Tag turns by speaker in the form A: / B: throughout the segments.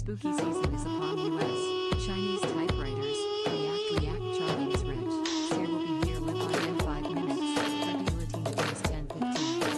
A: Spooky season is upon US. Chinese typewriters. React Chinese rich. Sir will be here live on in 5 minutes. Drippy Latina days 10:15.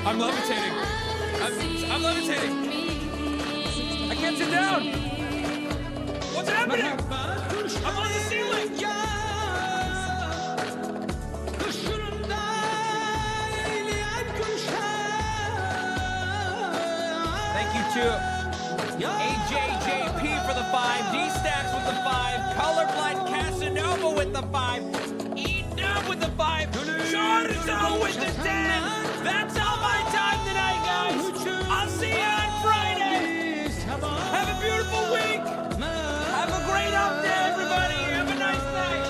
B: I'm levitating. I'm levitating. I can't sit down. What's happening? I'm on the ceiling. Thank you to AJJP for the 5, D-Stacks with the 5, Colorblind Casanova with the 5, E-Dub with the 5, Charzo with the 10. That's all my time tonight, guys. I'll see you on Friday. Have a beautiful week. Have a great up day, everybody. Have a nice night.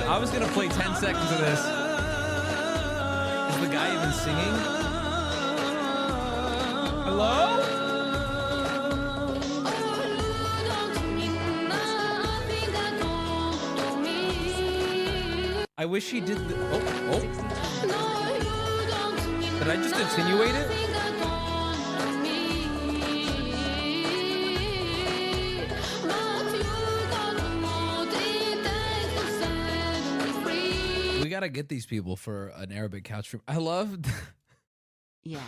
B: I was gonna play 10 seconds of this. Is the guy even singing? Hello? I wish he did the... Oh. Did I just attenuate it? We gotta get these people for an Arabic couch stream. I love.
A: Yeah.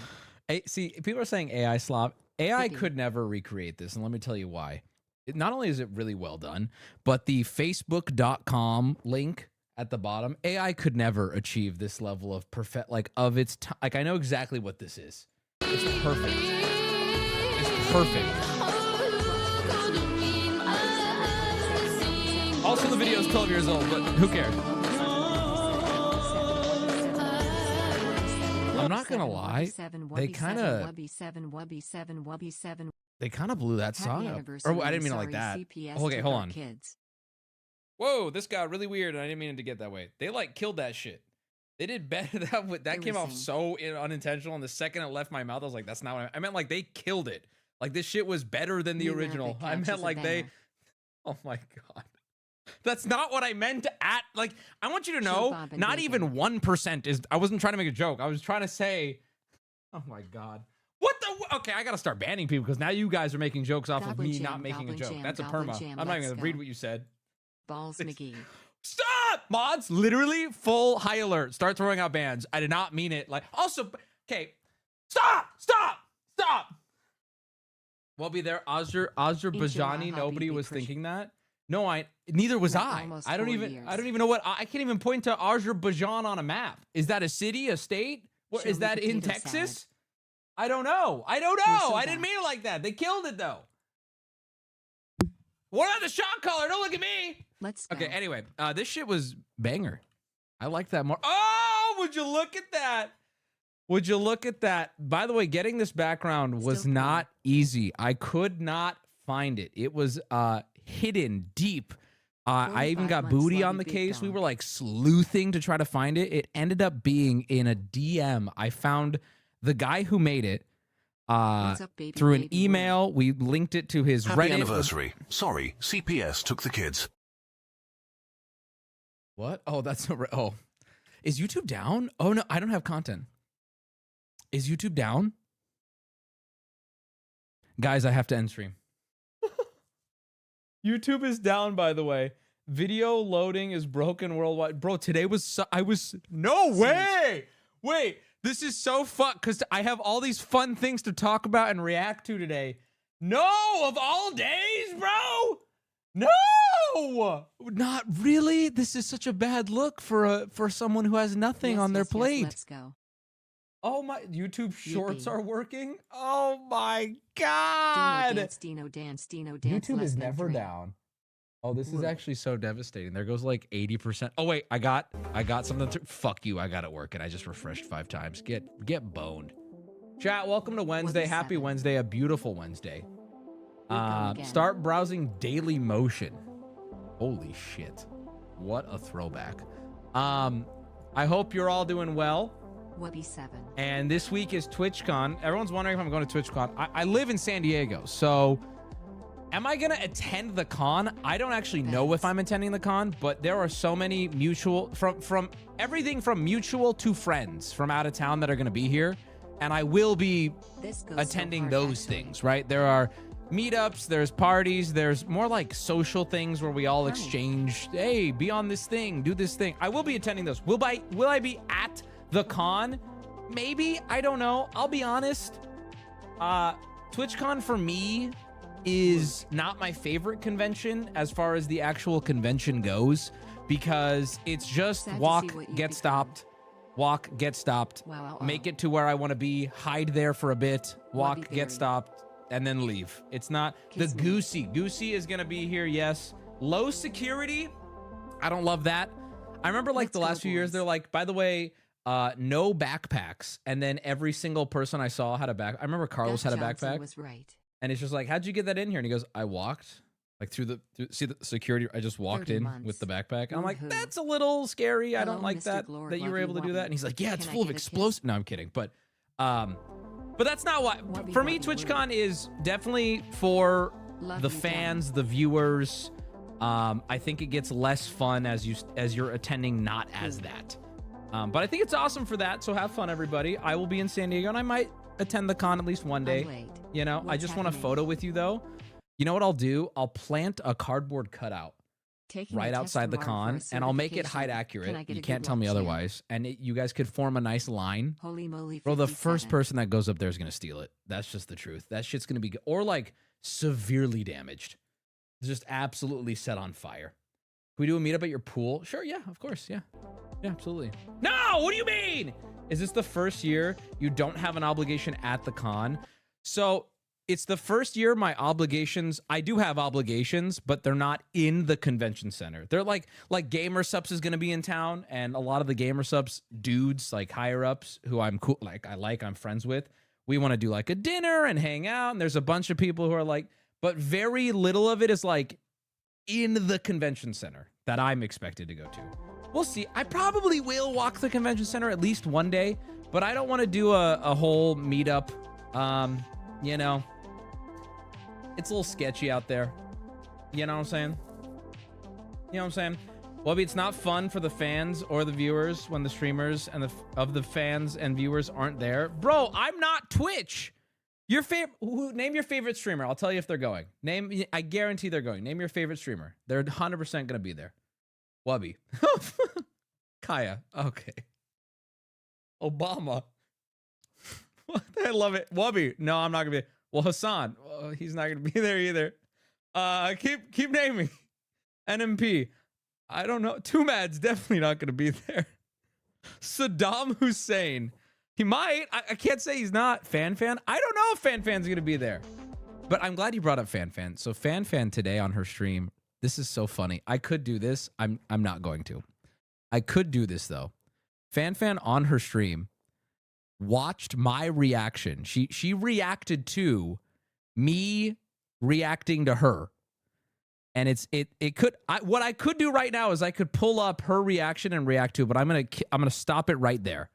B: See, people are saying AI slop. AI could never recreate this, and let me tell you why. Not only is it really well done, but the Facebook.com link at the bottom, AI could never achieve this level of of its like. I know exactly what this is. It's perfect. It's perfect. Also, the video is 12 years old, but who cares? I'm not gonna lie, they kind of blew that song up. Or I didn't mean it like that. Okay, hold on. Whoa, this got really weird, and I didn't mean it to get that way. They like killed that shit. They did better. That came off so unintentional. And the second it left my mouth, I was like, that's not what I meant. Like they killed it. Like this shit was better than the original. I meant like they, oh my God. That's not what I meant at. Like, I want you to know, not even 1% is, I wasn't trying to make a joke. I was trying to say, oh my God. What the, okay, I got to start banning people because now you guys are making jokes off of me not making a joke. That's a perma. I'm not even going to read what you said.
C: Balls McGee.
B: Stop! Mods, literally full high alert. Start throwing out bans. I did not mean it. Like, also, okay, stop! Wubby there, Azerbaijan, nobody was thinking that. No, neither was I. I don't even know what, I can't even point to Azerbaijan on a map. Is that a city, a state? What, is that in Texas? I don't know. I didn't mean it like that. They killed it though. What about the shot caller? Don't look at me.
C: Let's go.
B: Okay, anyway, this shit was banger. I like that more. Oh, would you look at that? Would you look at that? By the way, getting this background was not easy. I could not find it. It was hidden deep. I even got Booty on the case. We were like sleuthing to try to find it. It ended up being in a DM. I found the guy who made it through an email. We linked it to his
D: Happy
B: Reddit.
D: Anniversary. Sorry, CPS took the kids.
B: What? Oh, that's a oh. Is YouTube down? Oh no, I don't have content. Is YouTube down? Guys, I have to end stream. YouTube is down, by the way. Video loading is broken worldwide. Bro, today was no way. Wait, this is so fucked because I have all these fun things to talk about and react to today. No, of all days, bro. No, not really. This is such a bad look for someone who has nothing on their plate.
C: Let's go.
B: Oh my, YouTube shorts are working. Oh my God.
C: Dino dance.
B: YouTube is never down. Oh, this is actually so devastating. There goes like 80%. Oh wait, I got something to, fuck you. I got it working. I just refreshed 5 times. Get boned. Chat, welcome to Wednesday. Happy Wednesday, a beautiful Wednesday. Start browsing Daily Motion. Holy shit. What a throwback. I hope you're all doing well.
C: Wubby 7.
B: And this week is TwitchCon. Everyone's wondering if I'm going to TwitchCon. I live in San Diego, so am I going to attend the con? I don't actually know if I'm attending the con, but there are so many mutual, from everything from mutual to friends from out of town that are going to be here. And I will be attending those things, right? There are meetups, there's parties, there's more like social things where we all exchange, hey, be on this thing, do this thing. I will be attending those. Will I be at the con? Maybe. I don't know. I'll be honest. TwitchCon for me is not my favorite convention as far as the actual convention goes because it's just walk, get stopped, make it to where I want to be, hide there for a bit, walk, get stopped, and then leave. It's not the Goosey. Goosey is going to be here, yes. Low security. I don't love that. I remember like the last few years, they're like, by the way, no backpacks. And then every single person I saw had a back. I remember Carlos had a backpack.
C: Was right.
B: And it's just like, how'd you get that in here? And he goes, I walked like through see the security. I just walked in with the backpack. And I'm like, that's a little scary. I don't like that you were able to do that. And he's like, yeah, it's full of explosives. No, I'm kidding. But that's not what, for me, TwitchCon is definitely for the fans, the viewers. I think it gets less fun as you're attending not as that. But I think it's awesome for that. So have fun, everybody. I will be in San Diego and I might attend the con at least one day. You know, I just want a photo with you though. You know what I'll do? I'll plant a cardboard cutout right outside the con and I'll make it height accurate. You can't tell me otherwise. And you guys could form a nice line.
C: Holy moly.
B: Bro, the first person that goes up there is going to steal it. That's just the truth. That shit's going to be good. Or like severely damaged. Just absolutely set on fire. Can we do a meetup at your pool? Sure, yeah, of course, yeah. Yeah, absolutely. No, what do you mean? Is this the first year you don't have an obligation at the con? So it's the first year my obligations, I do have obligations, but they're not in the convention center. They're like Gamer Subs is going to be in town, and a lot of the Gamer Subs dudes, like higher ups, who I'm cool, I'm friends with, we want to do like a dinner and hang out, and there's a bunch of people who are like, but very little of it is like in the convention center that I'm expected to go to. We'll see. I probably will walk the convention center at least one day, but I don't want to do a whole meetup. You know, it's a little sketchy out there. You know what I'm saying? You know what I'm saying? Wubby, it's not fun for the fans or the viewers when the streamers and the fans and viewers aren't there. Bro, I'm not Twitch. Your favorite, name your favorite streamer. I'll tell you if they're going. I guarantee they're going. Name your favorite streamer. They're 100% going to be there. Wubby. Kaya. Okay. Obama. I love it. Wubby. No, I'm not going to be. Well, Hassan. He's not going to be there either. Keep naming. NMP. I don't know. Too Mad's definitely not going to be there. Saddam Hussein. He might. I can't say he's not. Fan. I don't know if Fan's going to be there. But I'm glad you brought up Fan. So Fan today on her stream. This is so funny. I could do this. I'm not going to. I could do this though. Fan on her stream watched my reaction. She reacted to me reacting to her. And what I could do right now is I could pull up her reaction and react to it, but I'm gonna stop it right there.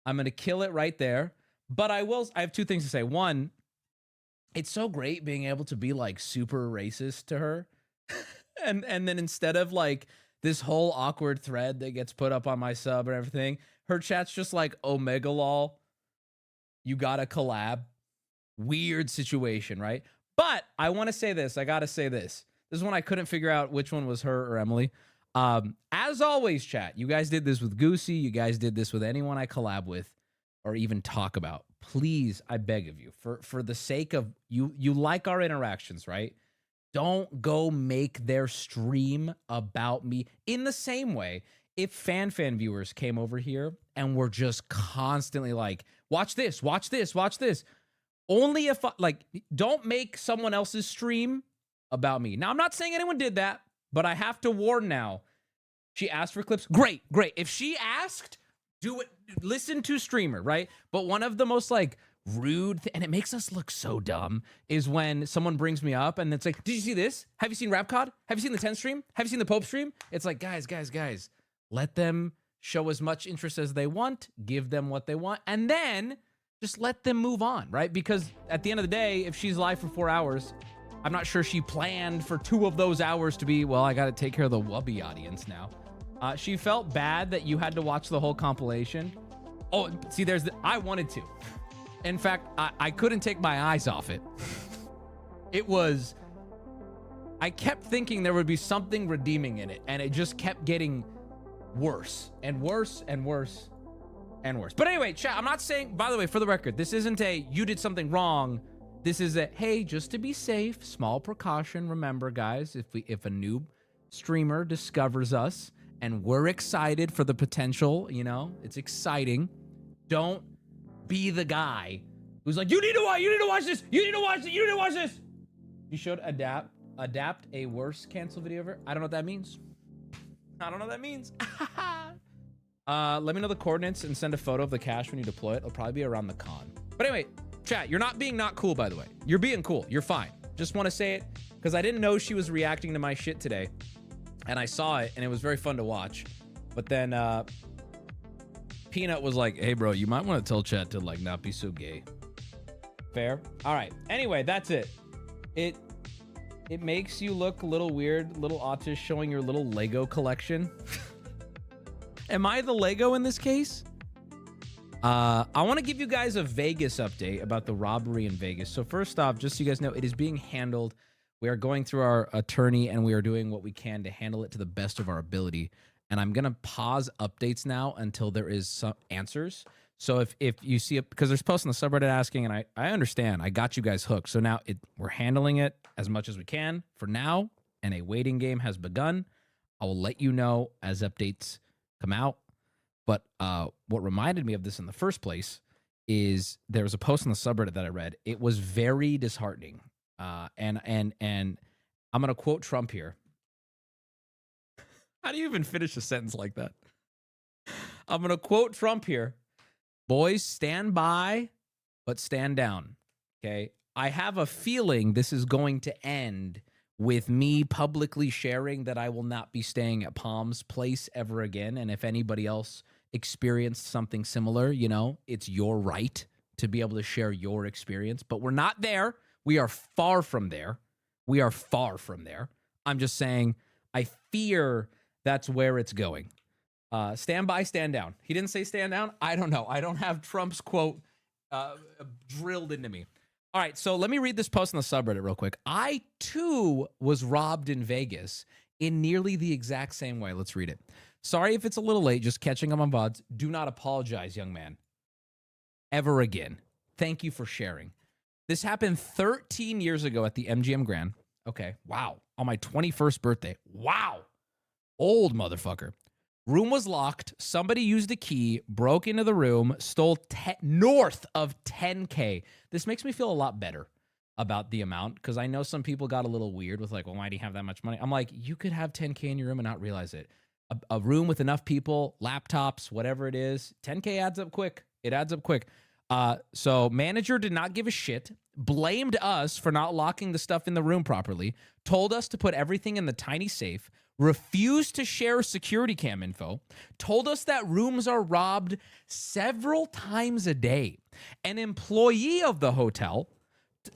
B: I'm gonna kill it right there. But I have two things to say. One, it's so great being able to be like super racist to her. and then instead of like this whole awkward thread that gets put up on my sub and everything, her chat's just like, Omega lol, you gotta collab. Weird situation, right? But I want to say this. I gotta say this. This is one I couldn't figure out which one was her or Emily. As always, chat, you guys did this with Goosey. You guys did this with anyone I collab with or even talk about. Please, I beg of you, for the sake of you like our interactions, right? Don't go make their stream about me. In the same way, if fan viewers came over here and were just constantly like, watch this. Only if, don't make someone else's stream about me. Now, I'm not saying anyone did that, but I have to warn now. She asked for clips. Great. If she asked, do it. Listen to streamer, right? But one of the most like rude, and it makes us look so dumb, is when someone brings me up and it's like, did you see this? Have you seen Rapcod? Have you seen the 10 stream? Have you seen the Pope stream? It's like, guys, let them show as much interest as they want, give them what they want, and then just let them move on, right? Because at the end of the day, if she's live for 4 hours, I'm not sure she planned for 2 of those hours to be, well, I got to take care of the Wubby audience now. She felt bad that you had to watch the whole compilation. Oh, see, I wanted to. In fact, I couldn't take my eyes off it. I kept thinking there would be something redeeming in it, and it just kept getting worse and worse and worse and worse. But anyway, chat, I'm not saying, by the way, for the record, this isn't a, you did something wrong. This is a, hey, just to be safe, small precaution. Remember, guys, if a noob streamer discovers us and we're excited for the potential, you know, it's exciting. Don't be the guy who's like, you need to watch this. You should adapt a worse cancel video over. I don't know what that means. Let me know the coordinates and send a photo of the cache when you deploy it. It'll probably be around the con. But anyway, chat, you're not being not cool, by the way. You're being cool. You're fine. Just want to say it because I didn't know she was reacting to my shit today. And I saw it, and it was very fun to watch. But then Peanut was like, hey, bro, you might want to tell chat to, like, not be so gay. Fair? All right. Anyway, that's it. It makes you look a little weird, little autist, showing your little Lego collection. Am I the Lego in this case? I want to give you guys a Vegas update about the robbery in Vegas. So first off, just so you guys know, it is being handled. We are going through our attorney, and we are doing what we can to handle it to the best of our ability. And I'm going to pause updates now until there is some answers. So if you see it, because there's posts on the subreddit asking, and I understand, I got you guys hooked. So now we're handling it as much as we can for now, and a waiting game has begun. I will let you know as updates come out. But what reminded me of this in the first place is there was a post on the subreddit that I read. It was very disheartening. And I'm going to quote Trump here. How do you even finish a sentence like that? I'm going to quote Trump here. Boys, stand by, but stand down. Okay. I have a feeling this is going to end
E: with me publicly sharing that I will not be staying at Palm's Place ever again. And if anybody else experienced something similar, you know, it's your right to be able to share your experience. But we're not there. We are far from there. We are far from there. I'm just saying, I fear that's where it's going. Stand by, stand down. He didn't say stand down. I don't know. I don't have Trump's quote drilled into me. All right, so let me read this post on the subreddit real quick. I, too, was robbed in Vegas in nearly the exact same way. Let's read it. Sorry if it's a little late, just catching up on VODs. Do not apologize, young man. Ever again. Thank you for sharing. This happened 13 years ago at the MGM Grand. Okay, wow. On my 21st birthday. Wow. Old motherfucker. Room was locked. Somebody used a key, broke into the room, stole north of 10K. This makes me feel a lot better about the amount because I know some people got a little weird with like, well, why do you have that much money? I'm like, you could have 10K in your room and not realize it. A room with enough people, laptops, whatever it is, 10K adds up quick. It adds up quick. So manager did not give a shit, blamed us for not locking the stuff in the room properly, told us to put everything in the tiny safe, refused to share security cam info, told us that rooms are robbed several times a day. An employee of the hotel,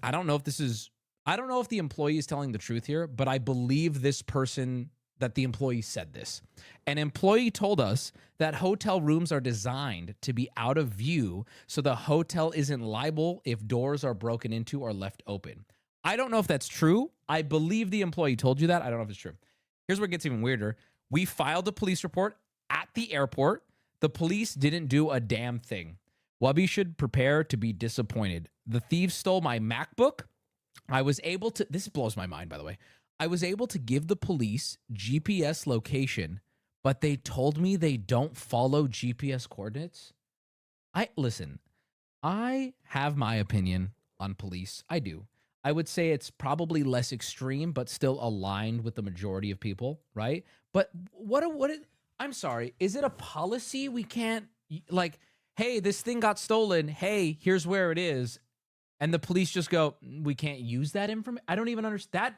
E: I don't know if the employee is telling the truth here, but I believe this person that the employee said this. An employee told us that hotel rooms are designed to be out of view so the hotel isn't liable if doors are broken into or left open. I don't know if that's true. I believe the employee told you that. I don't know if it's true. Here's where it gets even weirder. We filed a police report at the airport. The police didn't do a damn thing. Wubby should prepare to be disappointed. The thieves stole my MacBook. I was able to, this blows my mind, by the way. I was able to give the police GPS location, but they told me they don't follow GPS coordinates. Listen, I have my opinion on police. I do. I would say it's probably less extreme, but still aligned with the majority of people, right? But I'm sorry, is it a policy we can't, like, hey, this thing got stolen, hey, here's where it is, and the police just go, we can't use that information? I don't even understand.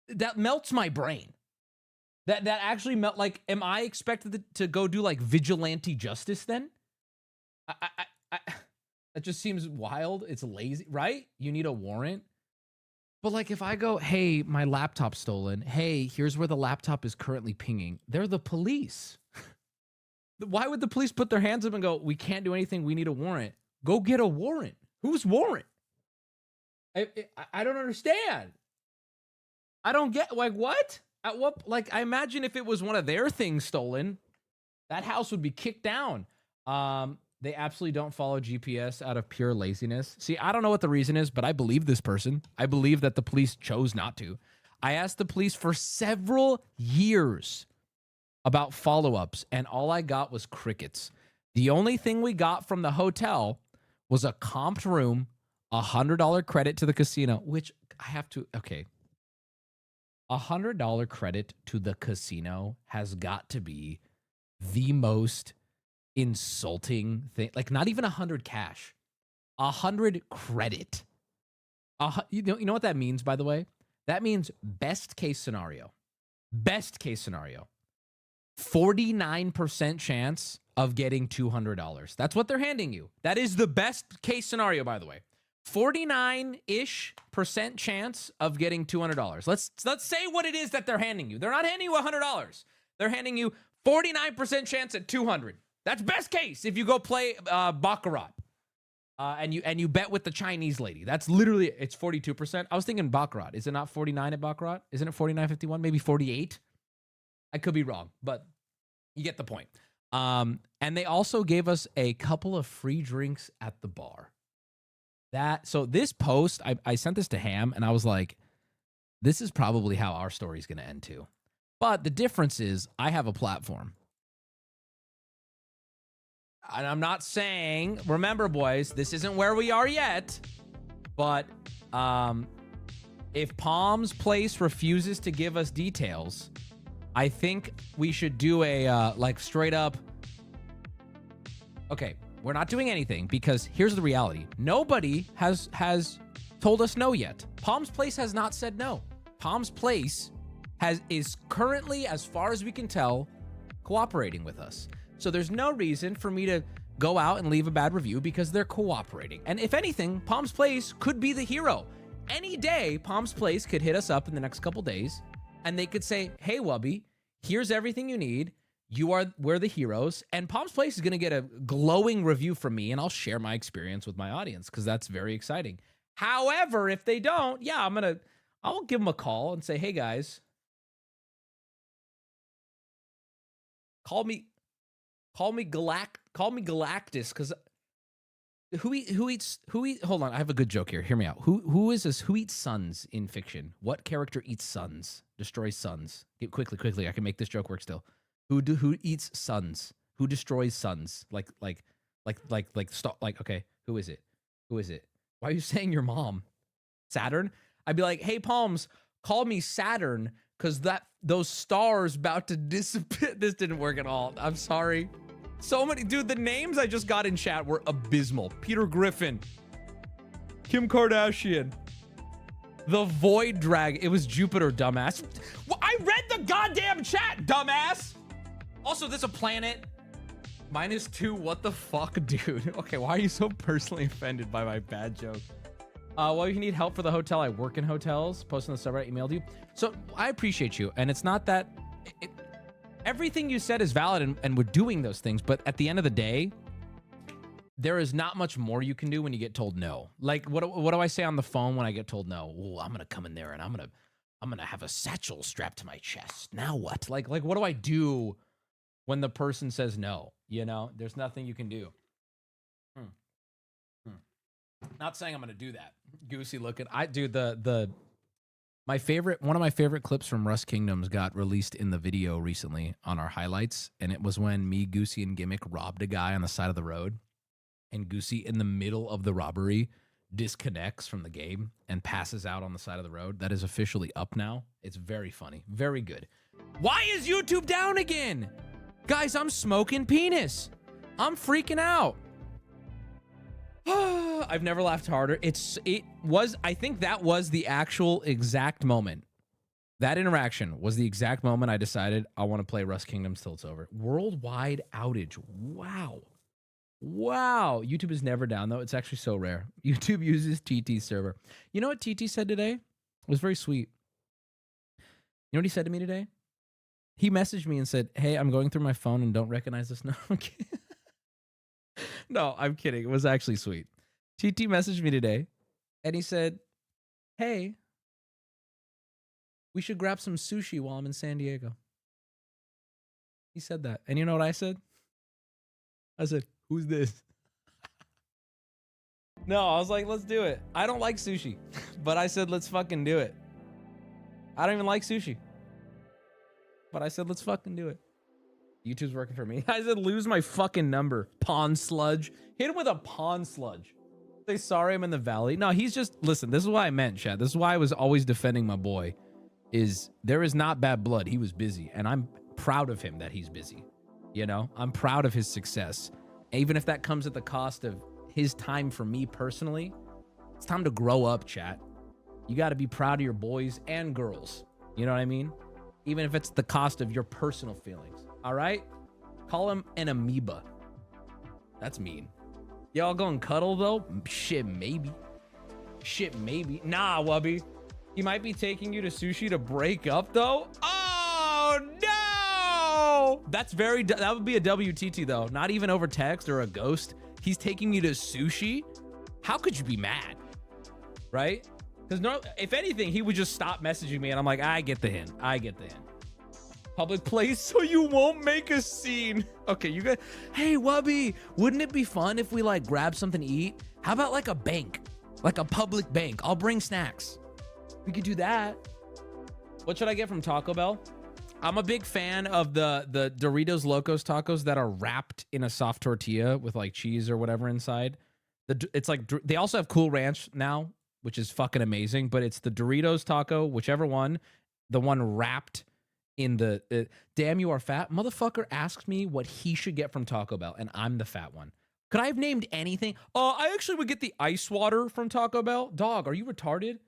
E: That melts my brain. That actually like, am I expected to go do like vigilante justice then? That just seems wild. It's lazy, right? You need a warrant. But like if I go, hey, my laptop's stolen. Hey, here's where the laptop is currently pinging. They're the police. Why would the police put their hands up and go, we can't do anything. We need a warrant. Go get a warrant. Whose warrant? I don't understand. I don't get, like, what? At what, like, I imagine if it was one of their things stolen, that house would be kicked down. They absolutely don't follow GPS out of pure laziness. See, I don't know what the reason is, but I believe this person. I believe that the police chose not to. I asked the police for several years about follow-ups, and all I got was crickets. The only thing we got from the hotel was a comped room, $100 credit to the casino, which I have to, okay. $100 credit to the casino has got to be the most insulting thing. Like, not even 100 cash, 100 credit. You know what that means, by the way? That means best case scenario. Best case scenario. 49% chance of getting $200. That's what they're handing you. That is the best case scenario, by the way. 49-ish% chance of getting $200. Let's say what it is that they're handing you. They're not handing you $100. They're handing you 49% chance at $200. That's best case if you go play Baccarat. And you bet with the Chinese lady. That's literally, it's 42%. I was thinking Baccarat. Is it not 49 at Baccarat? Isn't it 49.51? Maybe 48? I could be wrong, but you get the point. And they also gave us a couple of free drinks at the bar. So this post, I sent this to Ham, and I was like, this is probably how our story is going to end too. But the difference is I have a platform. And I'm not saying, remember, boys, this isn't where we are yet. But if Palm's Place refuses to give us details, I think we should do a like straight up. Okay, we're not doing anything because here's the reality. Nobody has told us no yet. Palm's Place has not said no. Palms Place is currently, as far as we can tell, cooperating with us. So there's no reason for me to go out and leave a bad review because they're cooperating. And if anything, Palms Place could be the hero. Any day, Palms Place could hit us up in the next couple days and they could say, hey, Wubby, here's everything you need. We're the heroes. And Palms Place is going to get a glowing review from me and I'll share my experience with my audience because that's very exciting. However, if they don't, yeah, I'll give them a call and say, hey guys, call me Galactus, because hold on, I have a good joke here. Hear me out. Who is this? Who eats suns in fiction? What character eats suns? Destroys suns? Quickly. I can make this joke work still. Who eats suns? Who destroys suns? Okay, who is it? Why are you saying your mom? Saturn? I'd be like, hey Palms, call me Saturn, because those stars about to disappear. This didn't work at all. I'm sorry. So many, dude, the names I just got in chat were abysmal. Peter Griffin, Kim Kardashian, the Void Drag. It was Jupiter, dumbass. Well, I read the goddamn chat, dumbass. Also, there's a planet. -2, what the fuck, dude? Okay, why are you so personally offended by my bad joke? Well, if you need help for the hotel, I work in hotels. Post on the subreddit, emailed you. So I appreciate you. And it's not that... everything you said is valid and we're doing those things. But at the end of the day, there is not much more you can do when you get told no. Like, what do I say on the phone when I get told no? Oh, I'm going to come in there and I'm going to have a satchel strapped to my chest. Now what? Like what do I do when the person says no? You know, there's nothing you can do. Not saying I'm gonna do that. Goosey looking. One of my favorite clips from Rust Kingdoms got released in the video recently on our highlights, and it was when me, Goosey, and Gimmick robbed a guy on the side of the road, and Goosey in the middle of the robbery disconnects from the game and passes out on the side of the road. That is officially up now. It's very funny, very good. Why is YouTube down again? Guys, I'm smoking penis. I'm freaking out. I've never laughed harder. I think that was the actual exact moment. That interaction was the exact moment I decided I want to play Rust Kingdoms till it's over. Worldwide outage. Wow. YouTube is never down, though. It's actually so rare. YouTube uses TT's server. You know what TT said today? It was very sweet. You know what he said to me today? He messaged me and said, hey, I'm going through my phone and don't recognize this number. No, I'm kidding. It was actually sweet. TT messaged me today and he said, hey, we should grab some sushi while I'm in San Diego. He said that. And you know what I said? I said, who's this? No, I was like, let's do it. I don't like sushi, but I said, let's fucking do it. I don't even like sushi, but I said, let's fucking do it. YouTube's working for me. I said, lose my fucking number. Pond sludge. Hit him with a pond sludge. Say sorry, I'm in the valley. No, he's just, listen, this is what I meant, Chad. This is why I was always defending my boy. There is not bad blood. He was busy, and I'm proud of him that he's busy. You know, I'm proud of his success. Even if that comes at the cost of his time for me personally, it's time to grow up, chat. You got to be proud of your boys and girls. You know what I mean? Even if it's the cost of your personal feelings. All right? Call him an amoeba. That's mean. Y'all gonna cuddle, though? Shit, maybe. Nah, Wubby. He might be taking you to sushi to break up, though? Oh, no! That would be a WTT, though. Not even over text or a ghost. He's taking you to sushi? How could you be mad? Right? Because if anything, he would just stop messaging me, and I'm like, I get the hint. Public place so you won't make a scene. Okay, you guys. Hey, Wubby, wouldn't it be fun if we like grab something to eat? How about like a bank? Like a public bank. I'll bring snacks. We could do that. What should I get from Taco Bell? I'm a big fan of the Doritos Locos tacos that are wrapped in a soft tortilla with like cheese or whatever inside. It's like, they also have Cool Ranch now, which is fucking amazing, but it's the Doritos taco, whichever one, the one wrapped in the damn you are fat motherfucker asked me what he should get from Taco Bell, and I'm the fat one. Could I have named anything? I actually would get the ice water from Taco Bell. Dog, are you retarded?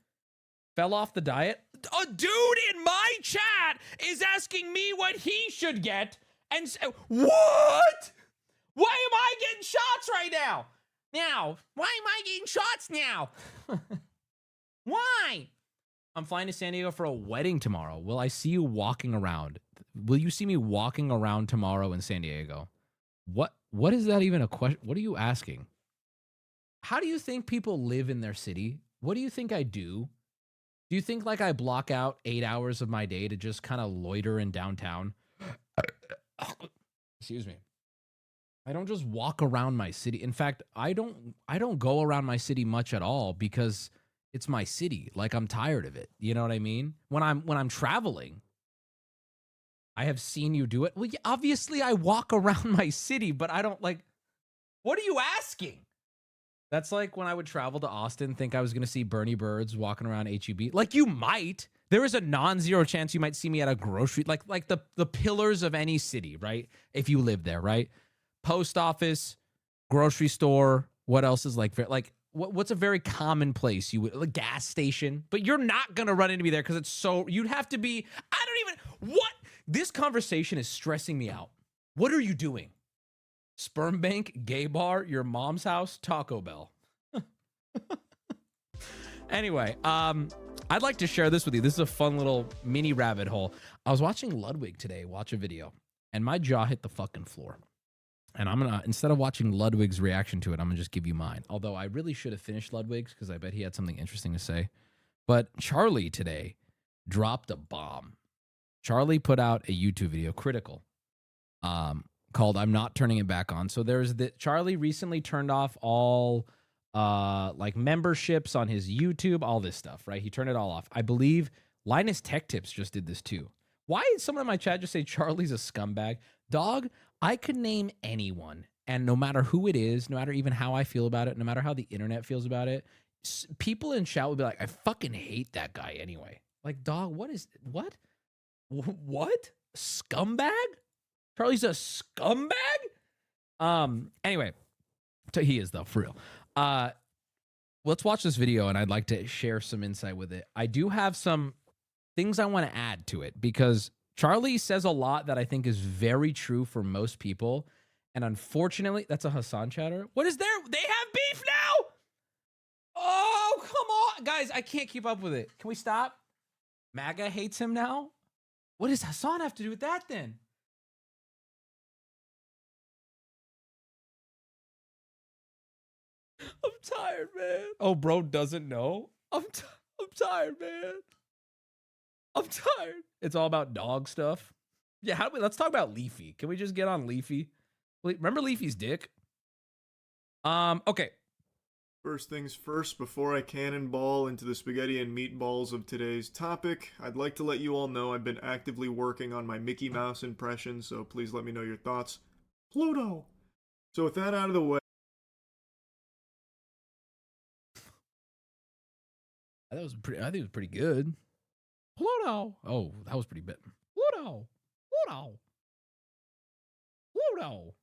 E: Fell off the diet?
B: a dude in my chat is asking me what he should get, and what? Why am I getting shots right now? Why am I getting shots now? Why? I'm flying to San Diego for a wedding tomorrow. Will I see you walking around? Will you see me walking around tomorrow in San Diego? What is that even a question? What are you asking? How do you think people live in their city? What do you think I do? Do you think like I block out 8 hours of my day to just kind of loiter in downtown? Excuse me. I don't just walk around my city. In fact, I don't go around my city much at all because it's my city. Like I'm tired of it. You know what I mean? When I'm traveling, I have seen you do it. Well, yeah, obviously I walk around my city, but I don't like, what are you asking? That's like when I would travel to Austin, think I was going to see Bernie Birds walking around HEB. Like you might. There is a non-zero chance you might see me at a grocery, like the pillars of any city, right? If you live there, right? Post office, grocery store. What else is like what's a very common place you would, a gas station? But you're not going to run into me there because it's so, you'd have to be, I don't even, what? This conversation is stressing me out. What are you doing? Sperm bank, gay bar, your mom's house, Taco Bell. Anyway, I'd like to share this with you. This is a fun little mini rabbit hole. I was watching Ludwig today, watch a video, and my jaw hit the fucking floor. And I'm gonna, instead of watching Ludwig's reaction to it, I'm gonna just give you mine. Although I really should have finished Ludwig's because I bet he had something interesting to say. But Charlie today dropped a bomb. Charlie put out a YouTube video, critical, called I'm Not Turning It Back On. So there's the Charlie recently turned off all like memberships on his YouTube, all this stuff, right? He turned it all off. I believe Linus Tech Tips just did this too. Why did someone in my chat just say Charlie's a scumbag? Dog, I could name anyone, and no matter who it is, no matter even how I feel about it, no matter how the internet feels about it, people in chat would be like, I fucking hate that guy anyway. Like, dog, what? What? Scumbag? Charlie's a scumbag? Anyway, so he is though, for real. Let's watch this video and I'd like to share some insight with it. I do have some things I want to add to it because Charlie says a lot that I think is very true for most people. And unfortunately, that's a Hassan chatter. What is there? They have beef now? Oh, come on. Guys, I can't keep up with it. Can we stop? MAGA hates him now? What does Hassan have to do with that then? I'm tired, man. Oh, bro doesn't know? I'm tired, man. I'm tired. It's all about dog stuff. Yeah, let's talk about Leafy. Can we just get on Leafy? Remember Leafy's dick? Okay.
F: First things first, before I cannonball into the spaghetti and meatballs of today's topic, I'd like to let you all know I've been actively working on my Mickey Mouse impression, so please let me know your thoughts. Pluto! So with that out of the way...
E: I think it was pretty good. Pluto! Oh, that was pretty bad. Pluto! Pluto! Pluto!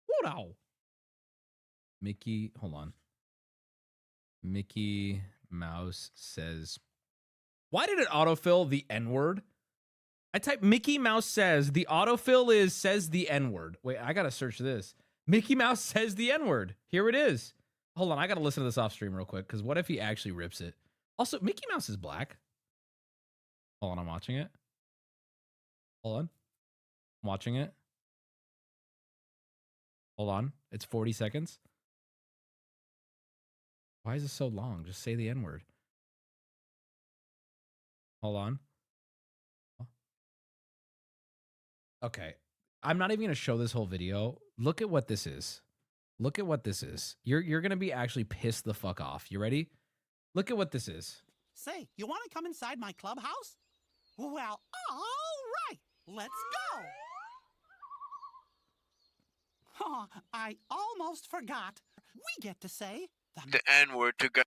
E: Pluto! Mickey, hold on. Mickey Mouse says, why did it autofill the N-word? I type Mickey Mouse says, the autofill says the N-word. Wait, I gotta search this. Mickey Mouse says the N-word. Here it is. Hold on, I gotta listen to this off stream real quick, because what if he actually rips it? Also, Mickey Mouse is black. Hold on, I'm watching it. Hold on. I'm watching it. Hold on. It's 40 seconds. Why is this so long? Just say the N-word. Hold on. Okay. I'm not even going to show this whole video. Look at what this is. Look at what this is. You're going to be actually pissed the fuck off. You ready? Look at what this is.
G: Say, you want to come inside my clubhouse? Well, all right. Let's go. Oh, I almost forgot. We get to say
H: the N-word to go.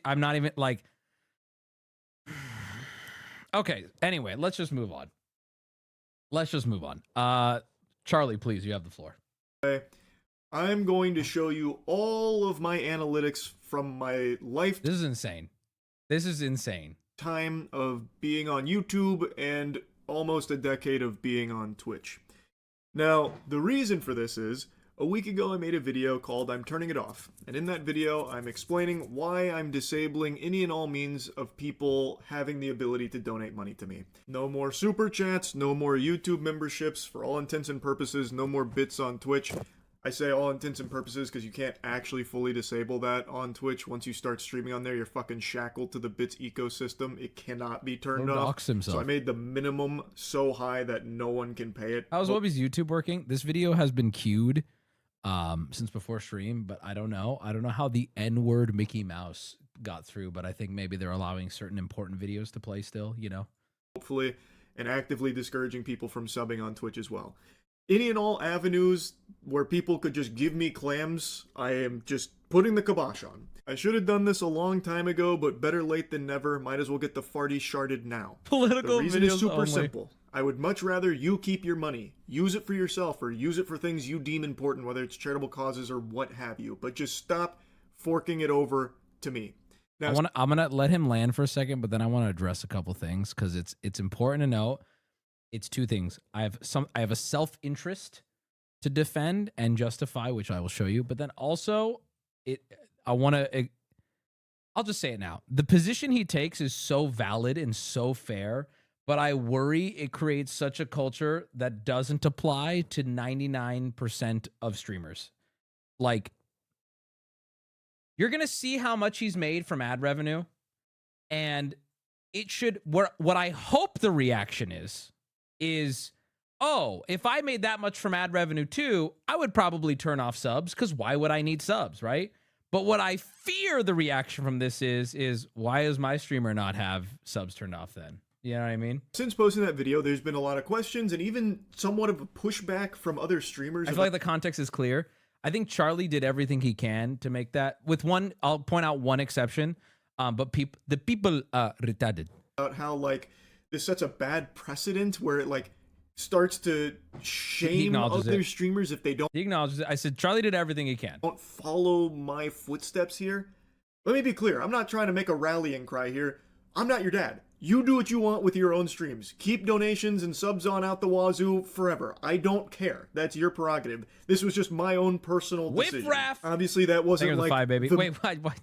E: I'm not even like. Okay. Anyway, let's just move on. Charlie, please, you have the floor.
F: I'm going to show you all of my analytics from my life.
E: This is insane. This is insane.
F: Time of being on YouTube and almost a decade of being on Twitch. Now, the reason for this is, a week ago I made a video called I'm Turning It Off, and in that video I'm explaining why I'm disabling any and all means of people having the ability to donate money to me. No more super chats, no more YouTube memberships, for all intents and purposes, no more bits on Twitch. I say all intents and purposes because you can't actually fully disable that on Twitch. Once you start streaming on there, you're fucking shackled to the bits ecosystem. It cannot be turned off.
E: Dox himself.
F: So I made the minimum so high that no one can pay it.
E: How's Wubby's YouTube working? This video has been queued since before stream, but I don't know. I don't know how the N-word Mickey Mouse got through, but I think maybe they're allowing certain important videos to play still, you know?
F: Hopefully, and actively discouraging people from subbing on Twitch as well. Any and all avenues where people could just give me clams, I am just putting the kibosh on. I should have done this a long time ago, but better late than never. Might as well get the farty sharded now.
E: Political
F: The reason
E: videos
F: is super
E: only.
F: simple. I would much rather you keep your money. Use it for yourself or use it for things you deem important, whether it's charitable causes or what have you. But just stop forking it over to me. Now,
E: I'm gonna let him land for a second, but then I want to address a couple things because it's important to note. It's two things. I have a self-interest to defend and justify, which I will show you. But then also, I'll just say it now. The position he takes is so valid and so fair, but I worry it creates such a culture that doesn't apply to 99% of streamers. Like, you're going to see how much he's made from ad revenue, and it should, what I hope the reaction is, oh, if I made that much from ad revenue too, I would probably turn off subs, because why would I need subs, right? But what I fear the reaction from this is why does my streamer not have subs turned off then? You know what I mean?
F: since posting that video, there's been a lot of questions and even somewhat of a pushback from other streamers.
E: I feel like the context is clear. I think Charlie did everything he can to make that, with one, I'll point out one exception, but the people retarded.
F: About how, like, this sets a bad precedent where it, like, starts to shame
E: acknowledges
F: other
E: it.
F: streamers if they don't
E: He acknowledges it. I said Charlie did everything he can.
F: follow my footsteps here. Let me be clear. I'm not trying to make a rallying cry here. I'm not your dad. You do what you want with your own streams. Keep donations and subs on out the wazoo forever. I don't care. That's your prerogative. This was just my own personal decision.
E: Whip-raff!
F: Obviously, that wasn't
E: Here's
F: like
E: the 5, baby.
F: the
E: Wait,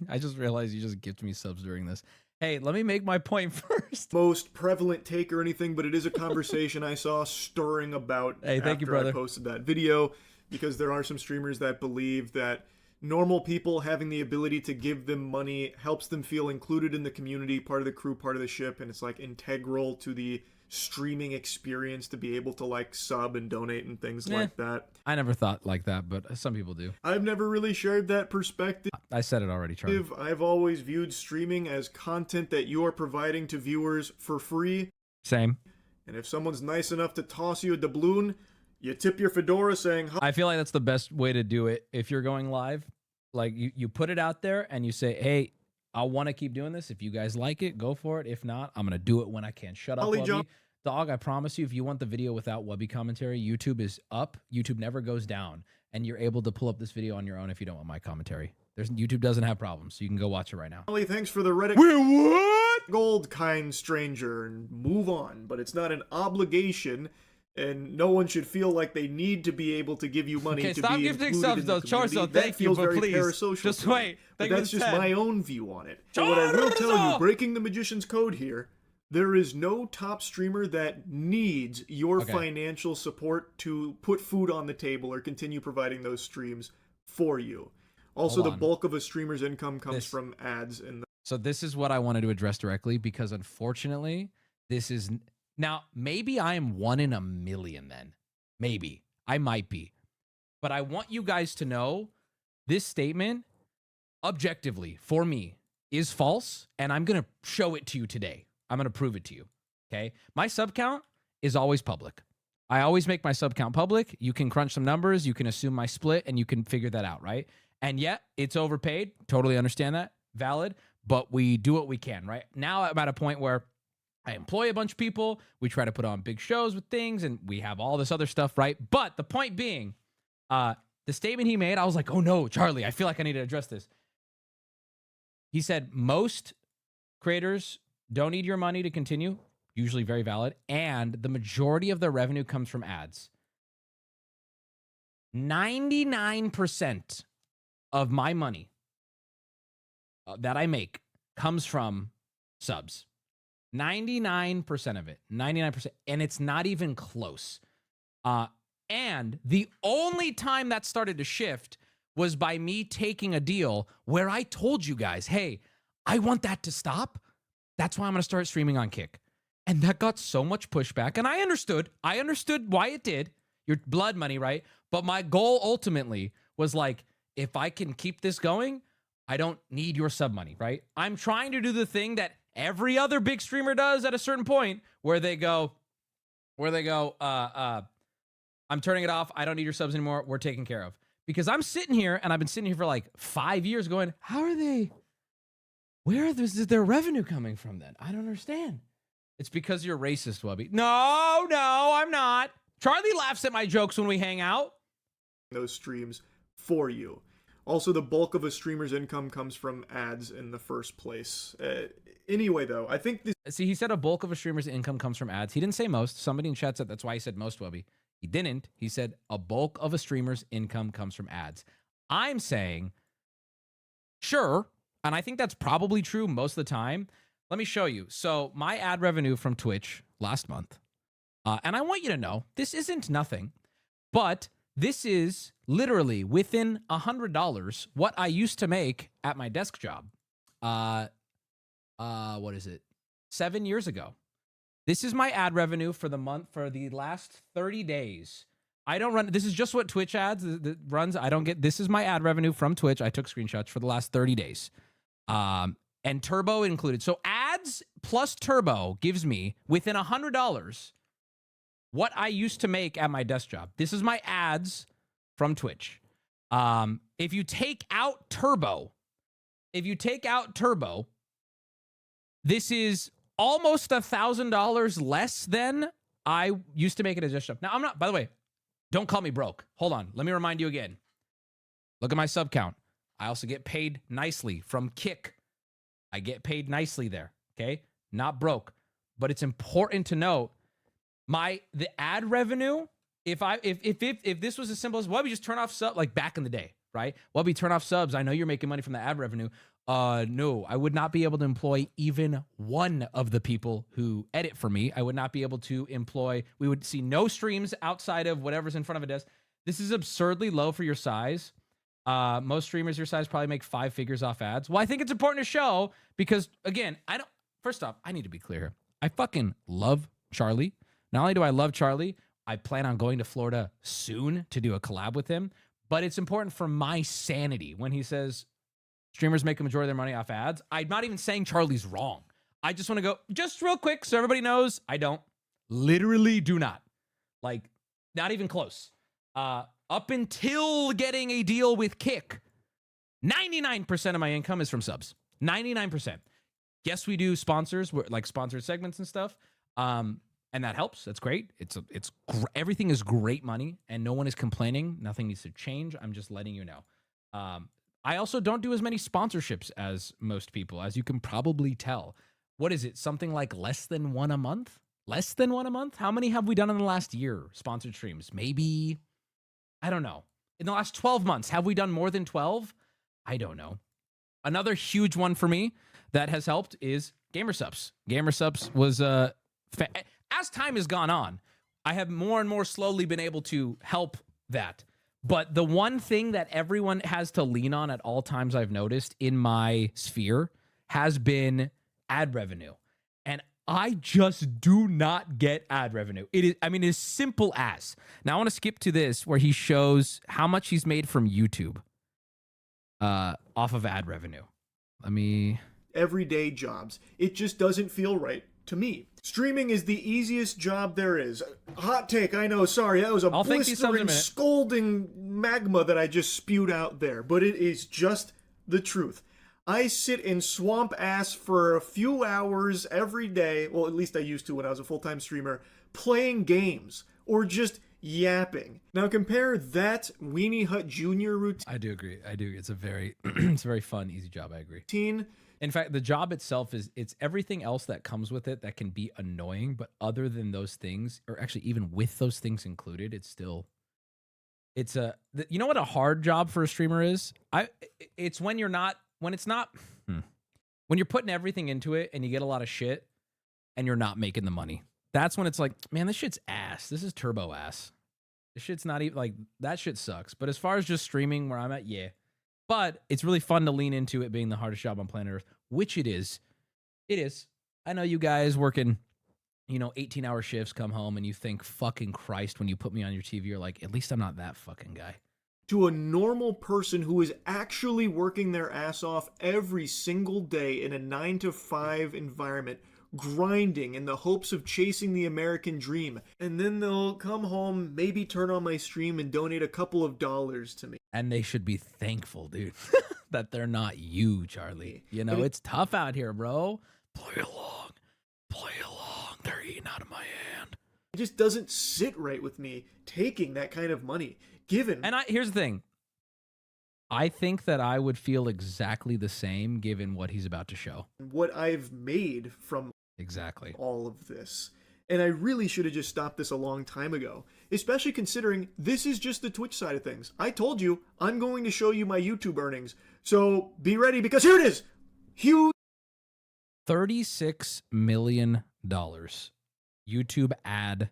E: I just realized you just gifted me subs during this. Hey, let me make my point first.
F: most prevalent take or anything, but it is a conversation I saw stirring about
E: Hey, thank you,
F: after I
E: brother.
F: posted that video, because there are some streamers that believe that normal people having the ability to give them money helps them feel included in the community, part of the crew, part of the ship, and it's like integral to the streaming experience to be able to like sub and donate and things like that.
E: I never thought like that, but some people do.
F: I've never really shared that perspective.
E: I said it already, Charlie.
F: I've always viewed streaming as content that you are providing to viewers for free.
E: Same.
F: And if someone's nice enough to toss you a doubloon, you tip your fedora saying,
E: I feel like that's the best way to do it. If you're going live, like you put it out there and you say, hey, I want to keep doing this. If you guys like it, go for it. If not, I'm going to do it when I can. Shut up,
F: Ollie
E: Wubby.
F: John-
E: Dog, I promise you, if you want the video without Wubby commentary, YouTube is up. YouTube never goes down. And you're able to pull up this video on your own if you don't want my commentary. YouTube doesn't have problems, so you can go watch it right now.
F: Ollie, thanks for the Reddit gold, kind stranger, and move on. But it's not an obligation, and no one should feel like they need to be able to give you money
E: Okay,
F: to
E: stop
F: be
E: gifting
F: included
E: subs,
F: in
E: though.
F: the
E: Charso,
F: community.
E: thank
F: That
E: you,
F: feels
E: but
F: very
E: please,
F: parasocial
E: just
F: to me.
E: wait.
F: But
E: Thank you
F: that's
E: for
F: just
E: 10.
F: my own view on it. So what I will tell you,
E: Charso!
F: breaking the magician's code here, there is no top streamer that needs your financial support to put food on the table or continue providing those streams for you. Also,
E: Hold
F: the
E: on.
F: bulk of a streamer's income comes from ads and
E: So this is what I wanted to address directly, because unfortunately, this is now maybe I am 1 in a million then. Maybe I might be. But I want you guys to know this statement objectively for me is false, and I'm going to show it to you today. I'm going to prove it to you. Okay? My sub count is always public. I always make my sub count public. You can crunch some numbers, you can assume my split, and you can figure that out, right? And yet, it's overpaid. Totally understand that. Valid. But we do what we can, right? Now I'm at a point where I employ a bunch of people. We try to put on big shows with things, and we have all this other stuff, right? But the point being, the statement he made, I was like, oh no, Charlie, I feel like I need to address this. He said most creators don't need your money to continue, usually very valid, and the majority of their revenue comes from ads. 99% of my money that I make comes from subs. 99% of it. 99%. And it's not even close. And the only time that started to shift was by me taking a deal where I told you guys, hey, I want that to stop. That's why I'm going to start streaming on Kick. And that got so much pushback. And I understood why it did. Your blood money, right? But my goal ultimately was like, if I can keep this going, I don't need your sub money, right? I'm trying to do the thing that every other big streamer does at a certain point where they go, I'm turning it off. I don't need your subs anymore. We're taken care of. Because I'm sitting here, and I've been sitting here for like 5 years going, where is their revenue coming from then? I don't understand. It's because you're racist, Wubby. No, I'm not. Charlie laughs at my jokes when we hang out.
F: Those streams for you. Also, the bulk of a streamer's income comes from ads in the first place. Anyway, though, I think this...
E: See, he said a bulk of a streamer's income comes from ads. He didn't say most. Somebody in chat said that's why he said most, Wubby. He didn't. He said a bulk of a streamer's income comes from ads. I'm saying, sure, and I think that's probably true most of the time. Let me show you. So my ad revenue from Twitch last month, and I want you to know, this isn't nothing, but this is literally within $100 what I used to make at my desk job. What is it? 7 years ago. This is my ad revenue for the month, for the last 30 days. I don't run, this is just what Twitch ads that runs. I don't get, this is my ad revenue from Twitch. I took screenshots for the last 30 days. And Turbo included. So ads plus Turbo gives me within $100 what I used to make at my desk job. This is my ads from Twitch. If you take out Turbo, this is almost $1,000 less than I used to make it at desk job. Now, I'm not, by the way, don't call me broke. Hold on. Let me remind you again. Look at my sub count. I also get paid nicely from Kick. I get paid nicely there. Okay. Not broke, but it's important to note the ad revenue. If this was as simple as Wubby, just turn off sub, like back in the day, right? Wubby, turn off subs. I know you're making money from the ad revenue. No, I would not be able to employ even one of the people who edit for me. I would not be able to employ, we would see no streams outside of whatever's in front of a desk. This is absurdly low for your size. Most streamers your size probably make 5 figures off ads. Well, I think it's important to show because, again, first off, I need to be clear here. I fucking love Charlie. Not only do I love Charlie, I plan on going to Florida soon to do a collab with him, but it's important for my sanity when he says streamers make a majority of their money off ads. I'm not even saying Charlie's wrong. I just want to go just real quick so everybody knows I don't. Literally do not. Like, not even close. Up until getting a deal with Kick, 99% of my income is from subs. 99%. Yes, we do sponsors, like sponsored segments and stuff. And that helps. That's great. Everything is great money and no one is complaining. Nothing needs to change. I'm just letting you know. I also don't do as many sponsorships as most people, as you can probably tell. What is it? Something like less than one a month? Less than one a month? How many have we done in the last year? Sponsored streams? Maybe, I don't know. In the last 12 months, have we done more than 12? I don't know. Another huge one for me that has helped is Gamer Subs. Gamer Subs was, as time has gone on, I have more and more slowly been able to help that. But the one thing that everyone has to lean on at all times I've noticed in my sphere has been ad revenue. And I just do not get ad revenue. It's simple as. Now I want to skip to this where he shows how much he's made from YouTube off of ad revenue.
F: Everyday jobs. It just doesn't feel right to me. Streaming is the easiest job there is. Hot take, I know, sorry, that was a blistering, scolding magma that I just spewed out there, but it is just the truth. I sit in swamp ass for a few hours every day, well, at least I used to when I was a full-time streamer, playing games, or just yapping. Now compare that Weenie Hut Jr.
E: I do agree. I do. It's a very, it's a very fun, easy job. I agree.
F: routine.
E: In fact, the job itself it's everything else that comes with it that can be annoying. But other than those things, or actually even with those things included, it's you know what a hard job for a streamer is? It's when you're not, when it's not, when you're putting everything into it and you get a lot of shit and you're not making the money. That's when it's like, man, this shit's ass. This is turbo ass. This shit's not even like, that shit sucks. But as far as just streaming where I'm at, yeah. But it's really fun to lean into it being the hardest job on planet Earth, which it is. It is. I know you guys working, 18-hour shifts, come home and you think, fucking Christ, when you put me on your TV, you're like, at least I'm not that fucking guy.
F: To a normal person who is actually working their ass off every single day in a 9-to-5 environment, grinding in the hopes of chasing the American dream, and then they'll come home, maybe turn on my stream and donate a couple of dollars to me.
E: And they should be thankful, dude, that they're not you, Charlie. It's tough out here, bro. Play along. Play along. They're eating out of my hand.
F: It just doesn't sit right with me taking that kind of money, given...
E: And here's the thing. I think that I would feel exactly the same given what he's about to show.
F: What I've made from
E: exactly
F: all of this. And I really should have just stopped this a long time ago, especially considering this is just the Twitch side of things. I told you I'm going to show you my YouTube earnings. So be ready, because here it is. Huge.
E: $36 million YouTube ad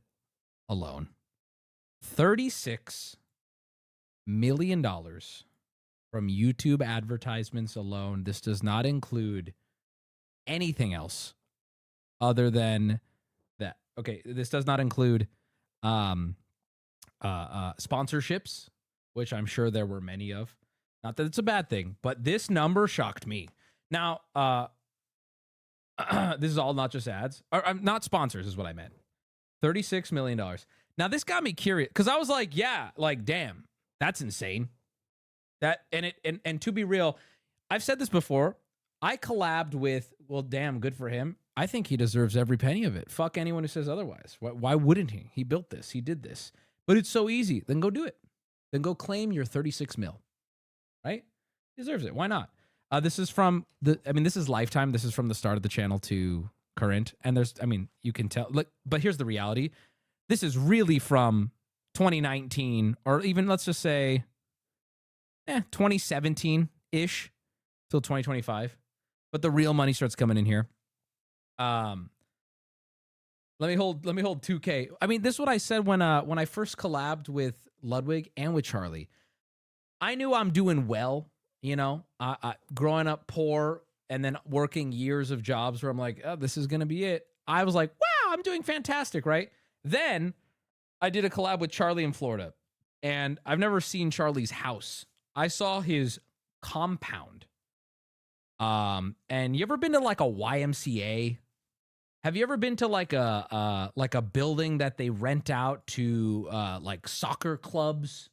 E: alone. $36 million from YouTube advertisements alone. This does not include anything else other than that. Okay, this does not include sponsorships, which I'm sure there were many of. Not that it's a bad thing, but this number shocked me. Now, this is all not just ads, or not sponsors is what I meant. $36 million. Now, this got me curious because I was like, yeah, like, damn, that's insane. And to be real, I've said this before. I collabed with, well, damn, good for him. I think he deserves every penny of it. Fuck anyone who says otherwise. Why wouldn't he? He built this. He did this. But it's so easy. Then go do it. Then go claim your 36 mil. Right? He deserves it. Why not? This is from this is lifetime. This is from the start of the channel to current. And you can tell. Look, but here's the reality. This is really from 2019, or even let's just say 2017-ish till 2025. But the real money starts coming in here. Let me hold 2K. This is what I said when I first collabed with Ludwig and with Charlie. I knew I'm doing well, growing up poor and then working years of jobs where I'm like, oh, this is gonna be it. I was like, wow, I'm doing fantastic, right? Then I did a collab with Charlie in Florida, and I've never seen Charlie's house. I saw his compound. And you ever been to like a YMCA? Have you ever been to like a building that they rent out to like soccer clubs?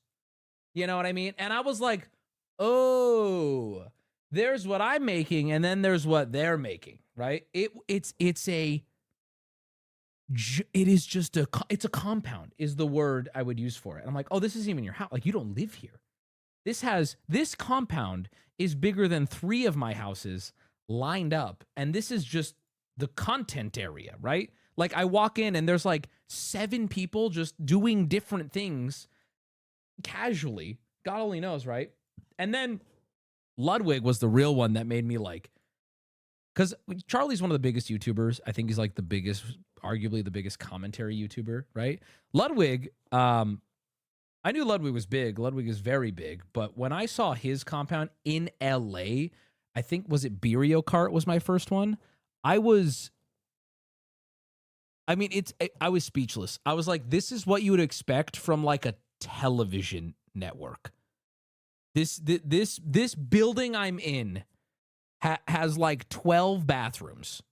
E: You know what I mean? And I was like, oh, there's what I'm making, and then there's what they're making, right? It's a compound is the word I would use for it. And I'm like, oh, this isn't even your house. Like, you don't live here. This compound is bigger than 3 of my houses lined up. And this is just the content area, right? Like, I walk in and there's like 7 people just doing different things casually. God only knows, right? And then Ludwig was the real one that made me like, because Charlie's one of the biggest YouTubers. I think he's like arguably the biggest commentary YouTuber, right? Ludwig, I knew Ludwig was big. Ludwig is very big. But when I saw his compound in LA, I think, was it Berio Kart was my first one? I was speechless. I was like, this is what you would expect from like a television network. This building I'm in has like 12 bathrooms.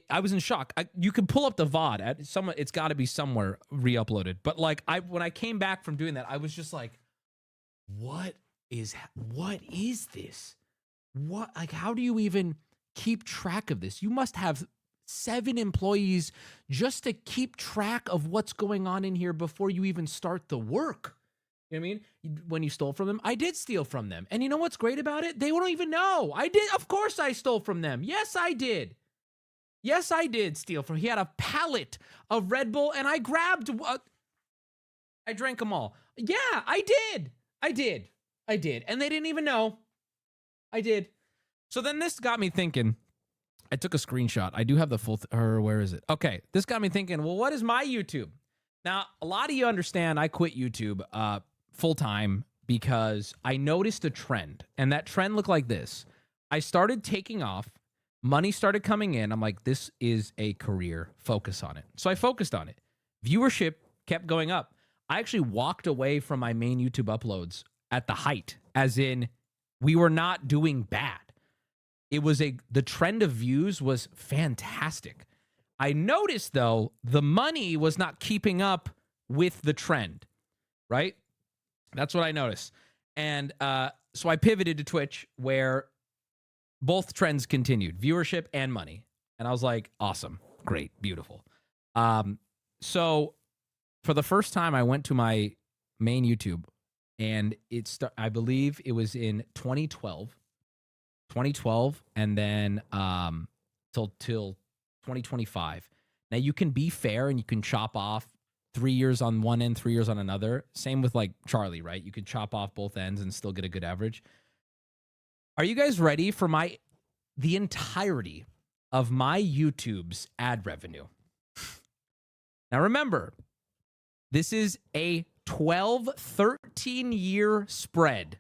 E: I was in shock. You can pull up the VOD. It's got to be somewhere re-uploaded. But like, when I came back from doing that, I was just like, what is this? How do you even keep track of this? You must have 7 employees just to keep track of what's going on in here before you even start the work. You know what I mean? When you stole from them, I did steal from them. And you know what's great about it? They don't even know. I did. Of course I stole from them. Yes, I did. Yes, I did steal from. He had a pallet of Red Bull and I grabbed. I drank them all. Yeah, I did. I did. I did. And they didn't even know. I did. So then this got me thinking. I took a screenshot. I do have the full, or where is it? Okay. This got me thinking, well, what is my YouTube? Now, a lot of you understand I quit YouTube full time because I noticed a trend, and that trend looked like this. I started taking off. Money started coming in. I'm like, this is a career. Focus on it. So I focused on it. Viewership kept going up. I actually walked away from my main YouTube uploads at the height, as in we were not doing bad. It was the trend of views was fantastic. I noticed, though, the money was not keeping up with the trend, right? That's what I noticed. And so I pivoted to Twitch, where both trends continued, viewership and money. And I was like, awesome, great, beautiful. So for the first time, I went to my main YouTube, and I believe it was in 2012, and then till 2025. Now you can be fair and you can chop off 3 years on one end, 3 years on another. Same with like Charlie, right? You could chop off both ends and still get a good average. Are you guys ready for the entirety of my YouTube's ad revenue? Now remember, this is a 12, 13 year spread.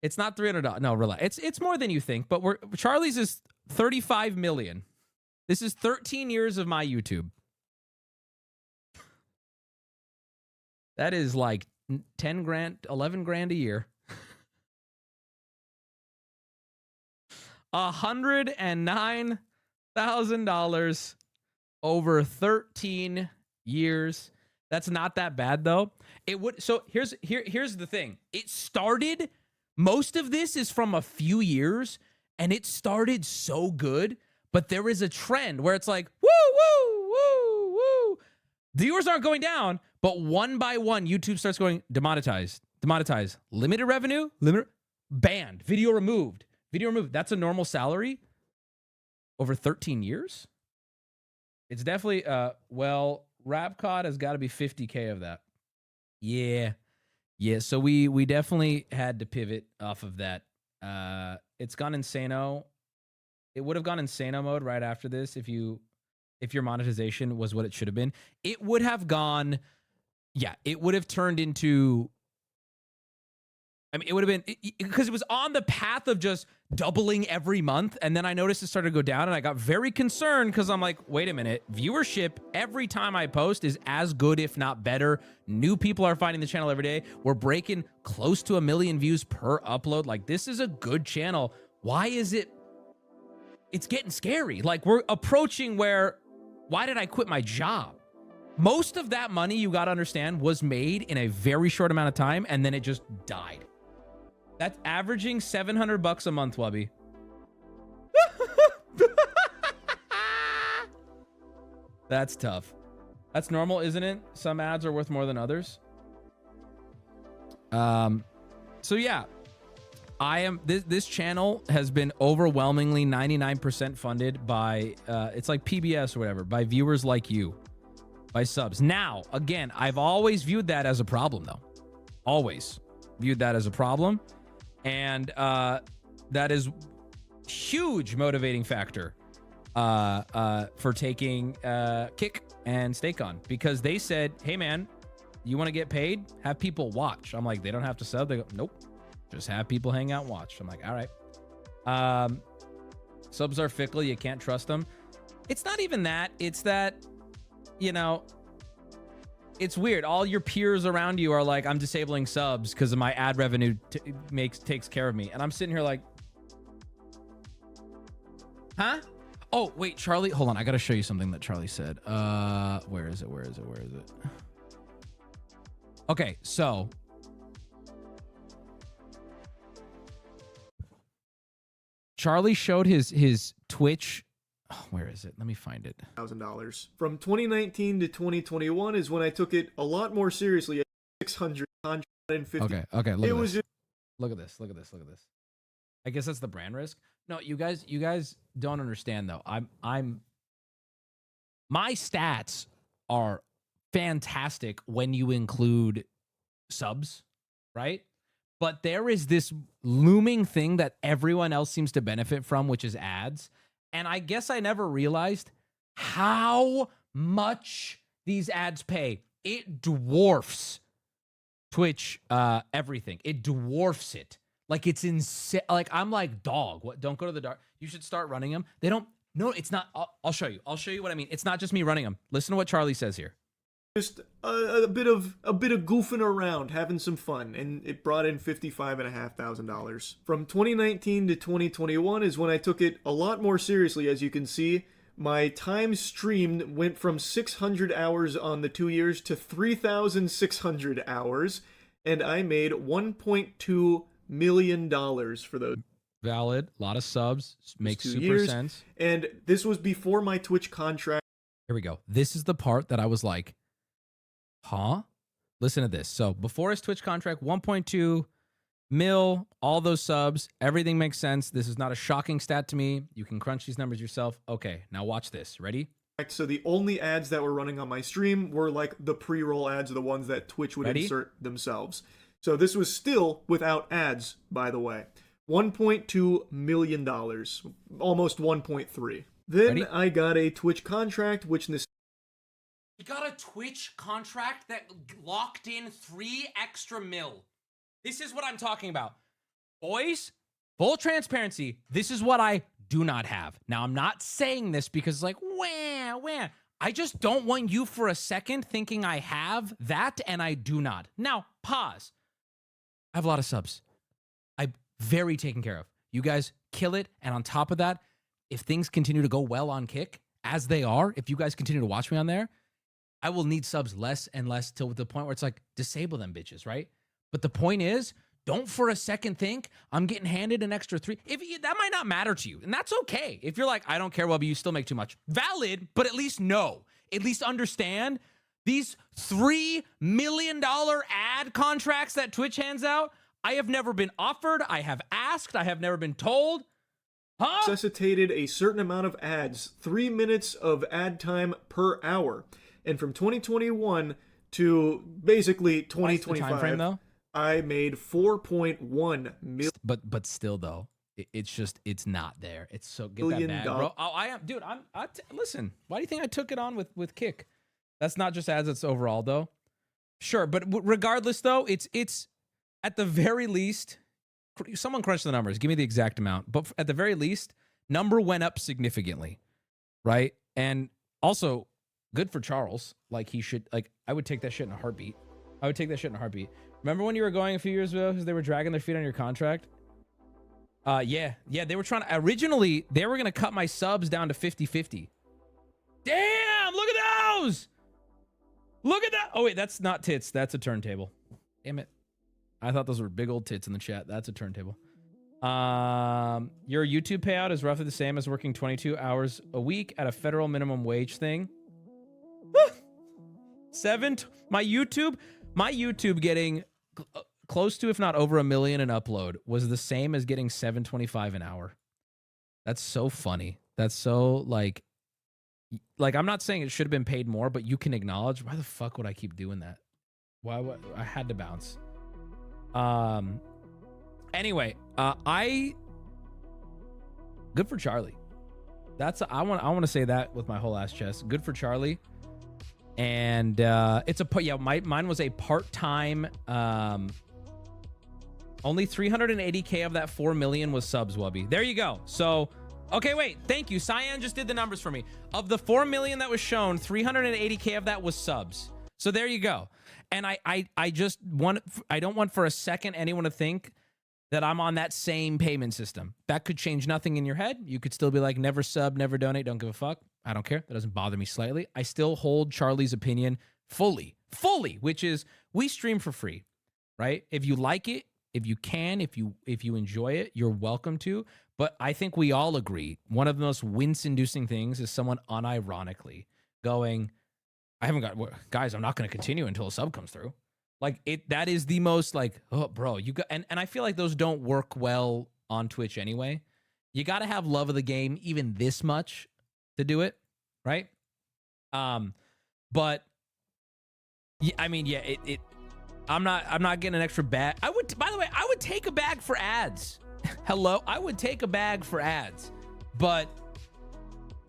E: It's not $300. No, relax. It's more than you think, but Charlie's is 35 million. This is 13 years of my YouTube. That is like 10 grand, 11 grand a year. $109,000 over 13 years. That's not that bad though. So here's the thing. It started, most of this is from a few years, and it started so good, but there is a trend where it's like, woo, woo, woo, woo. The viewers aren't going down, but one by one, YouTube starts going demonetized, limited revenue, banned, video removed. That's a normal salary over 13 years. It's definitely, Rapcod has got to be 50K of that. Yeah. So we definitely had to pivot off of that. It's gone insano. It would have gone insano mode right after this if your monetization was what it should have been. It would have gone, it would have turned into, it would have been, because it was on the path of just doubling every month, and then I noticed it started to go down, and I got very concerned because I'm like, wait a minute, viewership every time I post is as good, if not better. New people are finding the channel every day. We're breaking close to 1 million views per upload. Like, this is a good channel. Why is it? It's getting scary. Like, we're approaching why did I quit my job? Most of that money, you got to understand, was made in a very short amount of time, and then it just died. That's averaging $700 a month, Wubby. That's tough. That's normal, isn't it? Some ads are worth more than others. So yeah, this channel has been overwhelmingly 99% funded by it's like PBS or whatever, by viewers like you, by subs. Now, again, I've always viewed that as a problem, though. Always viewed that as a problem. And that is huge motivating factor for taking Kick and Stake-On, because they said, hey, man, you want to get paid? Have people watch. I'm like, they don't have to sub. They go, nope. Just have people hang out and watch. I'm like, all right. Subs are fickle. You can't trust them. It's not even that. It's that, it's weird. All your peers around you are like, I'm disabling subs because of my ad revenue takes care of me. And I'm sitting here like, huh? Oh, wait, Charlie. Hold on. I got to show you something that Charlie said. Where is it? Okay, so Charlie showed his Twitch Oh, where is it? Let me find it.
F: $1,000. From 2019 to 2021 is when I took it a lot more seriously. 650.
E: Okay. Look
F: It
E: at
F: was
E: this. Look at this. Look at this. Look at this. I guess that's the brand risk. No, you guys don't understand though. My stats are fantastic when you include subs, right? But there is this looming thing that everyone else seems to benefit from, which is ads. And I guess I never realized how much these ads pay. It dwarfs Twitch everything. It dwarfs it. Like it's insane. Like I'm like, dog, what? Don't go to the dark. You should start running them. They don't. No, it's not. I'll show you. I'll show you what I mean. It's not just me running them. Listen to what Charlie says here.
F: just a bit of goofing around, having some fun, and it brought in $55,500. From 2019 to 2021 is when I took it a lot more seriously. As you can see, my time streamed went from 600 hours on the 2 years to 3,600 hours, and I made $1.2 million for those.
E: Valid. A lot of subs. Makes
F: 2
E: super
F: years.
E: sense.
F: And this was before my Twitch contract.
E: Here we go. This is the part that I was like, huh? Listen to this. So before his Twitch contract, 1.2 mil, all those subs, everything makes sense. This is not a shocking stat to me. You can crunch these numbers yourself. Okay, now watch this. Ready?
F: So the only ads that were running on my stream were like the pre-roll ads, or the ones that Twitch would insert themselves. So this was still without ads, by the way. $1.2 million, almost 1.3. Then I got a Twitch contract, which
B: You got a Twitch contract that locked in 3 extra mil. This is what I'm talking about. Boys, full transparency, this is what I do not have. Now, I'm not saying this because it's like, wah. I just don't want you for a second thinking I have that and I do not. Now, pause. I have a lot of subs. I'm very taken care of. You guys kill it. And on top of that, if things continue to go well on Kick, as they are, if you guys continue to watch me on there, I will need subs less and less till the point where it's like, disable them bitches, right? But the point is, don't for a second think I'm getting handed an extra 3. That might not matter to you, and that's okay. If you're like, I don't care, Wubby, you still make too much. Valid, but at least know. At least understand these $3 million ad contracts that Twitch hands out, I have never been offered, I have asked, I have never been told.
F: Necessitated a certain amount of ads, 3 minutes of ad time per hour. And from 2021 to basically 2025,
E: time frame, though?
F: I made 4.1 million.
E: But still though, it's not there. It's so get that bag, bro. Oh, I am, dude. Listen. Why do you think I took it on with Kick? That's not just ads. It's overall though. Sure, but regardless though, it's at the very least. Someone crunch the numbers. Give me the exact amount. But at the very least, number went up significantly, right? And also, good for Charles. Like he should. Like I would take that shit in a heartbeat. I would take that shit in a heartbeat. Remember when you were going a few years ago because they were dragging their feet on your contract? Yeah. They were trying to, originally, they were going to cut my subs down to 50-50. Damn, look at those. Look at that. Oh, wait, that's not tits. That's a turntable. Damn it. I thought those were big old tits in the chat. That's a turntable. Your YouTube payout is roughly the same as working 22 hours a week at a federal minimum wage thing. My YouTube getting close to, if not over, 1 million in upload was the same as getting $7.25 an hour. That's so funny. That's so like I'm not saying it should have been paid more, but you can acknowledge, why the fuck would I keep doing that? Why would I had to bounce? Anyway, good for Charlie. I want to say that with my whole ass chest. Good for Charlie. And mine was a part-time, only 380K of that 4 million was subs, Wubby. There you go. So, okay, wait, thank you. Cyan just did the numbers for me. Of the 4 million that was shown, 380K of that was subs. So there you go. And I don't want for a second anyone to think that I'm on that same payment system. That could change nothing in your head. You could still be like, never sub, never donate, don't give a fuck. I don't care. That doesn't bother me slightly. I still hold Charlie's opinion fully, which is we stream for free, right? If you like it, If you can, if you enjoy it, you're welcome to. But I think we all agree one of the most wince-inducing things is someone unironically going, I haven't got guys, I'm not going to continue until a sub comes through. Like that is the most like, oh bro, you got and I feel like those don't work well on Twitch anyway. You got to have love of the game even this much to do it, right? But yeah, I mean, yeah, I'm not getting an extra bag. By the way, I would take a bag for ads. Hello, I would take a bag for ads. But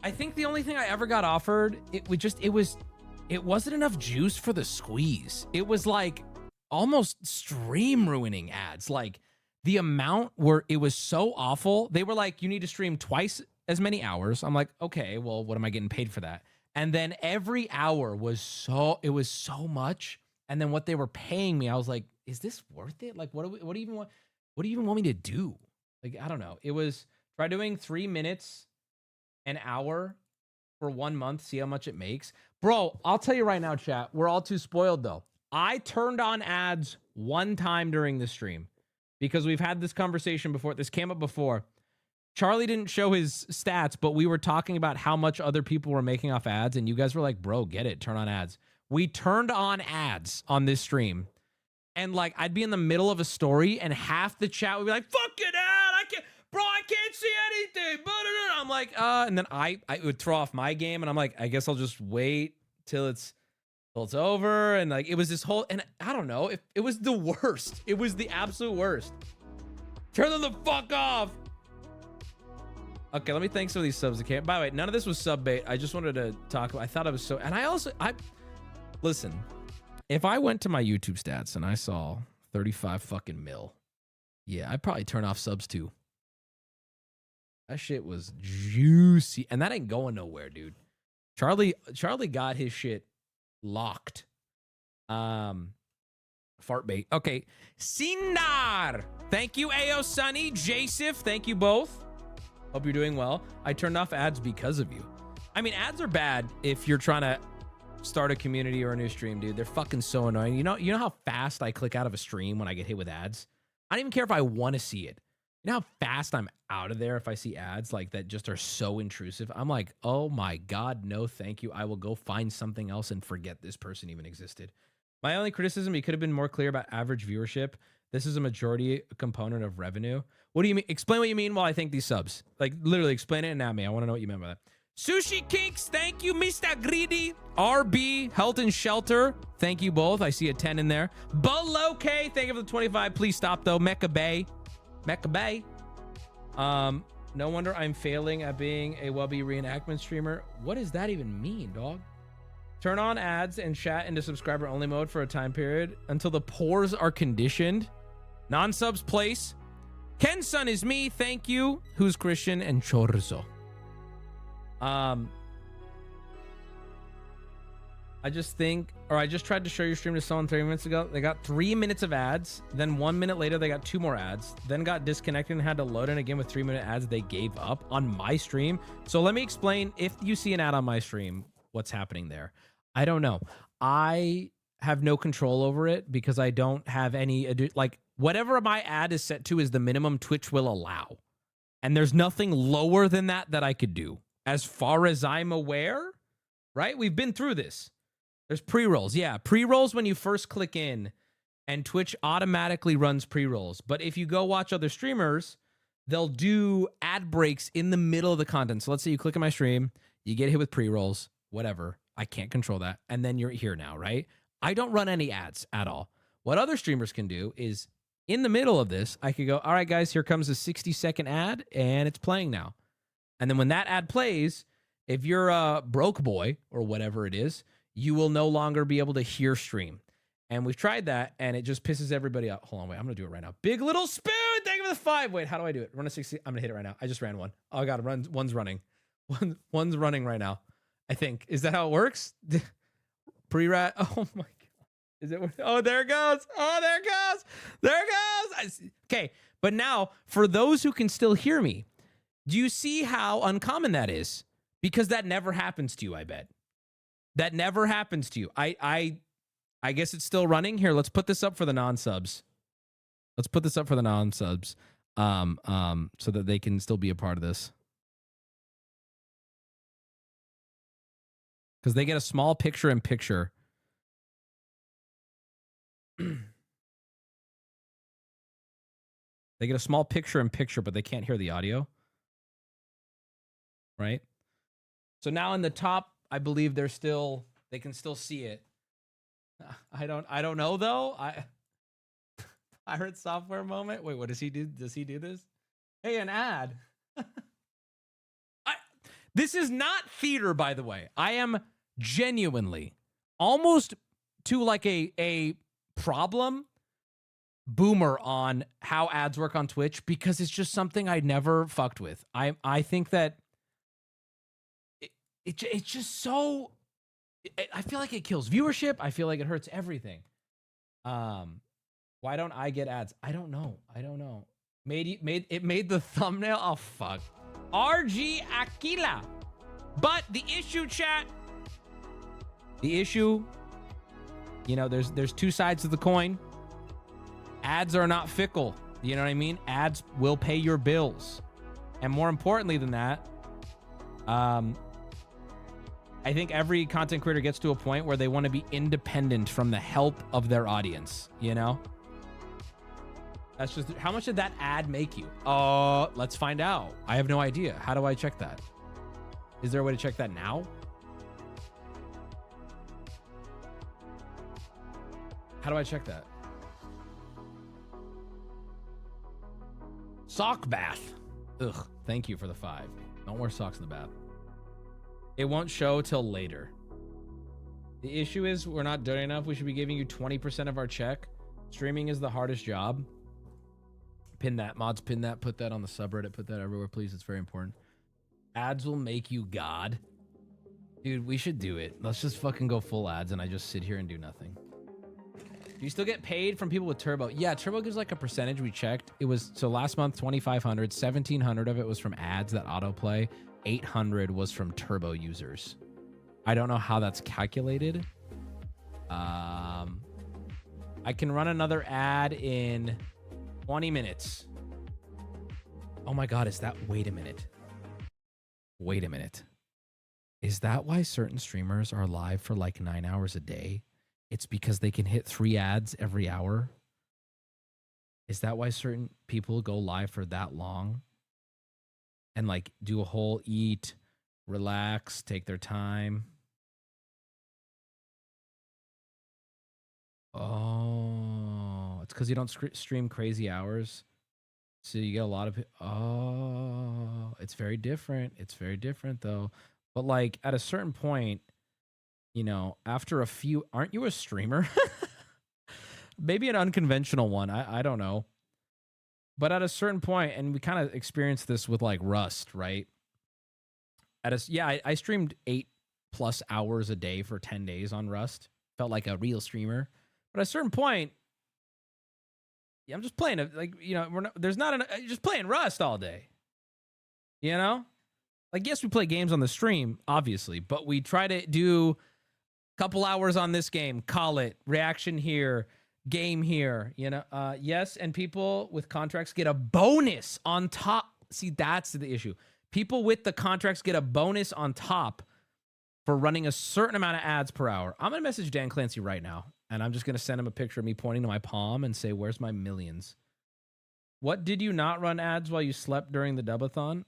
E: I think the only thing I ever got offered, it wasn't enough juice for the squeeze. It was like almost stream ruining ads. Like the amount it was so awful. They were like, you need to stream twice as many hours. I'm like, okay, well, what am I getting paid for that? And then every hour was so much. And then what they were paying me, I was like, is this worth it? Like, what do you even want me to do? Like, I don't know. It was, try doing 3 minutes an hour for 1 month, see how much it makes. Bro, I'll tell you right now, chat, we're all too spoiled though. I turned on ads one time during the stream because we've had this conversation before. This came up before. Charlie didn't show his stats, but we were talking about how much other people were making off ads, and you guys were like, bro, get it, turn on ads. We turned on ads on this stream, and like I'd be in the middle of a story, and half the chat would be like, fucking ad, I can't see anything. I'm like, and then I would throw off my game, and I'm like, I guess I'll just wait till it's over, and like it was this whole, and I don't know, it was the worst. It was the absolute worst. Turn them the fuck off. Okay, let me thank some of these subs. Okay, by the way, none of this was sub bait. I just wanted to talk about, I thought I was so, and I listen, if I went to my YouTube stats and I saw 35 fucking mil, yeah, I'd probably turn off subs too. That shit was juicy, and that ain't going nowhere, dude. Charlie got his shit locked. Fart bait. Okay, Sindar. Thank you, Ao Sunny, Jasif. Thank you both. Hope you're doing well. I turned off ads because of you. I mean, ads are bad if you're trying to start a community or a new stream, dude. They're fucking so annoying. You know how fast I click out of a stream when I get hit with ads? I don't even care if I want to see it. You know how fast I'm out of there if I see ads like that just are so intrusive? I'm like, oh my God, no thank you. I will go find something else and forget this person even existed. My only criticism, you could have been more clear about average viewership. This is a majority component of revenue. What do you mean? Explain what you mean while I thank these subs. Like, literally, explain it and at me. I want to know what you meant by that. Sushi Kinks, thank you. Mr. Greedy. RB, Health and Shelter, thank you both. I see a 10 in there. Below K, thank you for the 25. Please stop, though. Mecha Bay. No wonder I'm failing at being a Wubby reenactment streamer. What does that even mean, dog? Turn on ads and chat into subscriber-only mode for a time period until the pores are conditioned. Non-subs place. Ken-san is me, thank you. Who's Christian and Chorizo. I just tried to show your stream to someone 30 minutes ago. They got 3 minutes of ads. Then 1 minute later, they got 2 more ads. Then got disconnected and had to load in again with 3-minute ads. They gave up on my stream. So let me explain, if you see an ad on my stream, what's happening there. I don't know. I have no control over it because I don't have any, like, whatever my ad is set to is the minimum Twitch will allow. And there's nothing lower than that I could do. As far as I'm aware, right? We've been through this. There's pre-rolls. Yeah, pre-rolls when you first click in, and Twitch automatically runs pre-rolls. But if you go watch other streamers, they'll do ad breaks in the middle of the content. So let's say you click on my stream, you get hit with pre-rolls, whatever. I can't control that. And then you're here now, right? I don't run any ads at all. What other streamers can do is, in the middle of this, I could go, all right, guys, here comes a 60-second ad, and it's playing now. And then when that ad plays, if you're a broke boy or whatever it is, you will no longer be able to hear stream. And we've tried that, and it just pisses everybody out. Hold on, wait, I'm going to do it right now. Big Little Spoon, thank you for the 5. Wait, how do I do it? Run a 60. I'm going to hit it right now. I just ran one. Oh, God, one's running. One's running right now, I think. Is that how it works? Pre-rat. Oh, my God. Is it? Oh, there it goes. Oh, there it goes. There it goes. Okay, but now, for those who can still hear me, do you see how uncommon that is? Because that never happens to you, I bet. That never happens to you. I guess it's still running. Here, let's put this up for the non-subs. Let's put this up for the non-subs, so that they can still be a part of this. Because they get a small picture-in-picture. They get a small picture-in-picture, but they can't hear the audio. Right? So now in the top, I believe they can still see it. I don't know though. I heard software moment. Wait, what does he do? Does he do this? Hey, an ad. This is not theater, by the way. I am genuinely almost to like a problem boomer on how ads work on Twitch because it's just something I never fucked with. I think that it's just so. I feel like it kills viewership. I feel like it hurts everything. Why don't I get ads? I don't know. It made the thumbnail. Oh fuck. RG Aquila. But the issue, chat. The issue. You know, there's two sides of the coin. Ads are not fickle. You know what I mean? Ads will pay your bills. And more importantly than that, I think every content creator gets to a point where they want to be independent from the help of their audience, you know? That's just, how much did that ad make you? Let's find out. I have no idea. How do I check that? Is there a way to check that now? How do I check that? Sock bath. Ugh, thank you for the 5. Don't wear socks in the bath. It won't show till later. The issue is we're not doing enough. We should be giving you 20% of our check. Streaming is the hardest job. Pin that, mods, pin that, put that on the subreddit, put that everywhere, please. It's very important. Ads will make you God. Dude, we should do it. Let's just fucking go full ads and I just sit here and do nothing. Do you still get paid from people with Turbo? Yeah, Turbo gives like a percentage. We checked. It was, so last month, 2,500, 1,700 of it was from ads that autoplay. 800 was from Turbo users. I don't know how that's calculated. I can run another ad in 20 minutes. Oh my God, is that, wait a minute. Is that why certain streamers are live for like 9 hours a day? It's because they can hit 3 ads every hour. Is that why certain people go live for that long? And like do a whole eat, relax, take their time. Oh, it's because you don't stream crazy hours. So you get a lot of, oh, it's very different. It's very different though. But like at a certain point, you know, after a few, aren't you a streamer? Maybe an unconventional one. I don't know. But at a certain point, and we kind of experienced this with like Rust, right? I streamed 8+ hours a day for 10 days on Rust. Felt like a real streamer. But at a certain point, yeah, I'm just playing just playing Rust all day. You know? Like, yes, we play games on the stream, obviously, but we try to do a couple hours on this game, call it, reaction here, game here, you know. Yes, and people with contracts get a bonus on top. See, that's the issue. People with the contracts get a bonus on top for running a certain amount of ads per hour. I'm gonna message Dan Clancy right now, and I'm just gonna send him a picture of me pointing to my palm and say, where's my millions? What, did you not run ads while you slept during the dubathon?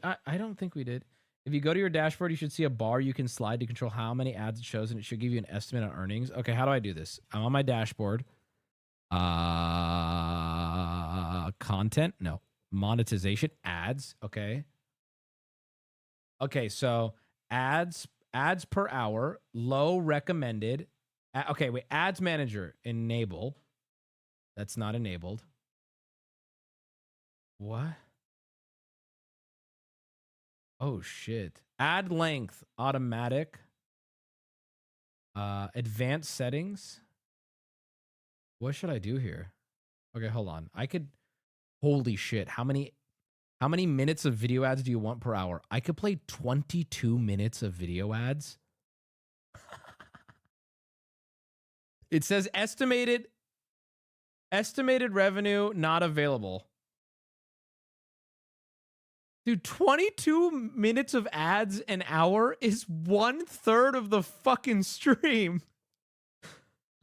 E: I don't think we did. If you go to your dashboard, you should see a bar you can slide to control how many ads it shows, and it should give you an estimate on earnings. Okay, how do I do this? I'm on my dashboard. Content? No. Monetization? Ads? Okay. Okay, so ads per hour, low recommended. Okay, wait, ads manager, enable. That's not enabled. What? Oh, shit. Ad length, automatic. Advanced settings. What should I do here? Okay, hold on. I could, holy shit. How many minutes of video ads do you want per hour? I could play 22 minutes of video ads. It says estimated Estimated revenue not available. Dude, 22 minutes of ads an hour is 1/3 of the fucking stream.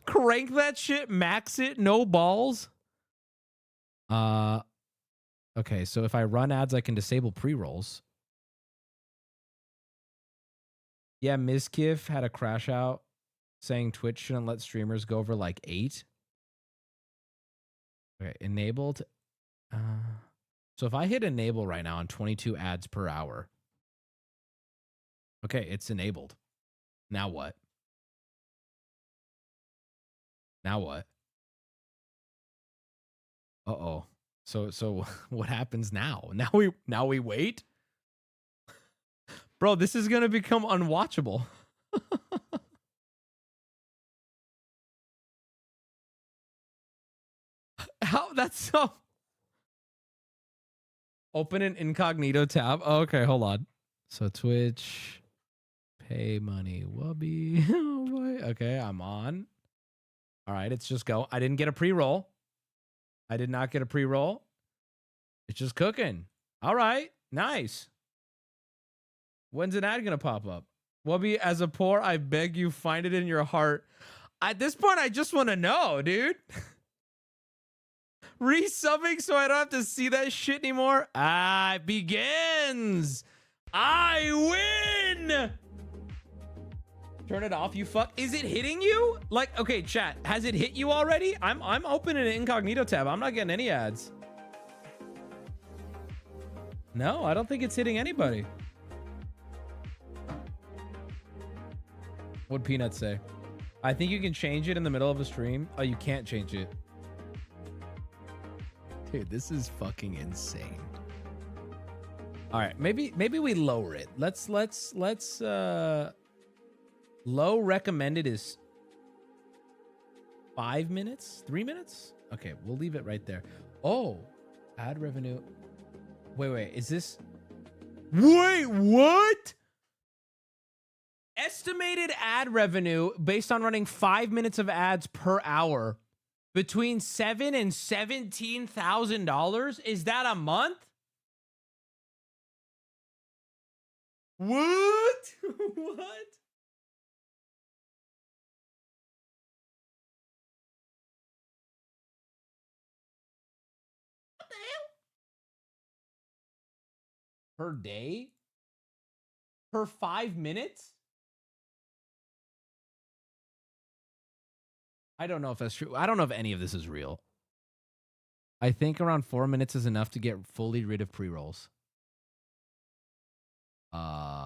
E: Crank that shit, max it, no balls. Okay, so if I run ads, I can disable pre-rolls. Yeah, Ms. Kiff had a crash out saying Twitch shouldn't let streamers go over like 8. Okay, enabled. So if I hit enable right now on 22 ads per hour. Okay, it's enabled. Now what? Now what? Uh-oh. So what happens now? Now we wait? Bro, this is going to become unwatchable. How? That's so... Open an incognito tab. Oh, okay, hold on. So Twitch, PaymoneyWubby. Oh boy. Okay, I'm on. All right, it's just go. I didn't get a pre-roll. I did not get a pre-roll. It's just cooking. All right, nice. When's an ad gonna pop up? Wubby, as a poor, I beg you, find it in your heart. At this point, I just want to know, dude. Resubbing so I don't have to see that shit anymore. Ah, it begins. I win. Turn it off, you fuck. Is it hitting you? Like, okay, chat, has it hit you already? I'm opening an incognito tab. I'm not getting any ads. No, I don't think it's hitting anybody. What'd Peanut say? I think you can change it in the middle of a stream. Oh, you can't change it. Dude, this is fucking insane. All right, maybe we lower it. Let's low recommended is 5 minutes, 3 minutes. Okay, we'll leave it right there. Oh, ad revenue. Wait, is this? Wait, what? Estimated ad revenue based on running 5 minutes of ads per hour. Between $7,000 and $17,000? Is that a month? What? What? What the hell? Per day? Per 5 minutes? I don't know if that's true. I don't know if any of this is real. I think around 4 minutes is enough to get fully rid of pre-rolls. Okay.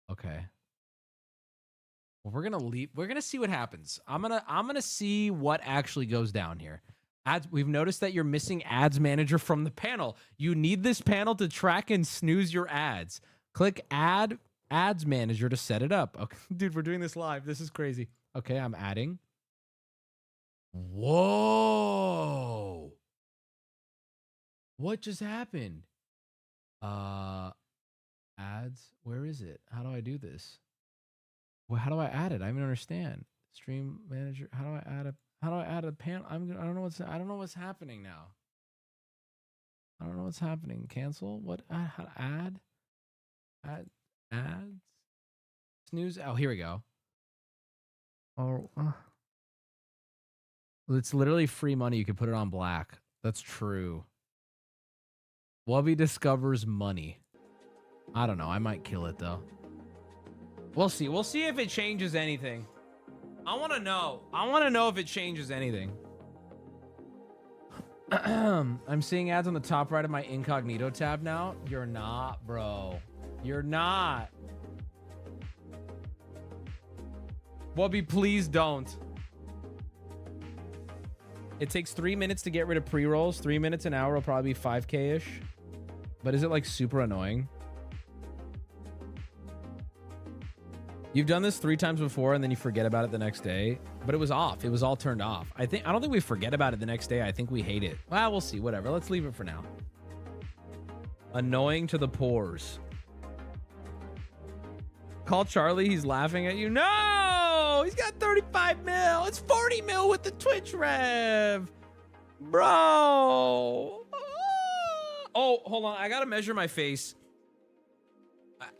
E: Okay. Well, we're gonna leave. We're gonna see what happens. I'm gonna see what actually goes down here. Ads. We've noticed that you're missing ads manager from the panel. You need this panel to track and snooze your ads. Click ads manager to set it up. Okay, dude, we're doing this live. This is crazy. Okay, I'm adding. Whoa. What just happened? Ads. Where is it? How do I do this? Well, how do I add it? I don't even understand. Stream manager. How do I add a panel? I don't know what's happening now. I don't know what's happening. Cancel? What? How to add? Ads? Snooze? Oh, here we go. Oh, it's literally free money. You can put it on black. That's true. Wubby discovers money. I don't know. I might kill it though. We'll see. We'll see if it changes anything. I want to know. I want to know if it changes anything. I'm seeing ads on the top right of my incognito tab now. You're not, bro. You're not. Wubby, please don't. It takes 3 minutes to get rid of pre-rolls. 3 minutes an hour will probably be 5K-ish. But is it like super annoying? You've done this 3 times before and then you forget about it the next day. But it was off. It was all turned off. I don't think we forget about it the next day. I think we hate it. Well, we'll see. Whatever. Let's leave it for now. Annoying to the pores. Call Charlie. He's laughing at you. No, he's got 35 mil. It's 40 mil with the Twitch rev, bro. Oh, hold on. I gotta measure my face.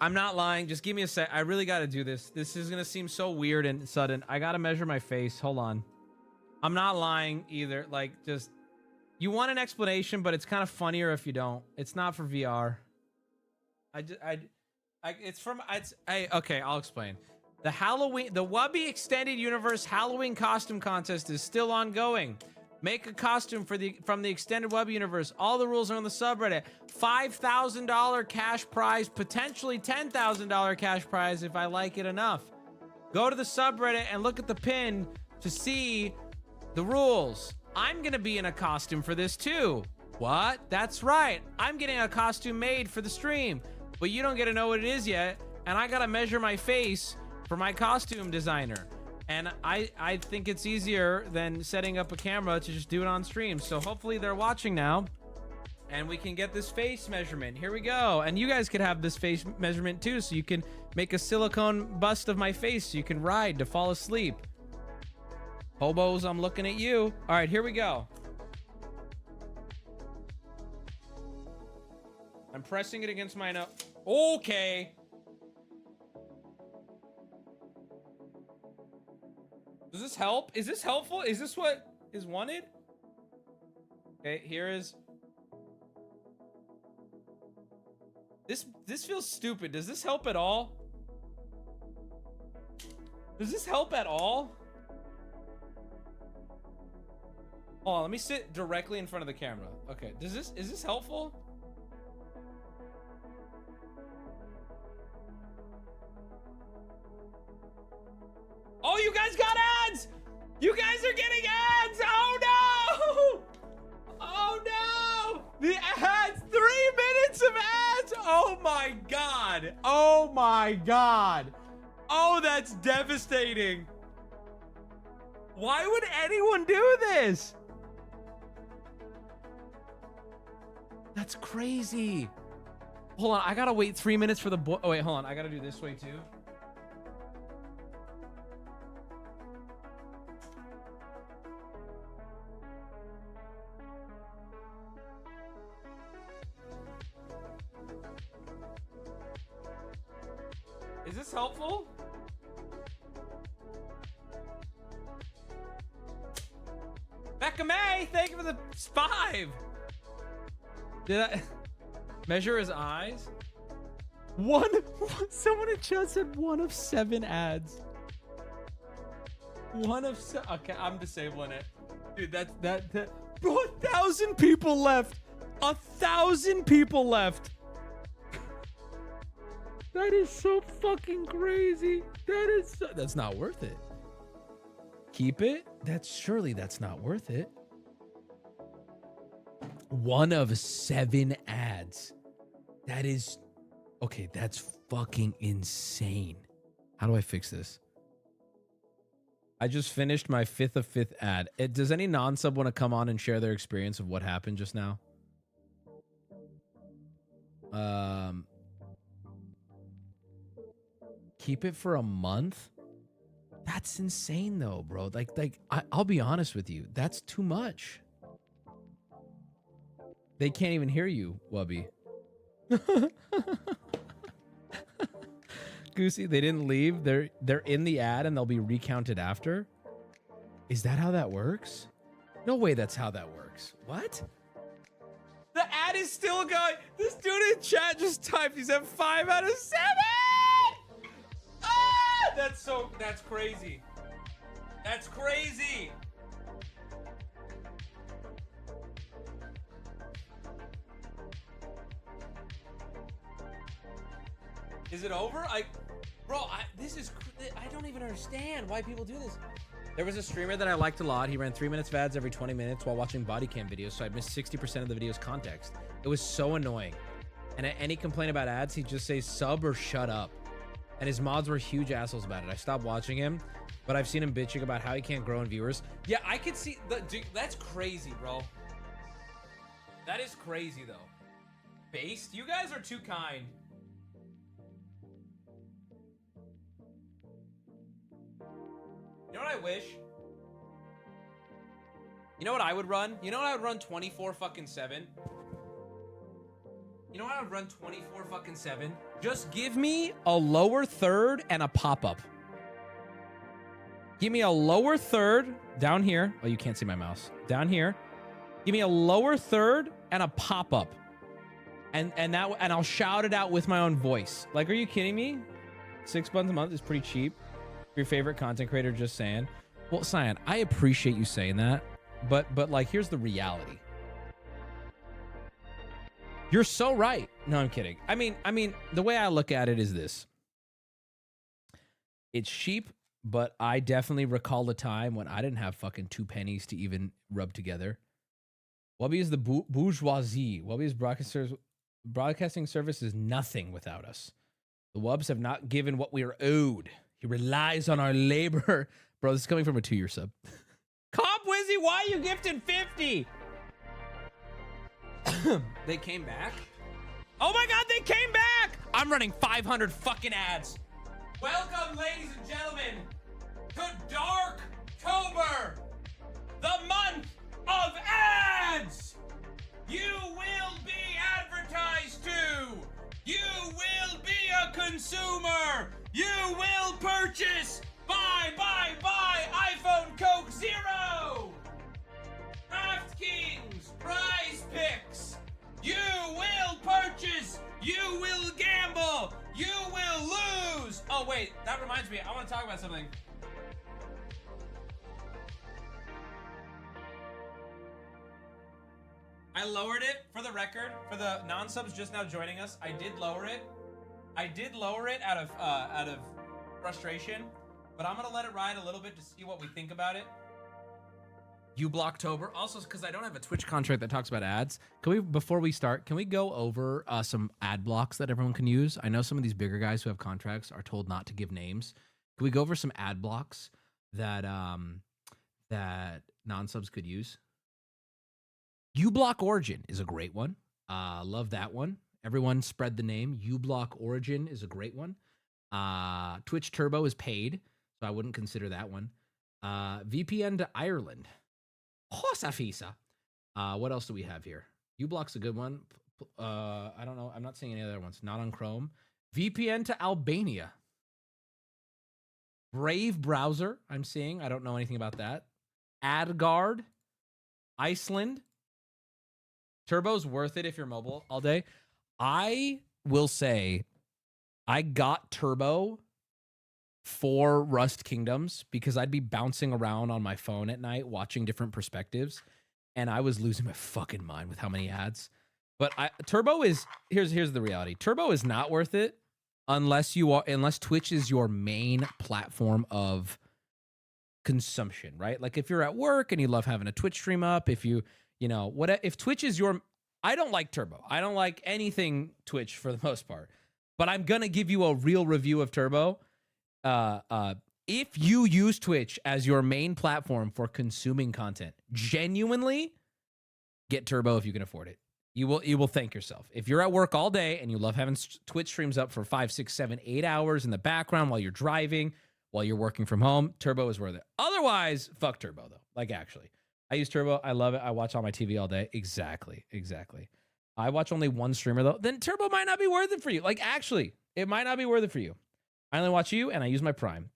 E: I'm not lying. Just give me a sec. I really gotta do this. This is gonna seem so weird and sudden. I gotta measure my face. Hold on. I'm not lying either. Like, just, you want an explanation, but it's kind of funnier if you don't. It's not for VR. Okay, I'll explain. The Wubby Extended Universe Halloween Costume Contest is still ongoing. Make a costume from the Extended Wubby Universe. All the rules are on the subreddit. $5,000 cash prize, potentially $10,000 cash prize if I like it enough. Go to the subreddit and look at the pin to see the rules. I'm gonna be in a costume for this too. What? That's right. I'm getting a costume made for the stream, but you don't get to know what it is yet, and I gotta measure my face for my costume designer. And I think it's easier than setting up a camera to just do it on stream. So hopefully they're watching now, and we can get this face measurement. Here we go. And you guys could have this face measurement too, so you can make a silicone bust of my face so you can ride to fall asleep. Hobos, I'm looking at you. All right, here we go. I'm pressing it against my nose. Okay. Does this help? Is this helpful? Is this what is wanted? Okay, here is... This feels stupid. Does this help at all? Does this help at all? Hold on, let me sit directly in front of the camera. Okay, is this helpful? Oh, you guys got ads! You guys are getting ads! Oh no! Oh no! The ads! 3 minutes of ads! Oh my god! Oh my god! Oh, that's devastating! Why would anyone do this? That's crazy. Hold on, I gotta wait 3 minutes for the boy. Oh wait, hold on, I gotta do this way too. Is this helpful? Becca May, thank you for the 5. Did I measure his eyes? Someone in chat said 1 of 7 ads. 1 of 7. Okay, I'm disabling it. Dude, that bro, 1,000 people left. 1,000 people left. That is so fucking crazy. That's not worth it. Keep it? Surely that's not worth it. 1 of 7 ads. That is... Okay, that's fucking insane. How do I fix this? I just finished my 5th of 5th ad. Does any non-sub want to come on and share their experience of what happened just now? Keep it for a month? That's insane though, bro. I'll be honest with you. That's too much. They can't even hear you, Wubby. Goosey, they didn't leave. They're in the ad and they'll be recounted after. Is that how that works? No way that's how that works. What? The ad is still going. This dude in chat just typed. He's at 5 out of 7. Ah! That's crazy. That's crazy. Is it over? Bro, I don't even understand why people do this. There was a streamer that I liked a lot. He ran 3 minutes of ads every 20 minutes while watching body cam videos, so I missed 60% of the video's context. It was so annoying. And at any complaint about ads, he'd just say sub or shut up. And his mods were huge assholes about it. I stopped watching him, but I've seen him bitching about how he can't grow in viewers. Yeah, I could see... Dude, that's crazy, bro. That is crazy, though. Based? You guys are too kind.
B: wish. You know what I would run? You know what I would run 24 fucking 7? You know what I would run 24 fucking 7? Just give me a lower third and a pop-up. Give me a lower third down here. Oh, you can't see my mouse. Down here. Give me a lower third and a pop-up. And I'll shout it out with my own voice. Like, are you kidding me? $6 a month is pretty cheap. Your favorite content creator, just saying. Well, Cyan, I appreciate you saying that, but like, here's the reality. You're so right. No, I'm kidding. I mean, the way I look at it is this. It's cheap, but I definitely recall a time when I didn't have fucking 2 pennies to even rub together. Wubby is the bourgeoisie. Wubby's broadcasting service is nothing without us. The Wubs have not given what we are owed. He relies on our labor. Bro, this is coming from a 2-year sub. Comp Wizzy, why you gifted 50? They came back? Oh my God, they came back! I'm running 500 fucking ads. Welcome, ladies and gentlemen, to Darktober, the month of ads. You will be advertised to. You will be a consumer. You will purchase. Buy, iPhone Coke Zero. DraftKings, Prize Picks. You will purchase. You will gamble. You will lose. Oh, wait, that reminds me. I want to talk about something. I lowered it for the record. For the non-subs just now joining us, I did lower it. I did lower it out of frustration, but I'm gonna let it ride a little bit to see what we think about it. Ublocktober. Also, because I don't have a Twitch contract that talks about ads. Can we, before we start, can we go over some ad blocks that everyone can use? I know some of these bigger guys who have contracts are told not to give names. Can we go over some ad blocks that that non-subs could use? uBlock Origin is a great one. Love that one. Everyone spread the name. uBlock Origin is a great one. Twitch Turbo is paid, so I wouldn't consider that one. VPN to Ireland. Hosafisa. What else do we have here? uBlock's a good one. I don't know. I'm not seeing any other ones. Not on Chrome. VPN to Albania. Brave browser, I'm seeing. I don't know anything about that. AdGuard. Iceland. Turbo's worth it if you're mobile all day. I will say I got Turbo for Rust Kingdoms because I'd be bouncing around on my phone at night watching different perspectives, and I was losing my fucking mind with how many ads. But Turbo is here's the reality. Turbo is not worth it unless Twitch is your main platform of consumption, right? Like if you're at work and you love having a Twitch stream up, if Twitch is your, I don't like Turbo. I don't like anything Twitch for the most part, but I'm going to give you a real review of Turbo. If you use Twitch as your main platform for consuming content, genuinely get Turbo if you can afford it. You will thank yourself. If you're at work all day and you love having Twitch streams up for 5, 6, 7, 8 hours in the background while you're driving, while you're working from home, Turbo is worth it. Otherwise, fuck Turbo though. Like actually. I use Turbo. I love it. I watch on my TV all day. Exactly. I watch only one streamer though. Then Turbo might not be worth it for you. Like actually, it might not be worth it for you. I only watch you and I use my Prime.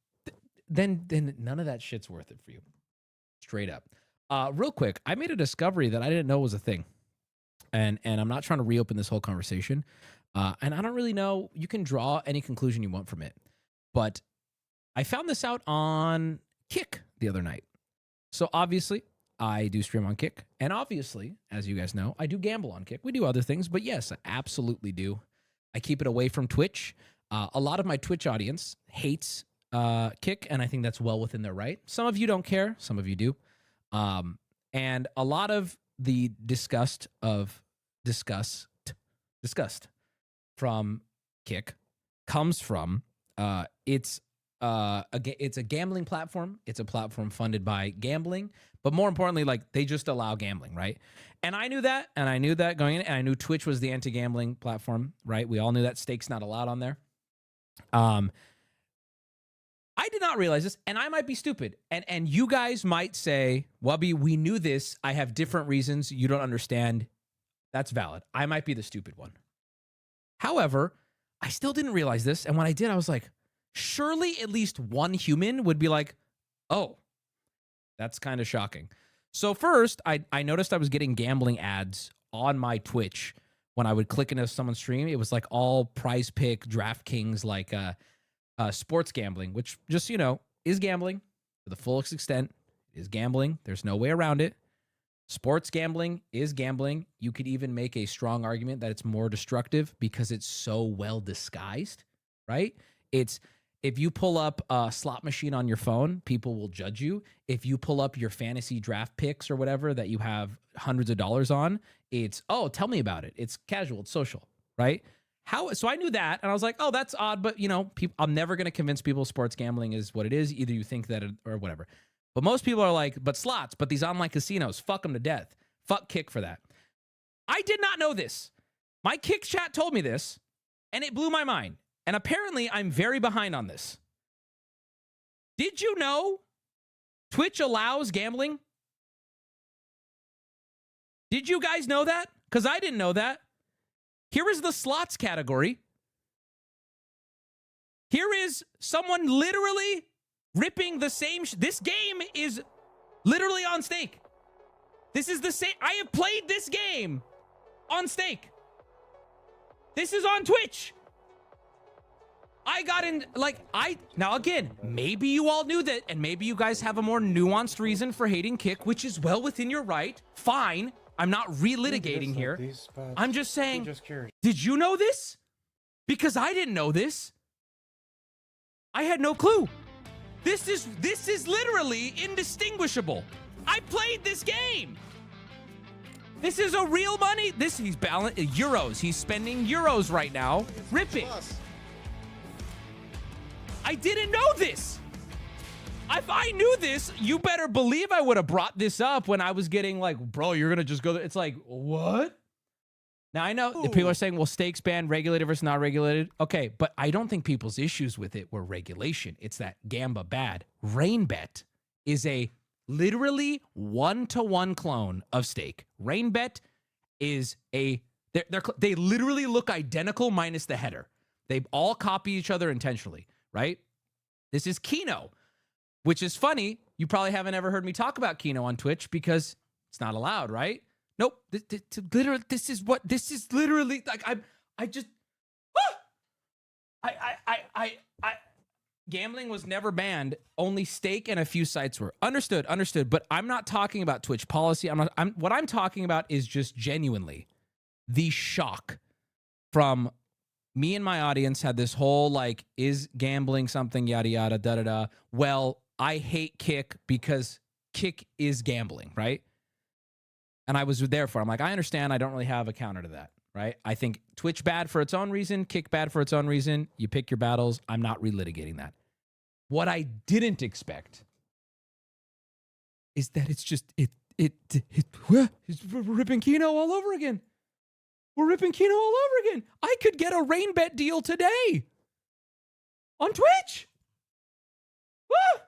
B: Then none of that shit's worth it for you. Straight up. Real quick, I made a discovery that I didn't know was a thing. And I'm not trying to reopen this whole conversation. And I don't really know. You can draw any conclusion you want from it. But I found this out on Kick the other night. So obviously, I do stream on Kick. And obviously, as you guys know, I do gamble on Kick. We do other things, but yes, I absolutely do. I keep it away from Twitch. A lot of my Twitch audience hates Kick, and I think that's well within their right. Some of you don't care. Some of you do. And a lot of the disgust from Kick comes from it's a gambling platform. It's a platform funded by gambling, but more importantly, like they just allow gambling, right? And I knew that, going in, and I knew Twitch was the anti-gambling platform, right? We all knew that. Stakes not allowed on there.
E: I did not realize this, and I might be stupid. And you guys might say, Wubby, we knew this. I have different reasons. You don't understand. That's valid. I might be the stupid one. However, I still didn't realize this. And when I did, I was like, surely at least one human would be like, oh, that's kind of shocking. So first, I noticed I was getting gambling ads on my Twitch when I would click into someone's stream. It was like all Prize Pick, DraftKings, like sports gambling, which just, you know, is gambling to the fullest extent. It is gambling. There's no way around it. Sports gambling is gambling. You could even make a strong argument that it's more destructive because it's so well disguised, right? It's if you pull up a slot machine on your phone, people will judge you. If you pull up your fantasy draft picks or whatever that you have hundreds of dollars on, it's, oh, tell me about it. It's casual, it's social, right? So I knew that, and I was like, oh, that's odd, but, you know, I'm never going to convince people sports gambling is what it is. Either you think that or whatever. But most people are like, but slots, but these online casinos, fuck them to death. Fuck Kick for that. I did not know this. My Kick chat told me this, and it blew my mind. And apparently, I'm very behind on this. Did you know Twitch allows gambling? Did you guys know that? Because I didn't know that. Here is the slots category. Here is someone literally ripping the same. This game is literally on stake. This is the same. I have played this game on stake. This is on Twitch. I got in, now again, maybe you all knew that, and maybe you guys have a more nuanced reason for hating Kick, which is well within your right. Fine. I'm not relitigating here. I'm just saying, did you know this? Because I didn't know this. I had no clue. This is literally indistinguishable. I played this game. This is a real money. He's balancing euros. He's spending euros right now. Ripping. I didn't know this. If I knew this, you better believe I would have brought this up when I was getting like, bro, you're going to just go there. It's like, what? Now, I know that people are saying, well, stakes ban, regulated versus not regulated. Okay, but I don't think people's issues with it were regulation. It's that Gamba bad. Rainbet is a literally one-to-one clone of stake. Rainbet is they literally look identical minus the header. They all copy each other intentionally, right? This is Keno, which is funny. You probably haven't ever heard me talk about Keno on Twitch because it's not allowed, right? Nope. This is literally like gambling was never banned. Only stake and a few sites were. Understood. But I'm not talking about Twitch policy. What I'm talking about is just genuinely the shock from me and my audience had this whole like, is gambling something, yada, yada, da, da, da. Well, I hate Kick because Kick is gambling, right? And I was there for it. I'm like, I understand. I don't really have a counter to that, right? I think Twitch bad for its own reason, Kick bad for its own reason. You pick your battles. I'm not relitigating that. What I didn't expect is that it's just, it's ripping Keno all over again. We're ripping Keno all over again. I could get a Rainbet deal today on Twitch. Woo!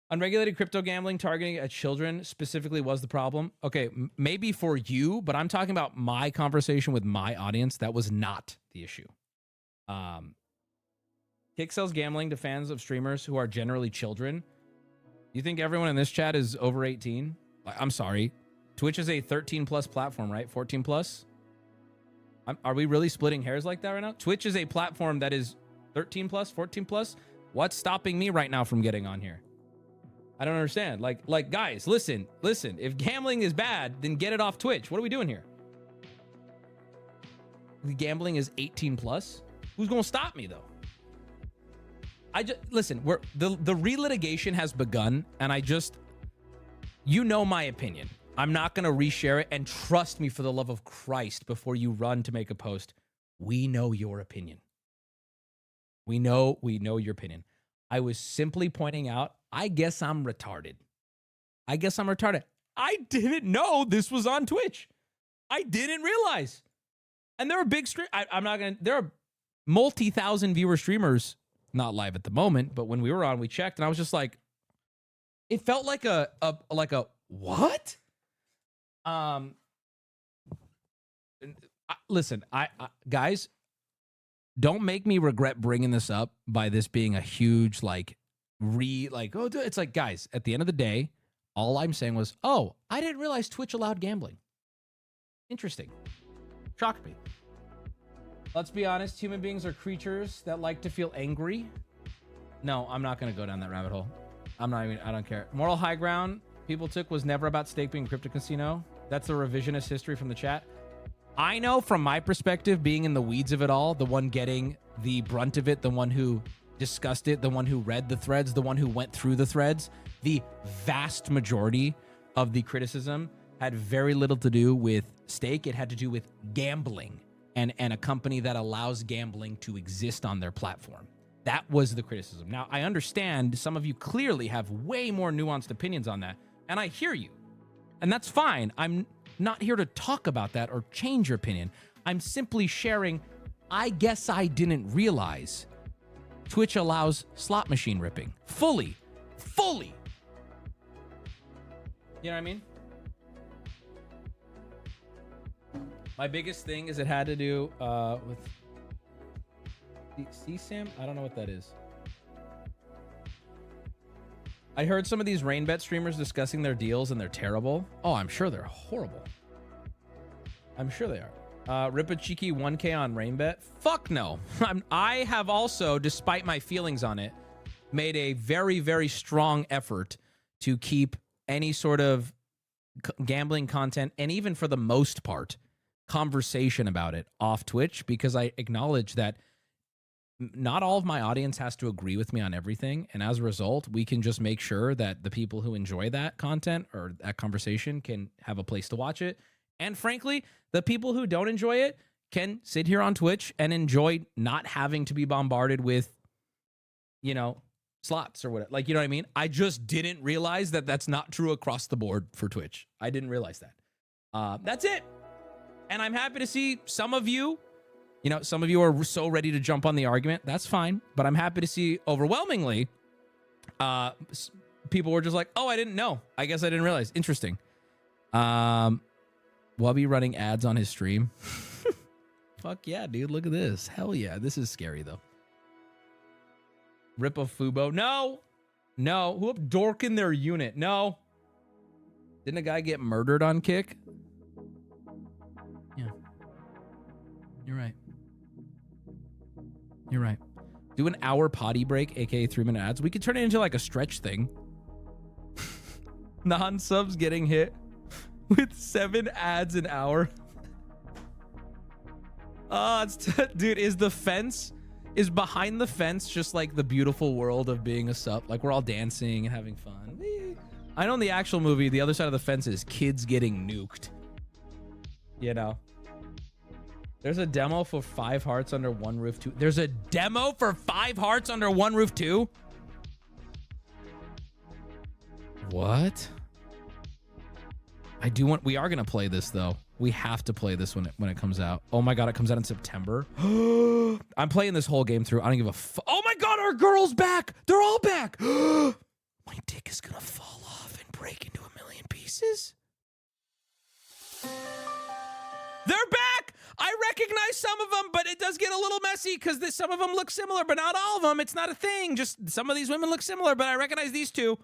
E: Unregulated crypto gambling targeting at children specifically was the problem. Okay, maybe for you, but I'm talking about my conversation with my audience. That was not the issue. Kick sells gambling to fans of streamers who are generally children. You think everyone in this chat is over 18? I'm sorry. Twitch is a 13 plus platform, right? 14 plus? Are we really splitting hairs like that right now? Twitch is a platform that is 13 plus, 14 plus. What's stopping me right now from getting on here? I don't understand. Like guys, listen. If gambling is bad, then get it off Twitch. What are we doing here? The gambling is 18 plus. Who's going to stop me though? Listen, the relitigation has begun, and you know my opinion. I'm not going to reshare it, and trust me for the love of Christ before you run to make a post. We know your opinion. We know your opinion. I was simply pointing out, I guess I'm retarded. I didn't know this was on Twitch. I didn't realize. And there are big there are multi-thousand viewer streamers not live at the moment, but when we were on, we checked, and I was just like, it felt like a what? Listen, I guys, don't make me regret bringing this up by this being a huge it's like, guys, at the end of the day, all I'm saying was, oh, I didn't realize Twitch allowed gambling. Interesting. Shocked me. Let's be honest, human beings are creatures that like to feel angry. No, I'm not going to go down that rabbit hole. I don't care. Moral high ground people took was never about stake being crypto casino. That's a revisionist history from the chat. I know from my perspective, being in the weeds of it all, the one getting the brunt of it, the one who discussed it, the one who read the threads, the one who went through the threads, the vast majority of the criticism had very little to do with stake. It had to do with gambling and a company that allows gambling to exist on their platform. That was the criticism. Now, I understand some of you clearly have way more nuanced opinions on that, and I hear you. And that's fine. I'm not here to talk about that or change your opinion. I'm simply sharing, I guess I didn't realize Twitch allows slot machine ripping. Fully. You know what I mean? My biggest thing is it had to do with CSAM. I don't know what that is. I heard some of these RainBet streamers discussing their deals, and they're terrible. Oh, I'm sure they're horrible. I'm sure they are. Rip a cheeky 1K on RainBet? Fuck no. I have also, despite my feelings on it, made a very, very strong effort to keep any sort of gambling content, and even for the most part, conversation about it off Twitch, because I acknowledge that not all of my audience has to agree with me on everything. And as a result, we can just make sure that the people who enjoy that content or that conversation can have a place to watch it. And frankly, the people who don't enjoy it can sit here on Twitch and enjoy not having to be bombarded with, you know, slots or whatever. Like, you know what I mean? I just didn't realize that that's not true across the board for Twitch. I didn't realize that. That's it. And I'm happy to see some of you, you know, some of you are so ready to jump on the argument. That's fine. But I'm happy to see overwhelmingly people were just like, oh, I didn't know. I guess I didn't realize. Interesting. Wubby running ads on his stream. Fuck yeah, dude. Look at this. Hell yeah. This is scary, though. Rip a Fubo. No. No. Who up dork in their unit? No. Didn't a guy get murdered on Kick? Yeah. You're right. You're right. Do an hour potty break, aka 3-minute ads. We could turn it into like a stretch thing. Non-subs getting hit with 7 ads an hour. Oh, dude, is behind the fence just like the beautiful world of being a sub? Like we're all dancing and having fun. I know in the actual movie, the other side of the fence is kids getting nuked. You know? There's a demo for 5 hearts under one roof 2. There's a demo for 5 hearts under one roof 2? What? We are going to play this though. We have to play this when it comes out. Oh my God, it comes out in September. I'm playing this whole game through. I don't give a oh my God, our girl's back. They're all back. My dick is going to fall off and break into a million pieces. They're back. I recognize some of them, but it does get a little messy because some of them look similar, but not all of them. It's not a thing. Just some of these women look similar, but I recognize these two.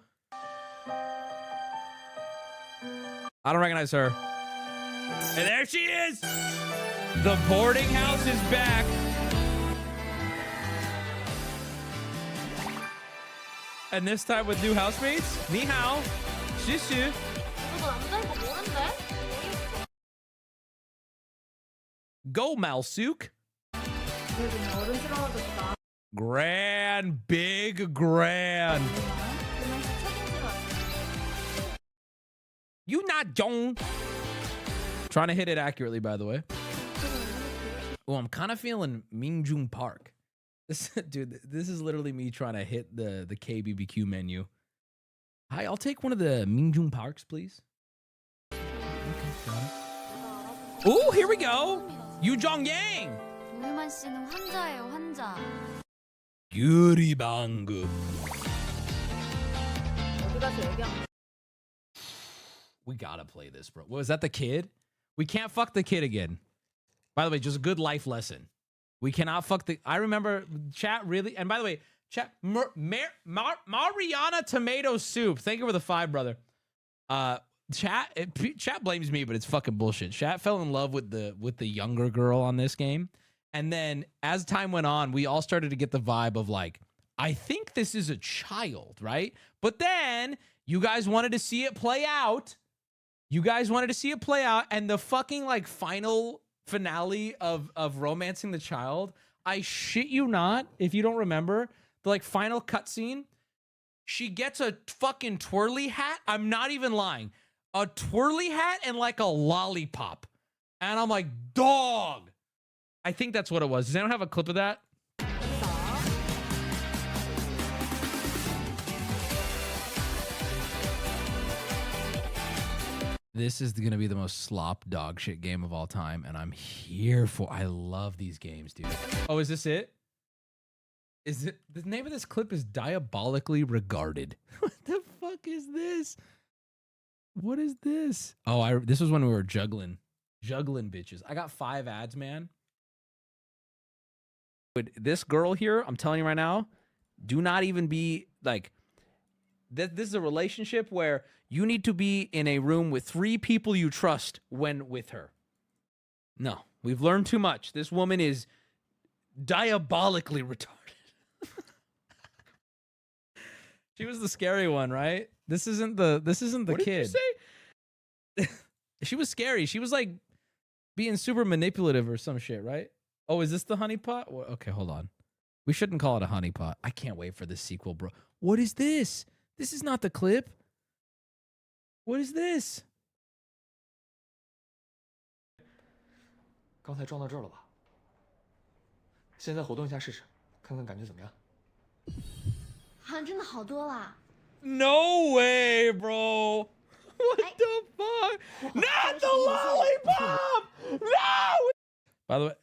E: I don't recognize her. And there she is. The boarding house is back. And this time with new housemates. Ni hao. Shishu. Go, Malsuk. Grand, big grand. You not Jong. Trying to hit it accurately, by the way. Oh, I'm kind of feeling Mingjung Park. Dude, this is literally me trying to hit the KBBQ menu. Hi, I'll take one of the Mingjung Parks, please. Okay, got it. Oh, here we go. Yu Jong Yang. Goody bang. We gotta play this, bro. Was that the kid? We can't fuck the kid again. By the way, just a good life lesson. We cannot fuck the... I remember chat really... And by the way, chat... Mariana Tomato Soup. Thank you for the 5, brother. Chat blames me, but it's fucking bullshit. Chat fell in love with the younger girl on this game. And then as time went on, we all started to get the vibe of like, I think this is a child, right? But then you guys wanted to see it play out. You guys wanted to see it play out, and the fucking like final finale of Romancing the Child, I shit you not, if you don't remember, the like final cutscene, she gets a fucking twirly hat. I'm not even lying. A twirly hat and like a lollipop. And I'm like, dog. I think that's what it was. Does anyone have a clip of that? This is going to be the most slop dog shit game of all time, and I'm here for... I love these games, dude. Oh, is this it? Is it... The name of this clip is Diabolically Regarded. What the fuck is this? What is this? Oh, this was when we were juggling bitches. I got 5 ads, man. But this girl here, I'm telling you right now, do not even be like... This is a relationship where you need to be in a room with 3 people you trust when with her. No, we've learned too much. This woman is diabolically retarded. She was the scary one, right? This isn't the What kid. Did you say? She was scary. She was like being super manipulative or some shit, right? Oh, is this the honeypot? Okay, hold on. We shouldn't call it a honeypot. I can't wait for this sequel, bro. What is this? This is not the clip. What is this?
I: 刚才撞到这儿了吧？现在活动一下试试，看看感觉怎么样？
J: 好像真的好多了。
E: No way, bro. What the fuck? Not the lollipop! No! By the way,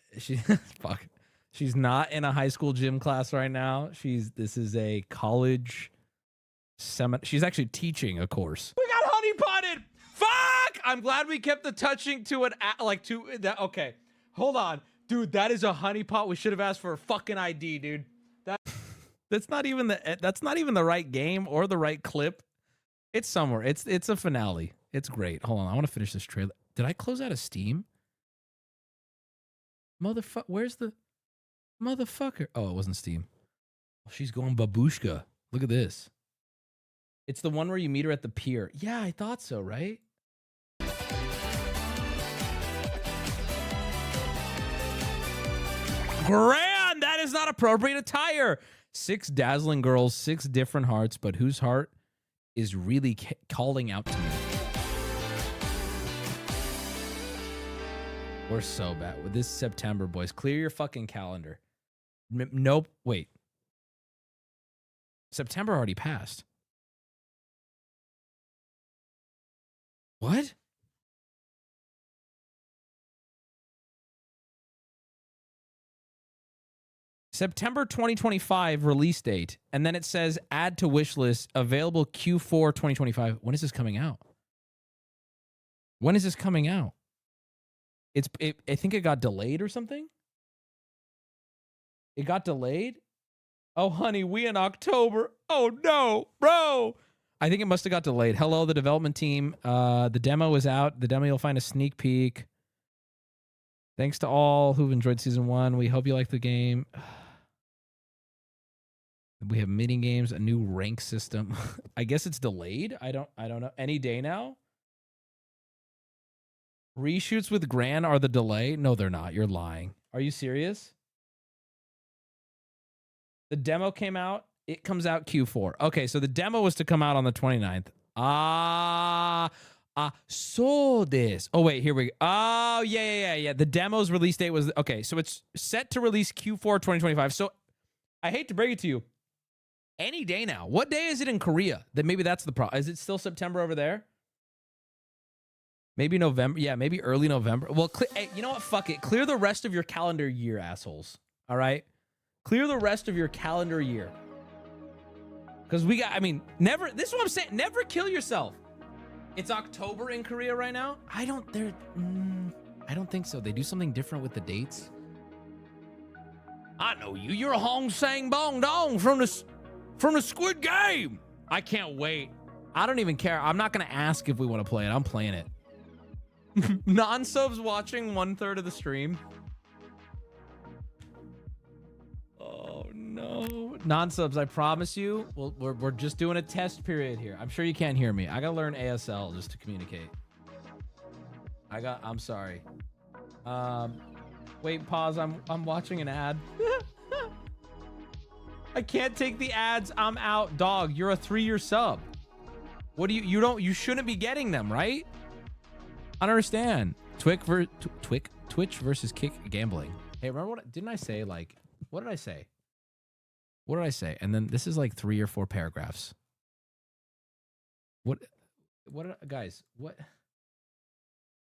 E: fuck. She's not in a high school gym class right now. This is a college seminar. She's actually teaching a course. We got honeypotted! Fuck! I'm glad we kept the touching to an that. Okay, hold on, dude. That is a honeypot. We should have asked for a fucking ID, dude. That's not even the right game or the right clip. It's somewhere. It's a finale. It's great. Hold on, I want to finish this trailer. Did I close out of Steam? Motherfucker, where's the motherfucker? Oh, it wasn't Steam. Oh, she's going babushka. Look at this. It's the one where you meet her at the pier. Yeah, I thought so, right? Grand! That is not appropriate attire. 6 dazzling girls, 6 different hearts, but whose heart is really calling out to me? We're so bad. With this September, boys. Clear your fucking calendar. Nope. Wait. September already passed. What? September 2025 release date. And then it says add to wish list, available Q4 2025. When is this coming out? When is this coming out? I think it got delayed or something. It got delayed. Oh, honey, we in October. Oh, no, bro. I think it must have got delayed. Hello, the development team. The demo is out. The demo, you'll find a sneak peek. Thanks to all who've enjoyed season 1. We hope you like the game. We have mini games, a new rank system. I guess it's delayed. I don't know. Any day now. Reshoots with Gran are the delay? No, they're not. You're lying. Are you serious? The demo came out. It comes out Q4. Okay, so the demo was to come out on the 29th. So this. Oh, wait, here we go. Oh, yeah. The demo's release date was... Okay, so it's set to release Q4 2025. So I hate to break it to you. Any day now. What day is it in Korea? Maybe that's the problem. Is it still September over there? Maybe November. Yeah, maybe early November. Well, hey, you know what? Fuck it. Clear the rest of your calendar year, assholes. All right? Clear the rest of your calendar year. Because we got, I mean, never, this is what I'm saying, never kill yourself. It's October in Korea right now. I don't think so. They do something different with the dates. I know you. You're a Hong Sang Bong Dong from the Squid Game. I can't wait. I don't even care. I'm not going to ask if we want to play it. I'm playing it. Non-subs watching 1/3 of the stream. Oh, no. Non-subs, I promise you, we're just doing a test period here. I'm sure you can't hear me. I got to learn ASL just to communicate. I'm sorry. Wait, pause. I'm watching an ad. I can't take the ads. I'm out. Dog, you're a 3-year sub. What do you shouldn't be getting them, right? I don't understand. Twitch versus Kick Gambling. Hey, remember didn't I say, like, what did I say? What did I say? And then this is like 3 or 4 paragraphs. Guys, what?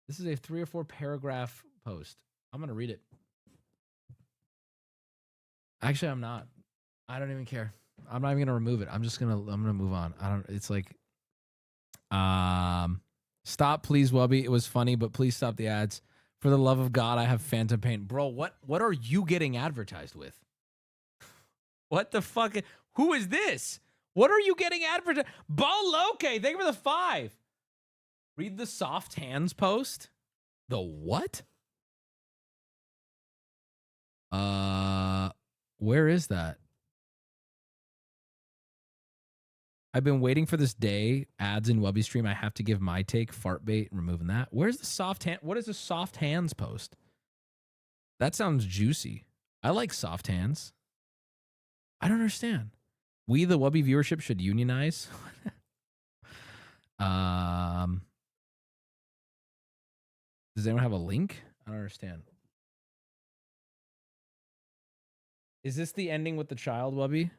E: This is a 3 or 4 paragraph post. I'm going to read it. Actually, I'm not. I don't even care. I'm not even going to remove it. I'm going to move on. It's like, stop, please, Wubby. It was funny, but please stop the ads. For the love of God, I have phantom pain. Bro, what are you getting advertised with? What the fuck? Who is this? What are you getting advertised? Boloke, thank you for the 5. Read the soft hands post. The what? Where is that? I've been waiting for this day. Ads in Wubby stream. I have to give my take. Fart bait. Removing that. Where's the soft hand? What is the soft hands post? That sounds juicy. I like soft hands. I don't understand. We, the Wubby viewership, should unionize. Does anyone have a link? I don't understand. Is this the ending with the child, Wubby?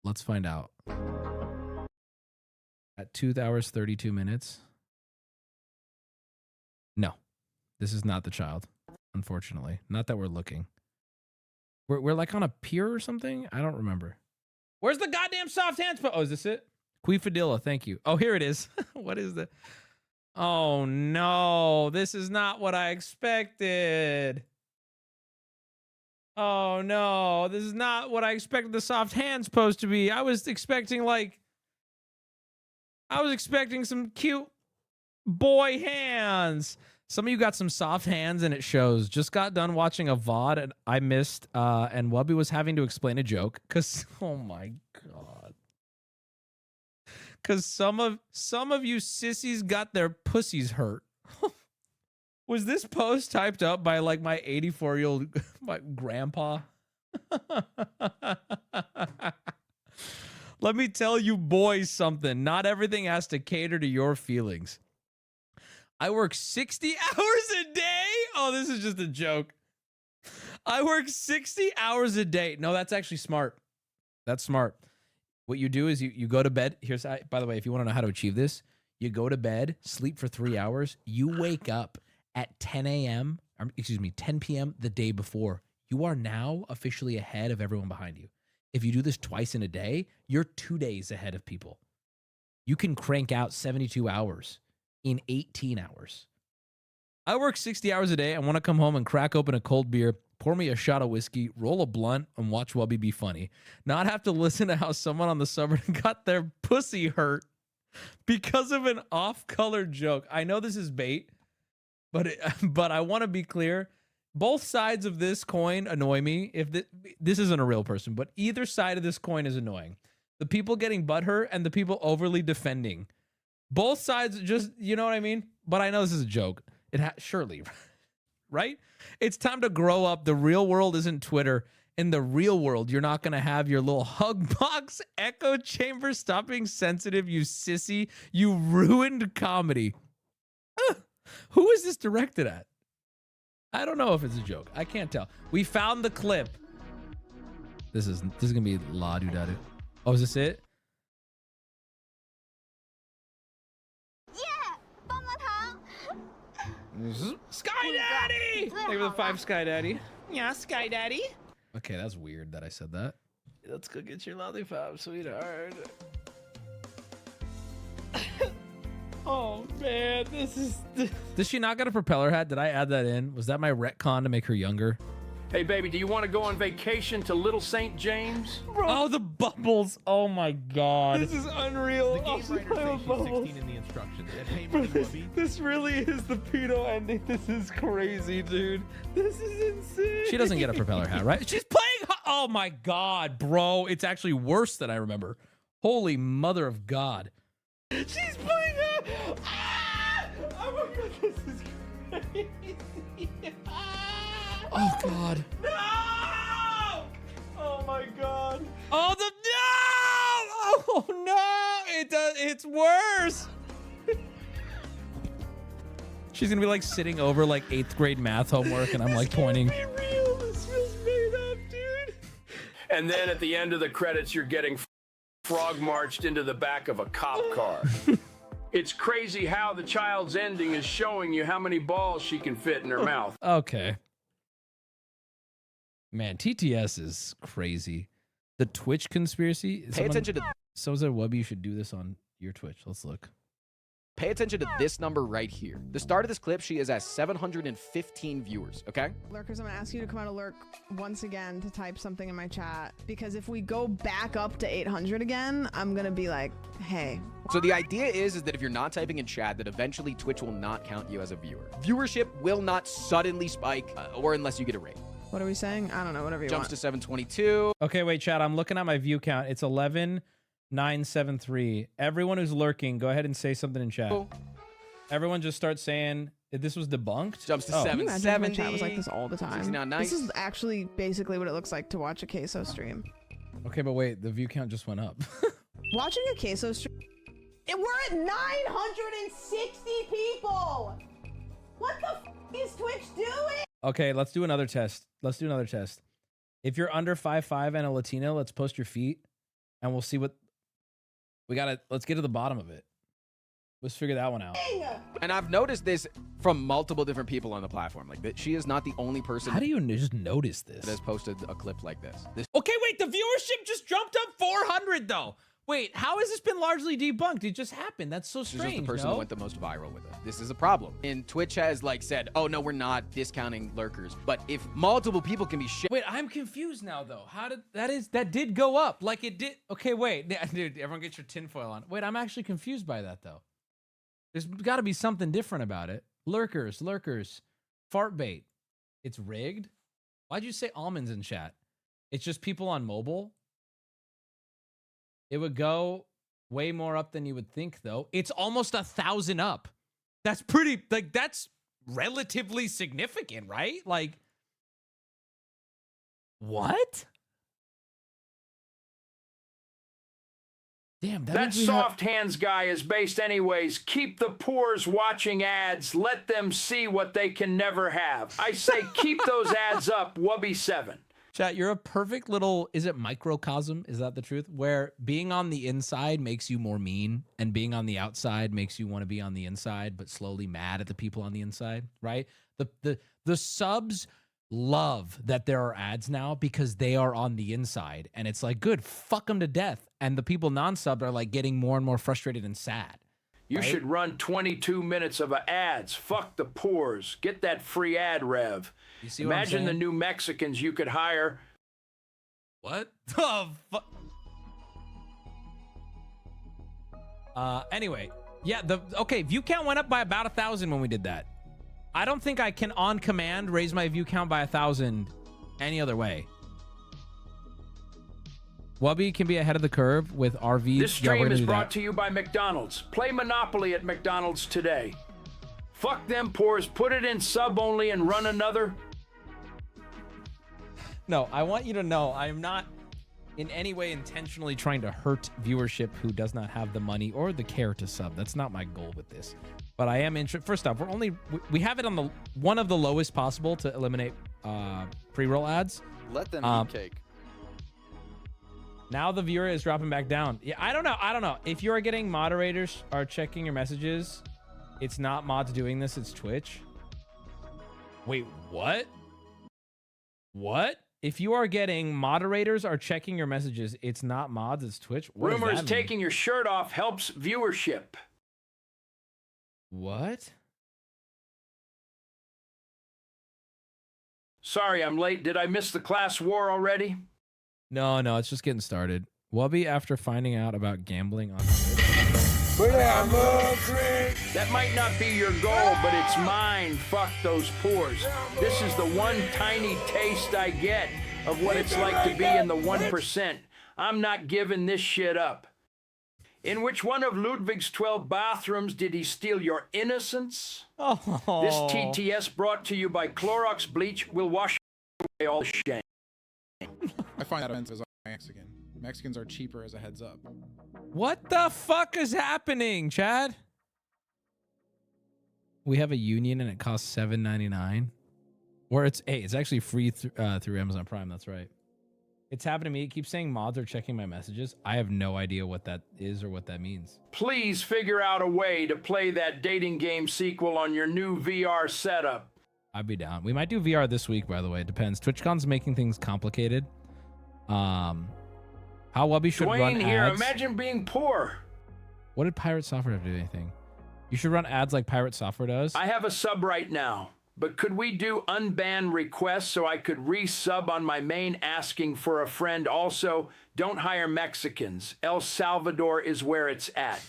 E: Let's find out. At 2 hours, 32 minutes. No, this is not the child, unfortunately. Not that we're looking. We're like on a pier or something? I don't remember. Where's the goddamn soft hands? Oh, is this it? Queefadilla, thank you. Oh, here it is. What is the... Oh, no. This is not what I expected. Oh, no. This is not what I expected the soft hands post to be. I was expecting, like... I was expecting some cute boy hands. Some of you got some soft hands and it shows. Just got done watching a VOD and I missed, and Wubby was having to explain a joke. Because, oh my God. Because some of you sissies got their pussies hurt. Was this post typed up by like my 84-year-old my grandpa? Let me tell you boys something. Not everything has to cater to your feelings. I work 60 hours a day. Oh, this is just a joke. I work 60 hours a day. No, that's actually smart. That's smart. What you do is you go to bed. By the way, if you want to know how to achieve this, you go to bed, sleep for 3 hours. You wake up at 10 a.m. 10 p.m. the day before. You are now officially ahead of everyone behind you. If you do this twice in a day, you're 2 days ahead of people. You can crank out 72 hours in 18 hours. I work 60 hours a day. I want to come home and crack open a cold beer, pour me a shot of whiskey, roll a blunt, and watch Wubby be funny. Not have to listen to how someone on the subreddit got their pussy hurt because of an off-color joke. I know this is bait, but I want to be clear. Both sides of this coin annoy me. If this isn't a real person, but either side of this coin is annoying. The people getting butthurt and the people overly defending. Both sides just, you know what I mean? But I know this is a joke. Surely, right? It's time to grow up. The real world isn't Twitter. In the real world, you're not going to have your little hug box echo chamber. Stop being sensitive, you sissy. You ruined comedy. Who is this directed at? I don't know if it's a joke. I can't tell. We found the clip. This is gonna be la do da do. Oh, is this it? Sky Daddy! Thank you for the 5, Sky Daddy. Yeah, Sky Daddy. Okay, that's weird that I said that. Let's go get your lollipop, sweetheart. Oh man, this is. Does she not got a propeller hat? Did I add that in? Was that my retcon to make her younger?
K: Hey, baby, do you want to go on vacation to Little St. James?
E: Bro. Oh, the bubbles. Oh my god.
B: This is unreal.
L: The game writer says she's 16 in the instructions. At PaymoneyWubby.
B: This really is the pedo ending. This is crazy, dude. This is insane.
E: She doesn't get a propeller hat, right? She's playing. Oh my god, bro. It's actually worse than I remember. Holy mother of God.
B: She's playing her. Ah! Oh my god, this is crazy.
E: Oh god.
B: No! Oh my god.
E: Oh the no! Oh no! It does. It's worse. She's gonna be like sitting over like 8th grade math homework, and I'm like pointing.
B: This can't be real. This feels made up, dude.
K: And then at the end of the credits, you're getting frog marched into the back of a cop car. It's crazy how the child's ending is showing you how many balls she can fit in her mouth.
E: Okay. Man, TTS is crazy. The Twitch conspiracy.
M: Pay attention to.
E: So said Wubby, you should do this on your Twitch. Let's look.
M: Pay attention to this number right here. The start of this clip, she is at 715 viewers, okay?
N: Lurkers, I'm gonna ask you to come out of lurk once again to type something in my chat, because if we go back up to 800 again, I'm gonna be like, hey.
M: So the idea is that if you're not typing in chat, that eventually Twitch will not count you as a viewer. Viewership will not suddenly spike, or unless you get a raid.
N: What are we saying? I don't know, whatever you
M: Jumps
N: want.
M: to 722.
E: Okay, wait, chat. I'm looking at my view count. It's 11,973. Everyone who's lurking, go ahead and say something in chat.
M: Cool.
E: Everyone just start saying this was debunked.
M: Jumps to
N: Can you imagine if my
M: 770.
N: chat was like this all the time?
M: 69, nice.
N: This is actually basically what it looks like to watch a queso stream.
E: Okay, but wait, the view count just went up.
N: Watching a queso stream. And we're at 960 people! What the f is Twitch doing?
E: Okay, let's do another test. Let's do another test. If you're under 5'5" and a Latina, let's post your feet, and we'll see what we gotta. Let's get to the bottom of it. Let's figure that one out.
M: And I've noticed this from multiple different people on the platform. Like that, she is not the only person.
E: How do you just notice this?
M: That has posted a clip like this.
E: Okay, wait. The viewership just jumped up 400 though. Wait, how has this been largely debunked? It just happened. That's so strange.
M: She's just the person that went the most viral with it. This is a problem. And Twitch has like said, oh no, we're not discounting lurkers. But if multiple people can be
E: Wait, I'm confused now though. How did that did go up? Like it did. Okay, wait. Dude, everyone get your tinfoil on. Wait, I'm actually confused by that though. There's got to be something different about it. Lurkers, fart bait. It's rigged. Why'd you say almonds in chat? It's just people on mobile. It would go way more up than you would think, though. It's almost 1,000 up. That's pretty, like, that's relatively significant, right? Like, what? Damn,
K: that soft hands guy is based anyways. Keep the poors watching ads. Let them see what they can never have. I say keep those ads up, Wubby 7.
E: Chat, you're a perfect little, is it microcosm? Is that the truth? Where being on the inside makes you more mean, and being on the outside makes you want to be on the inside, but slowly mad at the people on the inside, right? The subs love that there are ads now because they are on the inside, and it's like, good, fuck them to death. And the people non-sub are like getting more and more frustrated and sad.
K: You
E: right?
K: should run 22 minutes of ads. Fuck the poors. Get that free ad rev.
E: You see what I'm
K: Imagine the
E: saying?
K: new Mexicans you could hire.
E: What? Oh, anyway, yeah, okay, view count went up by about 1,000 when we did that. I don't think I can on command raise my view count by 1,000 any other way. Wubby can be ahead of the curve with RV.
K: This stream is brought to you by McDonald's. Play Monopoly at McDonald's today. Fuck them poors. Put it in sub only and run another.
E: No, I want you to know I am not in any way intentionally trying to hurt viewership who does not have the money or the care to sub. That's not my goal with this. But I am interested. First off, we have it on the one of the lowest possible to eliminate pre-roll ads.
O: Let them eat cake.
E: Now the viewer is dropping back down. Yeah, I don't know. If you're getting moderators are checking your messages, it's not mods doing this, it's Twitch. Wait, what? What? If you are getting moderators are checking your messages, it's not mods, it's Twitch. What does
K: Rumors
E: that mean?
K: taking your shirt off helps viewership.
E: What?
K: Sorry, I'm late. Did I miss the class war already?
E: No, it's just getting started. Wubby, after finding out about gambling on Twitch.
K: That might not be your goal, but it's mine. Fuck those pores. This is the one tiny taste I get of what it's like to be in the 1%. I'm not giving this shit up. In which one of Ludwig's 12 bathrooms did he steal your innocence?
E: Oh.
K: This TTS brought to you by Clorox Bleach will wash away all the shame.
O: I find that offensive as I'm Mexican. Mexicans are cheaper as a heads up.
E: What the fuck is happening, Chad? We have a union and it costs $7.99. Or it's actually free through Amazon Prime. That's right. It's happened to me. It keeps saying mods are checking my messages. I have no idea what that is or what that means.
K: Please figure out a way to play that dating game sequel on your new VR setup.
E: I'd be down. We might do VR this week, by the way. It depends. TwitchCon's making things complicated. How Wubby should run
K: Dwayne here.
E: ads.
K: Imagine being poor.
E: What did Pirate Software have to do anything? You should run ads like Pirate Software does.
K: I have a sub right now, but could we do unban requests so I could resub on my main asking for a friend? Also, don't hire Mexicans. El Salvador is where it's at.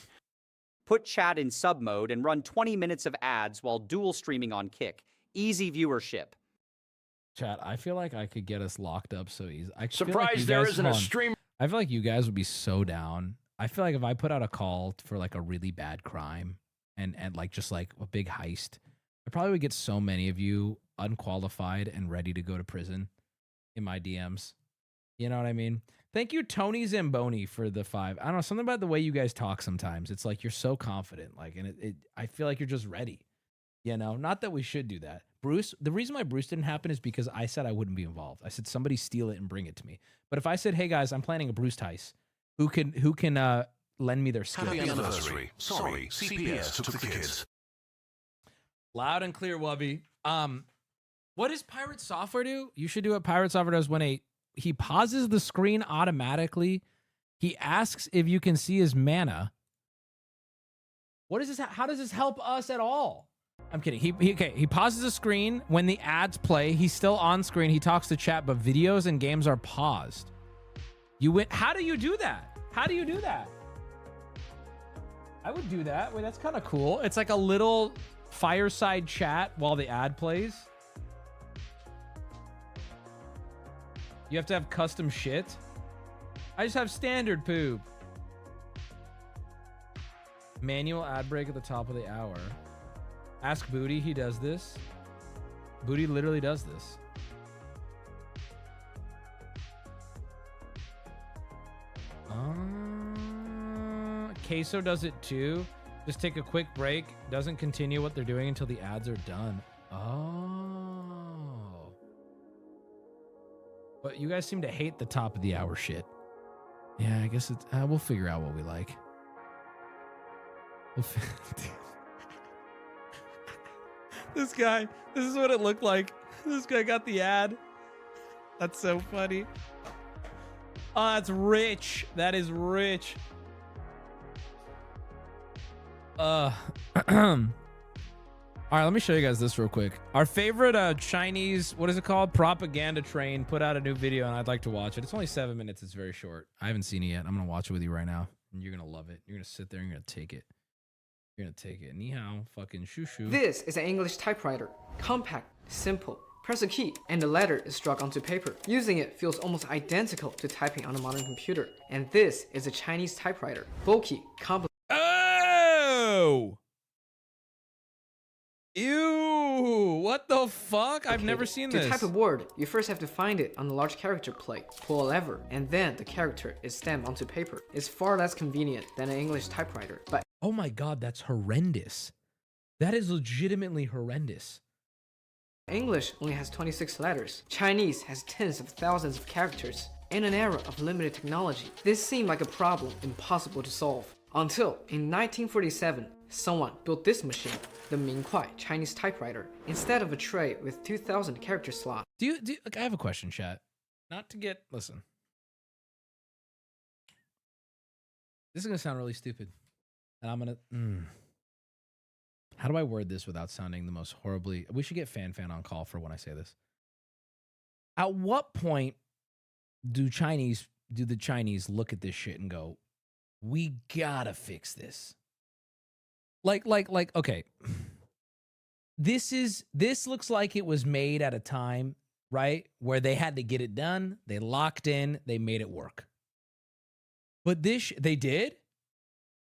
P: Put chat in sub mode and run 20 minutes of ads while dual streaming on Kick. Easy viewership.
E: Chat, I feel like I could get us locked up so easy.
K: Surprised there isn't a stream.
E: I feel like you guys would be so down. I feel like if I put out a call for like a really bad crime and like just like a big heist, I probably would get so many of you unqualified and ready to go to prison in my DMs. You know what I mean? Thank you, Tony Zamboni, for the 5. I don't know, something about the way you guys talk sometimes. It's like you're so confident, like, and I feel like you're just ready. You know, not that we should do that. Bruce, the reason why Bruce didn't happen is because I said I wouldn't be involved. I said somebody steal it and bring it to me. But if I said, hey guys, I'm planning a Bruce heist, who can lend me their skills?
D: Happy anniversary. Sorry, CPS took the kids.
E: Loud and clear, Wubby. What does Pirate Software do? You should do what Pirate Software does when he pauses the screen automatically. He asks if you can see his mana. What is this? How does this help us at all? I'm kidding. He pauses the screen when the ads play. He's still on screen. He talks to chat, but videos and games are paused. You win. How do you do that? How do you do that? I would do that. Wait, that's kind of cool. It's like a little fireside chat while the ad plays. You have to have custom shit. I just have standard poop. Manual ad break at the top of the hour. Ask Booty, he does this. Booty literally does this. Queso does it too. Just take a quick break. Doesn't continue what they're doing until the ads are done. Oh. But you guys seem to hate the top of the hour shit. Yeah, I guess it's... we'll figure out what we like. This guy, this is what it looked like. This guy got the ad. That's so funny. Oh, that's rich. That is rich. All right, let me show you guys this real quick. Our favorite Chinese, what is it called? Propaganda train put out a new video and I'd like to watch it. It's only 7 minutes. It's very short. I haven't seen it yet. I'm going to watch it with you right now. And you're going to love it. You're going to sit there and you're going to take it. You're going to take it. Ni hao, fucking shoo shoo.
Q: This is an English typewriter. Compact, simple. Press a key and the letter is struck onto paper. Using it feels almost identical to typing on a modern computer. And this is a Chinese typewriter. Bulky, complicated.
E: Oh! Ew! What the fuck? I've never seen this.
Q: To type a word, you first have to find it on the large character plate, pull a lever, and then the character is stamped onto paper. It's far less convenient than an English typewriter, but
E: oh my god, that's horrendous. That is legitimately horrendous.
Q: English only has 26 letters. Chinese has tens of thousands of characters. In an era of limited technology, this seemed like a problem impossible to solve. Until, in 1947, someone built this machine, the Mingkuai Chinese typewriter, instead of a tray with 2,000 character slots.
E: I have a question, chat. not to get, listen. This is going to sound really stupid. And I'm going to, how do I word this without sounding the most horribly, we should get Fan on call for when I say this. At what point do the Chinese look at this shit and go, we gotta fix this? Like, okay. This looks like it was made at a time, right, where they had to get it done. They locked in, they made it work. But they did?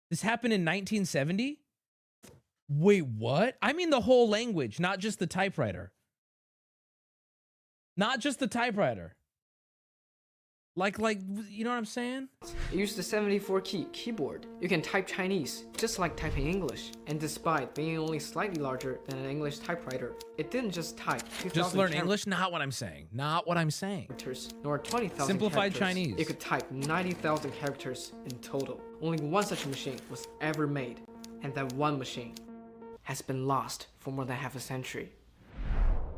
E: This happened in 1970? Wait, what? I mean the whole language, not just the typewriter. Not just the typewriter. Like, you know what I'm saying?
Q: It used the 74-key keyboard. You can type Chinese, just like typing English. And despite being only slightly larger than an English typewriter, it didn't just type 2,000
E: Just learn English? Not what I'm saying. Not what I'm saying.
Q: Nor 20,000
E: Simplified
Q: characters.
E: Chinese.
Q: It could type 90,000 characters in total. Only one such machine was ever made. And that one machine has been lost for more than half a century.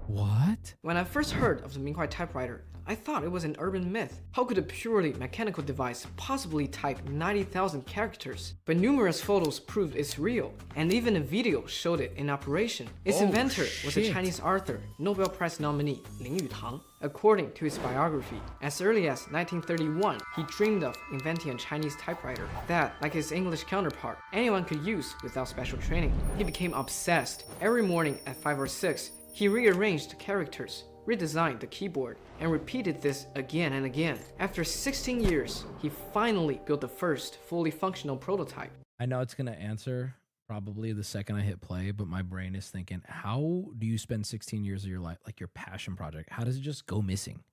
E: What?
Q: When I first heard of the Minghuai typewriter, I thought it was an urban myth. How could a purely mechanical device possibly type 90,000 characters? But numerous photos proved it's real, and even a video showed it in operation. Its inventor was a Chinese author, Nobel Prize nominee Lin Yutang. According to his biography, as early as 1931, he dreamed of inventing a Chinese typewriter that, like his English counterpart, anyone could use without special training. He became obsessed. Every morning at 5 or 6, he rearranged the characters, redesigned the keyboard, and repeated this again and again. After 16 years, he finally built the first fully functional prototype.
E: I know it's going to answer probably the second I hit play, but my brain is thinking, how do you spend 16 years of your life, like your passion project? How does it just go missing?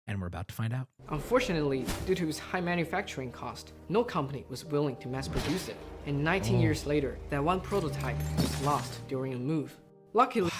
E: And we're about to find out.
Q: Unfortunately, due to its high manufacturing cost, no company was willing to mass produce it. And 19 years later, that one prototype was lost during a move. Luckily,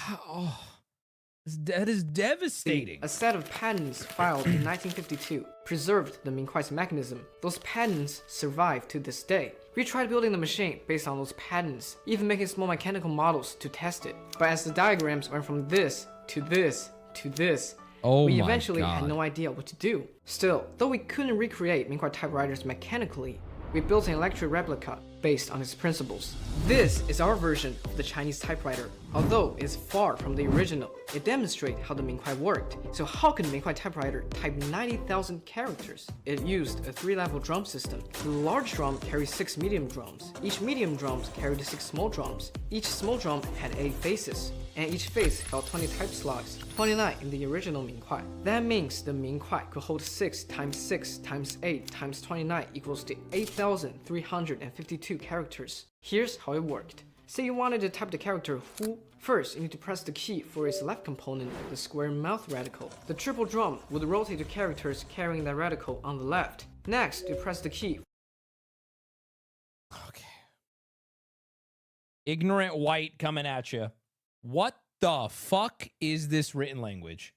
E: that is devastating.
Q: A set of patents filed in 1952 preserved the Minghuai's mechanism. Those patents survive to this day. We tried building the machine based on those patents, even making small mechanical models to test it. But as the diagrams went from this to this to this, we eventually had no idea what to do. Still, though we couldn't recreate Minghuai typewriters mechanically, we built an electric replica based on its principles. This is our version of the Chinese typewriter. Although it's far from the original, it demonstrates how the Minghuai worked. So how could a Minghuai typewriter type 90,000 characters? It used a 3-level drum system. The large drum carried 6 medium drums. Each medium drums carried 6 small drums. Each small drum had 8 faces, and each face held 20 type slots, 29 in the original Minghuai. That means the Minghuai could hold 6 times 6 times 8 times 29 equals to 8,352 characters. Here's how it worked. Say you wanted to type the character Hu. First, you need to press the key for its left component, the square mouth radical. The triple drum would rotate the characters carrying that radical on the left. Next, you press the key.
E: Okay. Ignorant white coming at you. What the fuck is this written language?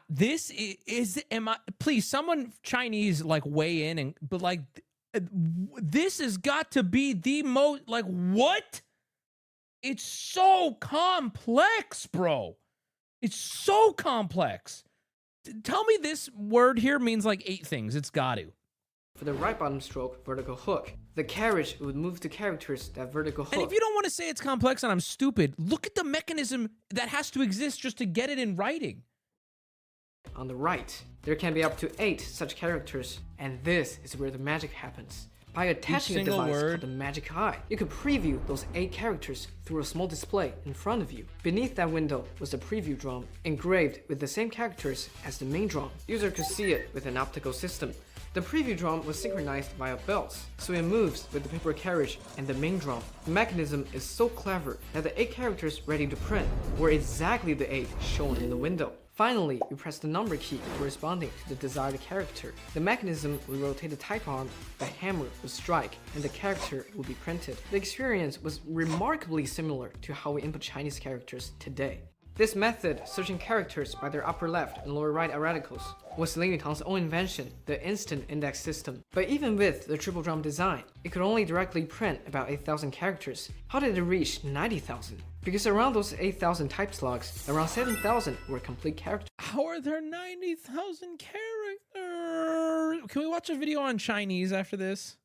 E: This is please, someone Chinese, like, weigh in, and but like, this has got to be the most, like, what? It's so complex, bro. It's so complex. Tell me this word here means like 8 things. It's got to.
Q: For the right bottom stroke, vertical hook. The carriage would move the characters that vertical hook.
E: And if you don't want to say it's complex and I'm stupid, look at the mechanism that has to exist just to get it in writing.
Q: On the right, there can be up to 8 such characters, and this is where the magic happens. By attaching a device called the magic eye, you could preview those 8 characters through a small display in front of you. Beneath that window was the preview drum, engraved with the same characters as the main drum. User could see it with an optical system. The preview drum was synchronized via belts, so it moves with the paper carriage and the main drum. The mechanism is so clever that the 8 characters ready to print were exactly the 8 shown in the window. Finally, you press the number key corresponding to the desired character. The mechanism would rotate the type arm, the hammer would strike, and the character would be printed. The experience was remarkably similar to how we input Chinese characters today. This method, searching characters by their upper left and lower right radicals, was Lin Yutang's own invention, the instant index system. But even with the triple drum design, it could only directly print about 8,000 characters. How did it reach 90,000? Because around those 8,000 type slots, around 7,000 were complete characters.
E: How are there 90,000 characters? Can we watch a video on Chinese after this?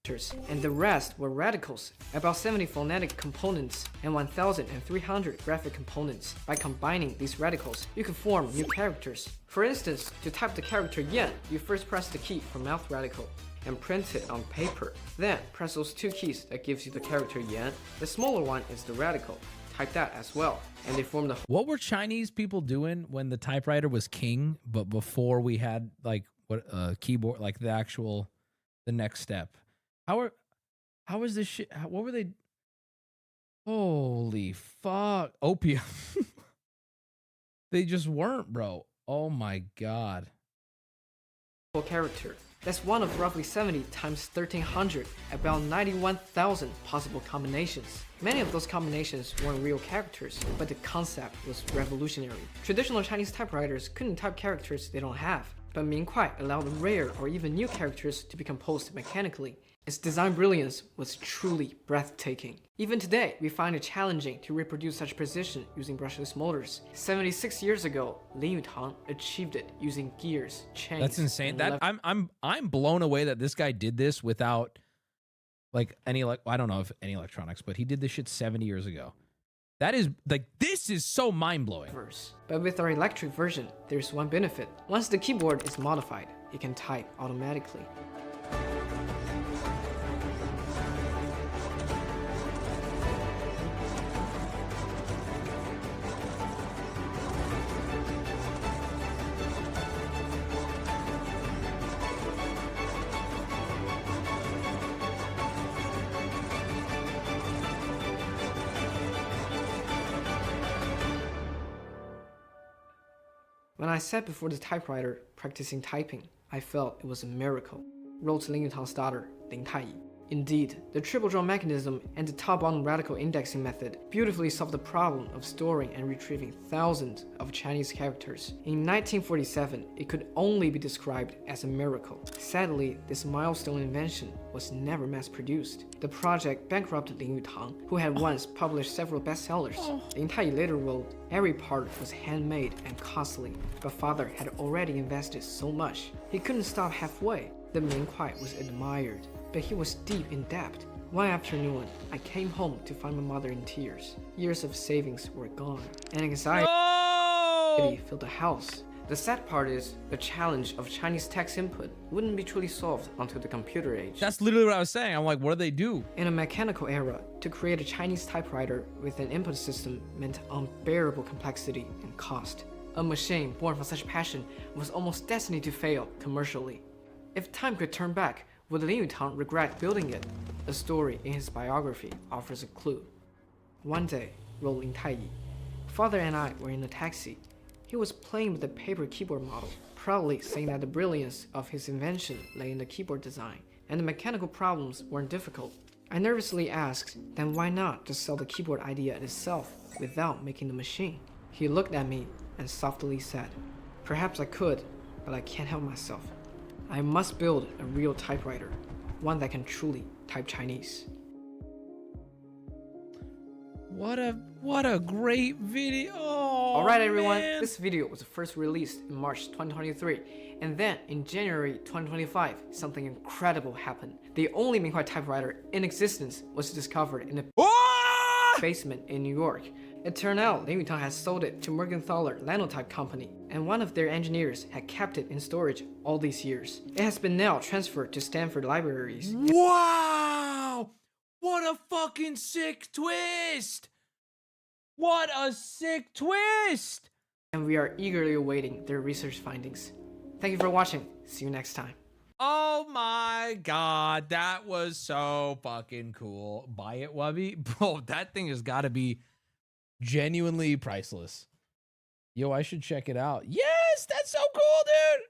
Q: And the rest were radicals, about 70 phonetic components and 1,300 graphic components. By combining these radicals, you could form new characters. For instance, to type the character yen, you first press the key for mouth radical and print it on paper. Then press those two keys that gives you the character yen. The smaller one is the radical. Type that as well, and they form the.
E: What were Chinese people doing when the typewriter was king, but before we had like what keyboard, like the next step? How was this shit? What were they? Holy fuck, opium. They just weren't, bro. Oh my god.
Q: Character. That's one of roughly 70 times 1300, about 91,000 possible combinations. Many of those combinations weren't real characters, but the concept was revolutionary. Traditional Chinese typewriters couldn't type characters they don't have, but Mingkuai allowed rare or even new characters to be composed mechanically. Its design brilliance was truly breathtaking. Even today, we find it challenging to reproduce such precision using brushless motors. 76 years ago, Lin Yutang achieved it using gears, chains.
E: That's insane. That I'm blown away that this guy did this without like any I don't know if any electronics, but he did this shit 70 years ago. That is like, this is so mind-blowing.
Q: But with our electric version, there's one benefit. Once the keyboard is modified, it can type automatically. When I sat before the typewriter practicing typing, I felt it was a miracle, wrote Lin Yutang's daughter, Lin Taiyi. Indeed, the triple drum mechanism and the top-bottom radical indexing method beautifully solved the problem of storing and retrieving thousands of Chinese characters. In 1947, it could only be described as a miracle. Sadly, this milestone invention was never mass-produced. The project bankrupted Lin Yutang, who had once published several bestsellers. Lin Taiyi later wrote, "Every part was handmade and costly, but father had already invested so much, he couldn't stop halfway." The Mingkuai was admired, but he was deep in debt. One afternoon, I came home to find my mother in tears. Years of savings were gone, and anxiety filled the house. The sad part is, the challenge of Chinese text input wouldn't be truly solved until the computer age.
E: That's literally what I was saying. I'm like, what do they do?
Q: In a mechanical era, to create a Chinese typewriter with an input system meant unbearable complexity and cost. A machine born from such passion was almost destined to fail commercially. If time could turn back, would Lin Yutang regret building it? A story in his biography offers a clue. One day, wrote Lin Taiyi, father and I were in a taxi. He was playing with the paper keyboard model, proudly saying that the brilliance of his invention lay in the keyboard design, and the mechanical problems weren't difficult. I nervously asked, then why not just sell the keyboard idea itself without making the machine? He looked at me and softly said, perhaps I could, but I can't help myself. I must build a real typewriter, one that can truly type Chinese.
E: What a great video.
Q: Alright everyone, this video was first released in March 2023, and then in January 2025, something incredible happened. The only Mingkuai typewriter in existence was discovered in a basement in New York. It turned out Lin Yutang had sold it to Mergenthaler Linotype Company, and one of their engineers had kept it in storage all these years. It has been now transferred to Stanford libraries.
E: Wow! What a fucking sick twist! What a sick twist!
Q: And we are eagerly awaiting their research findings. Thank you for watching. See you next time.
E: Oh my god, that was so fucking cool. Buy it, Wubby? Bro, that thing has got to be genuinely priceless. Yo, I should check it out. Yes, that's so cool, dude.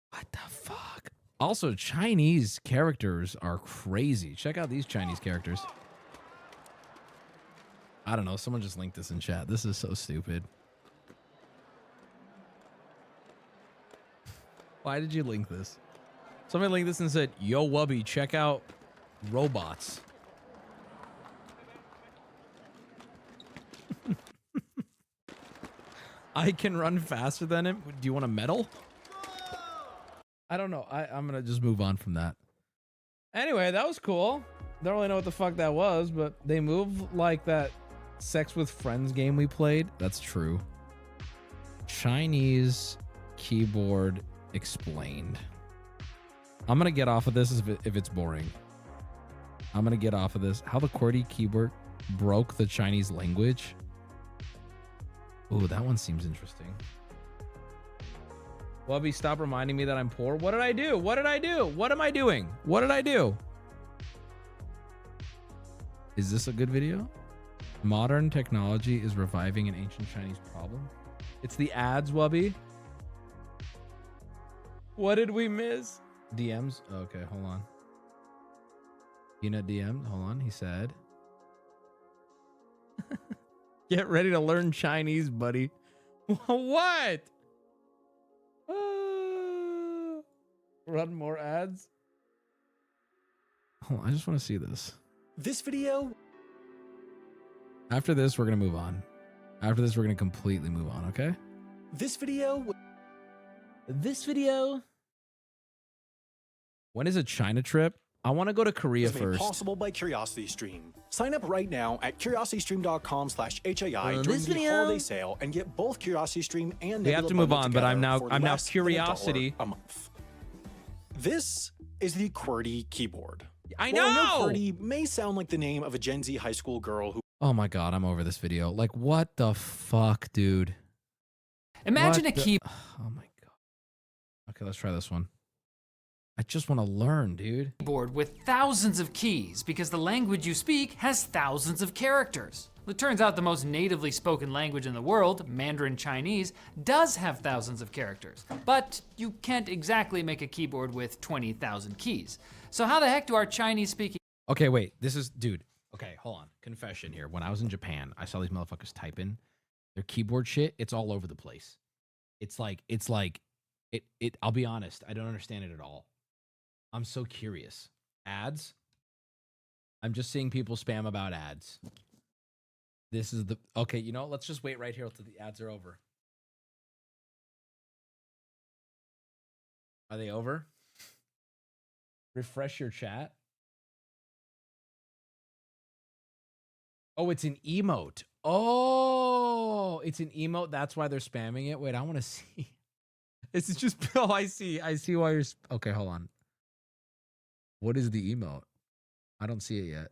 E: What the fuck? Also, Chinese characters are crazy. Check out these Chinese characters. I don't know. Someone just linked this in chat. This is so stupid. Why did you link this? Somebody linked this and said, "Yo, Wubby, check out robots." I can run faster than him. Do you want a medal? I don't know. I'm gonna just move on from that. Anyway, that was cool. Don't really know what the fuck that was, but they move like that Sex with Friends game we played. That's true. Chinese keyboard explained. I'm gonna get off of this if it's boring. I'm gonna get off of this. How the QWERTY keyboard broke the Chinese language. Ooh, that one seems interesting. Wubby, stop reminding me that I'm poor. What did I do? What did I do? What am I doing? What did I do? Is this a good video? Modern technology is reviving an ancient Chinese problem. It's the ads, Wubby. What did we miss? DMs? Okay, hold on. Peanut DMs? Hold on, he said. Get ready to learn Chinese, buddy. What? Run more ads? Hold on, I just want to see this.
R: This video.
E: After this, we're going to move on. After this, we're going to completely move on, okay?
R: This video.
E: When is a China trip? I want to go to Korea
R: It's made
E: first.
R: possible by CuriosityStream. Sign up right now at curiositystream.com/HAI during
E: this
R: the
E: video?
R: holiday sale and get both CuriosityStream and
E: We have to move on, but I'm now
R: less than
E: Curiosity.
R: $1 a month. This is the QWERTY keyboard.
E: I
R: While
E: know!
R: QWERTY may sound like the name of a Gen Z high school girl who.
E: Oh my god, I'm over this video. Like, what the fuck, dude?
S: Imagine
E: What
S: a key.
E: Oh my god. Okay, let's try this one. I just want to learn, dude.
S: Keyboard with thousands of keys because the language you speak has thousands of characters. It turns out the most natively spoken language in the world, Mandarin Chinese, does have thousands of characters. But you can't exactly make a keyboard with 20,000 keys. So how the heck do our Chinese speaking...
E: Okay, wait. This is, dude. Okay, hold on. Confession here. When I was in Japan, I saw these motherfuckers typing. Their keyboard shit, it's all over the place. I'll be honest, I don't understand it at all. I'm so curious. Ads? I'm just seeing people spam about ads. This is the... Okay, you know, let's just wait right here until the ads are over. Are they over? Refresh your chat. Oh, it's an emote. Oh, it's an emote. That's why they're spamming it. Wait, I want to see. This is just... Oh, I see. I see why you're... Okay, hold on. What is the emote? I don't see it yet.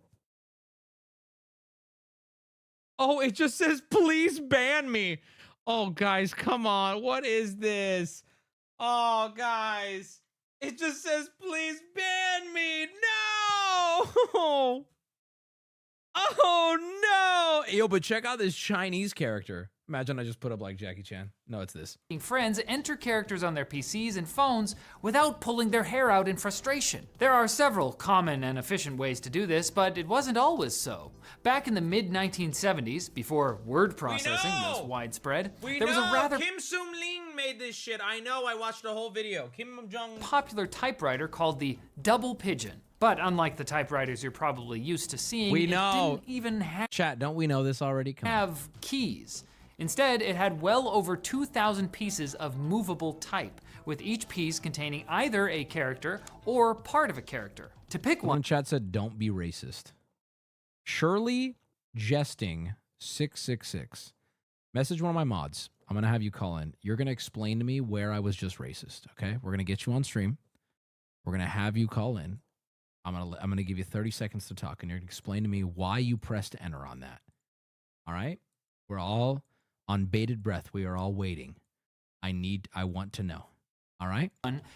E: Oh, it just says, please ban me. Oh, guys, come on. What is this? Oh, guys. It just says, please ban me. No. Oh, no. Yo, but check out this Chinese character. Imagine I just put up like Jackie Chan. No, it's this.
S: Friends enter characters on their PCs and phones without pulling their hair out in frustration. There are several common and efficient ways to do this, but it wasn't always so. Back in the mid-1970s, before word processing was widespread, there was a rather
E: Kim Sung-ling made this shit. I know. I watched the whole video. Kim Jong
S: popular typewriter called the double pigeon. But unlike the typewriters you're probably used to seeing,
E: We
S: it
E: know.
S: didn't even
E: Chat, don't we know this already? Come on.
S: have keys. Instead, it had well over 2,000 pieces of movable type, with each piece containing either a character or part of a character. To pick
E: One
S: one,
E: chat said, don't be racist. Shirley Jesting 666. Message one of my mods. I'm going to have you call in. You're going to explain to me where I was just racist, okay? We're going to get you on stream. We're going to have you call in. I'm going to give you 30 seconds to talk, and you're going to explain to me why you pressed enter on that. All right? We're all on bated breath. We are all waiting. I want to know. All right?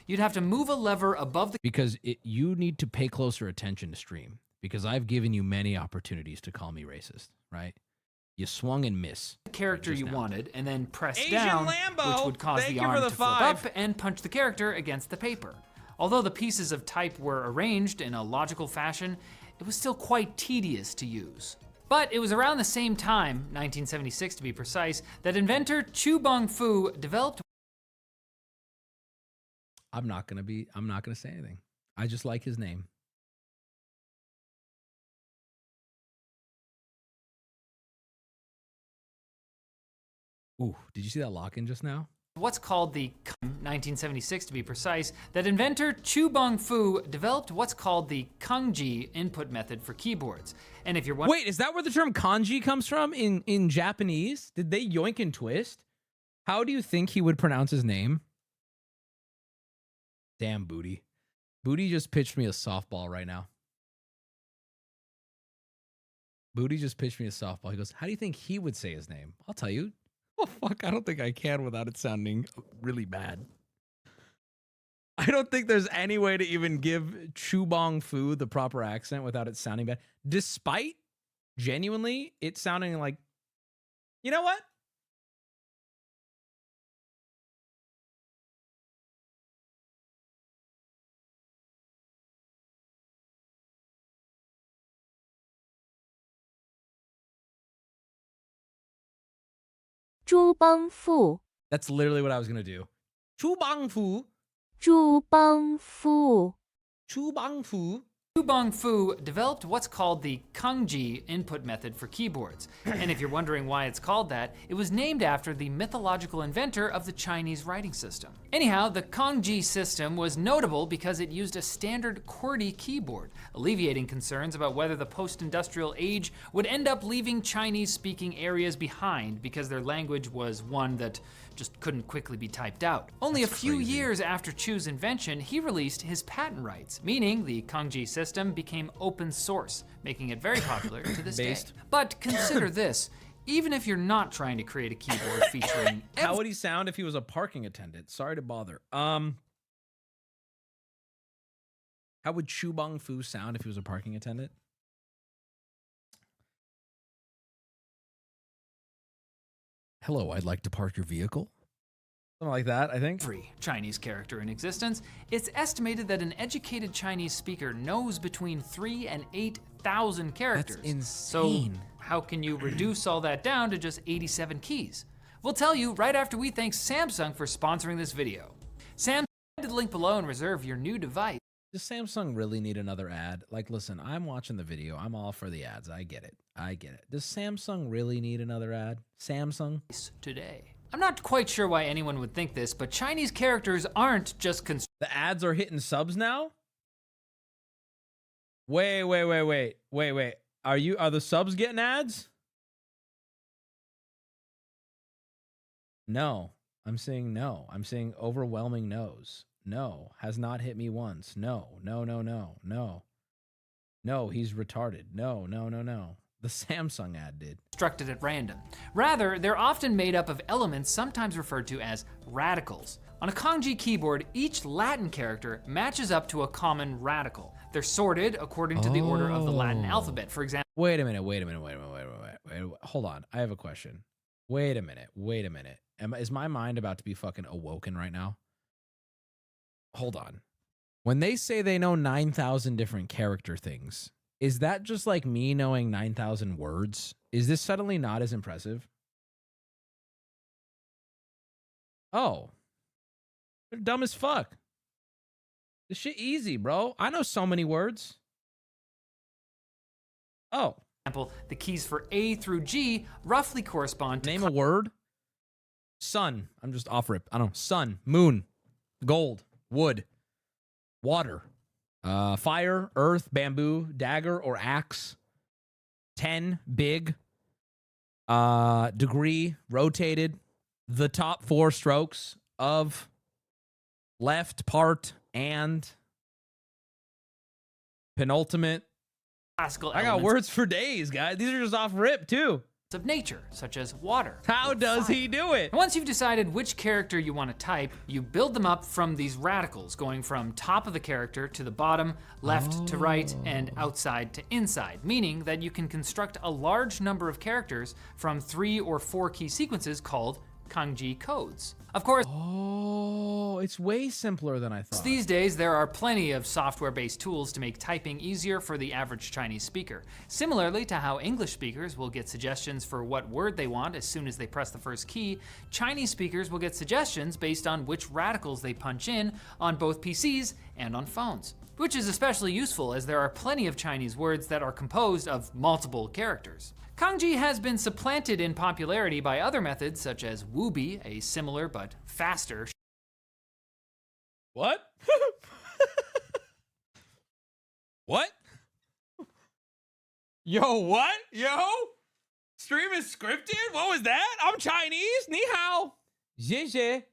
S: you'd have to move a lever above the
E: Because you need to pay closer attention to stream, because I've given you many opportunities to call me racist, right? You swung and miss.
S: character you wanted, and then press
E: Asian
S: down,
E: Lambo,
S: which would cause
E: thank
S: the
E: you for
S: arm
E: the
S: to flip
E: 5.
S: up and punch the character against the paper. Although the pieces of type were arranged in a logical fashion, it was still quite tedious to use. But it was around the same time, 1976 to be precise, that inventor Chu Bong-fu developed
E: I'm not gonna say anything. I just like his name. Ooh, did you see that lock-in just now?
S: What's called the 1976 to be precise, that inventor Chu Bong-fu developed what's called the kanji input method for keyboards. And if you're
E: Wait, is that where the term kanji comes from in Japanese? Did they yoink and twist? How do you think he would pronounce his name? Damn, Booty. Booty just pitched me a softball right now. Booty just pitched me a softball. He goes, how do you think he would say his name? I'll tell you. Oh, fuck. I don't think I can without it sounding really bad. I don't think there's any way to even give Chu Bong-fu the proper accent without it sounding bad. Despite genuinely it sounding like, you know what?
T: Chu Bong-fu.
E: That's literally what I was going to do. Chu Bong-fu.
T: Chu Bong-fu.
E: Chu Bong-fu.
S: Chu Bong-fu developed what's called the kanji input method for keyboards. And if you're wondering why it's called that, it was named after the mythological inventor of the Chinese writing system. Anyhow, the kanji system was notable because it used a standard QWERTY keyboard, alleviating concerns about whether the post-industrial age would end up leaving Chinese-speaking areas behind because their language was one that just couldn't quickly be typed out. Only a few years after Chu's invention, he released his patent rights, meaning the kanji system became open source, making it very popular to this day. But consider this, even if you're not trying to create a keyboard featuring
E: How would he sound if he was a parking attendant? Sorry to bother. How would Chu Bong-fu sound if he was a parking attendant? Hello, I'd like to park your vehicle. Something like that, I think.
S: Every Chinese character in existence, it's estimated that an educated Chinese speaker knows between 3,000 and 8,000 characters.
E: That's insane.
S: So how can you reduce all that down to just 87 keys? We'll tell you right after we thank Samsung for sponsoring this video. Samsung, the link below and reserve your new device.
E: Does Samsung really need another ad? Like, listen, I'm watching the video. I'm all for the ads. I get it. I get it. Does Samsung really need another ad? Samsung?
S: Today. I'm not quite sure why anyone would think this, but Chinese characters aren't just
E: The ads are hitting subs now? Wait. Are the subs getting ads? No. I'm saying no. I'm saying overwhelming no's. No, has not hit me once. No. No, he's retarded. No. The Samsung ad did.
S: Constructed at random. Rather, they're often made up of elements sometimes referred to as radicals. On a kanji keyboard, each Latin character matches up to a common radical. They're sorted according to the order of the Latin alphabet. For example,
E: Wait a minute. Hold on. I have a question. Wait a minute. Is my mind about to be fucking awoken right now? Hold on. When they say they know 9,000 different character things, is that just like me knowing 9,000 words? Is this suddenly not as impressive? Oh. They're dumb as fuck. This shit easy, bro. I know so many words. Oh.
S: The keys for A through G roughly correspond to...
E: Name a word. Sun. I'm just off rip. I don't know. Sun. Moon. Gold. Wood. Water. Fire. Earth. Bamboo. Dagger or axe. 10. Big. Degree. Rotated. The top 4 strokes of. Left. Part. And. Penultimate.
S: Classical
E: I got words for days, guys. These are just off rip, too.
S: Of nature, such as water.
E: How does he do it?
S: Once you've decided which character you want to type, you build them up from these radicals, going from top of the character to the bottom, left to right, and outside to inside, meaning that you can construct a large number of characters from 3 or 4 key sequences called kanji codes. Of course,
E: Oh, it's way simpler than I thought.
S: these days there are plenty of software-based tools to make typing easier for the average Chinese speaker. Similarly to how English speakers will get suggestions for what word they want as soon as they press the first key, Chinese speakers will get suggestions based on which radicals they punch in on both PCs and on phones. Which is especially useful as there are plenty of Chinese words that are composed of multiple characters. Kanji has been supplanted in popularity by other methods such as Wubby, a similar but faster.
E: What? What? Yo, what? Yo? Stream is scripted? What was that? I'm Chinese. Ni hao. Xie.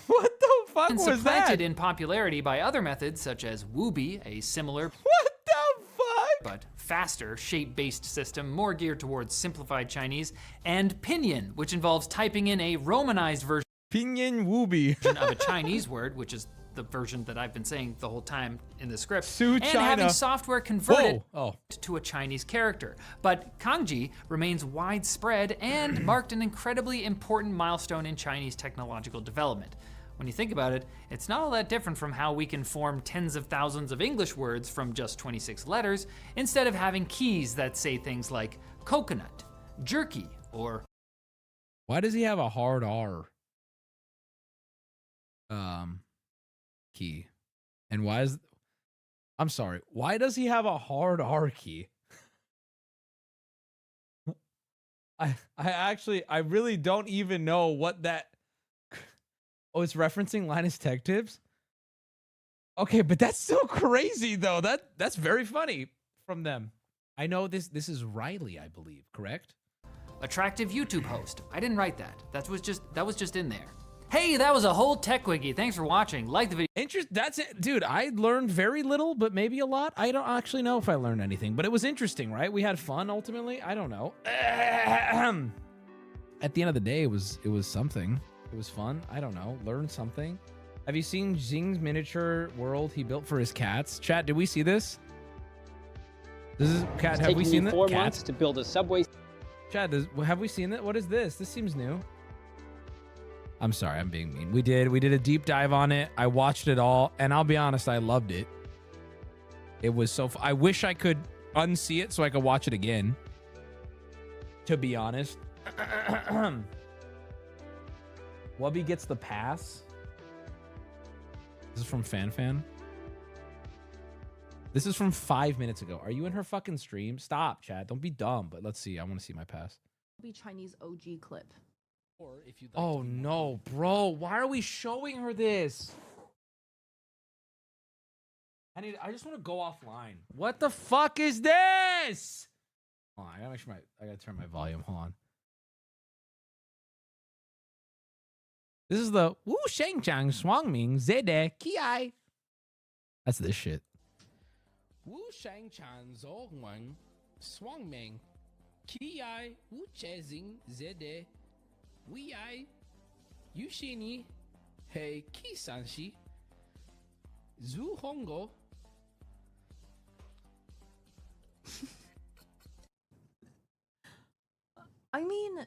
E: What the fuck was
S: Supplanted
E: that?
S: in popularity by other methods such as Wubby, a similar
E: What the fuck?
S: but faster shape-based system more geared towards simplified Chinese, and Pinyin, which involves typing in a romanized version
E: Pinyin Wubby
S: of a Chinese word, which is the version that I've been saying the whole time in the script,
E: Sue
S: and
E: China.
S: having software convert it
E: Whoa.
S: to a Chinese character. But kanji remains widespread and marked an incredibly important milestone in Chinese technological development. When you think about it, it's not all that different from how we can form tens of thousands of English words from just 26 letters, instead of having keys that say things like coconut, jerky, or
E: Why does he have a hard R? Key. And why is... I'm sorry. Why does he have a hard R key? I really don't even know what that... Oh, it's referencing Linus Tech Tips? Okay, but that's so crazy though. That's very funny from them. I know this is Riley, I believe, correct?
S: attractive YouTube host. I didn't write that. That was just in there. Hey, that was a whole tech wiki. Thanks for watching. Like the video.
E: That's it. Dude, I learned very little, but maybe a lot. I don't actually know if I learned anything, but it was interesting, right? We had fun ultimately. I don't know. At the end of the day, it was something. It was fun. I don't know. Learned something. Have you seen Xing's miniature world he built for his cats? Chat, did we see this? This is cat. Have we seen that?
U: 4 months to build a subway.
E: Chat, have we seen that? What is this? This seems new. I'm sorry, I'm being mean. We did a deep dive on it. I watched it all, and I'll be honest, I loved it. It was so I wish I could unsee it so I could watch it again. To be honest. Wubby gets the pass. This is from FanFan. This is from 5 minutes ago. Are you in her fucking stream? Stop, chat. Don't be dumb, but let's see. I want to see my pass.
V: Be Chinese OG clip.
E: Or if you'd like oh no, bro. Why are we showing her this? I just want to go offline. What the fuck is this? Hold on, I gotta turn my volume. Hold on. This is the Wu Shengchang Swangming Zede Kiai. That's this shit. Wu Shengchang Zongwang Swangming Kiai Wu Chezing Zede Wei Yushini Hei Kisanshi Zu Hongo.
V: I mean,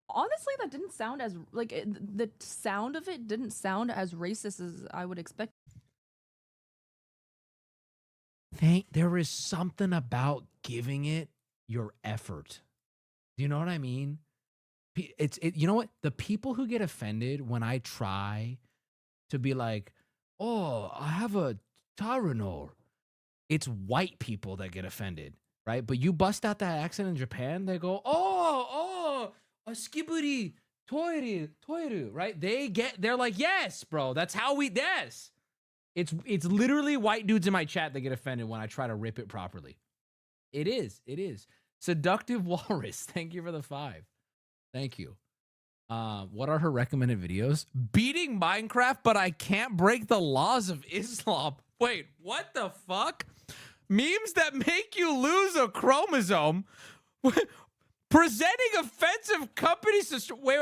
V: honestly, that didn't sound as like the sound of it didn't sound as racist as I would expect.
E: There is something about giving it your effort. Do you know what I mean? You know what? The people who get offended when I try to be like, oh, I have a Tyranor. It's white people that get offended, right? But you bust out that accent in Japan, they go, oh, a skibidi, toiru, right? They're like, yes, bro, that's how we, yes. It's literally white dudes in my chat that get offended when I try to rip it properly. It is. Seductive Walrus, thank you for the 5. Thank you. What are her recommended videos? Beating Minecraft, but I can't break the laws of Islam. Wait, what the fuck? Memes that make you lose a chromosome. Presenting offensive companies to... Wait,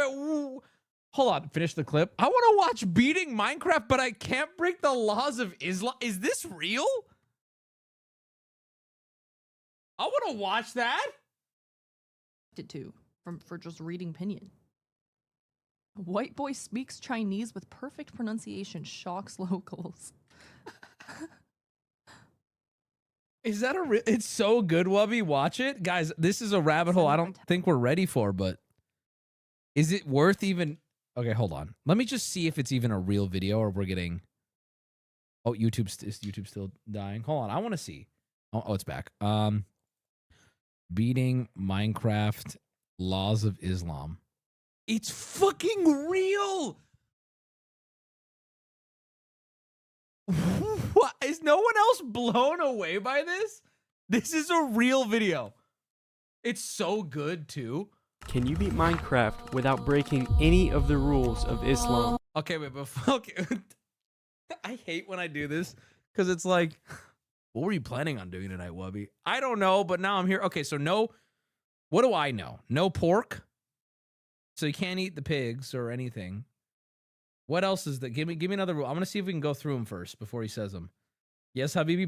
E: hold on. Finish the clip. I want to watch Beating Minecraft, but I can't break the laws of Islam. Is this real? I want to watch that.
V: It too for just reading Pinyin. White boy speaks Chinese with perfect pronunciation, shocks locals.
E: Is that a it's so good, Wubby. Watch it. Guys, this is a rabbit hole I don't think we're ready for, but is it worth even... Okay, hold on. Let me just see if it's even a real video or we're getting... Oh, is YouTube still dying? Hold on, I want to see. Oh, it's back. Beating Minecraft Laws of Islam. It's fucking real! What? Is no one else blown away by this? This is a real video. It's so good, too.
A: Can you beat Minecraft without breaking any of the rules of Islam?
E: Okay, wait, but okay. I hate when I do this because it's like, what were you planning on doing tonight, Wubby? I don't know, but now I'm here. Okay, so no, what do I know? No pork. So you can't eat the pigs or anything. What else is that? Give me another rule. I'm gonna see if we can go through them first before he says them. Yes, Habibi.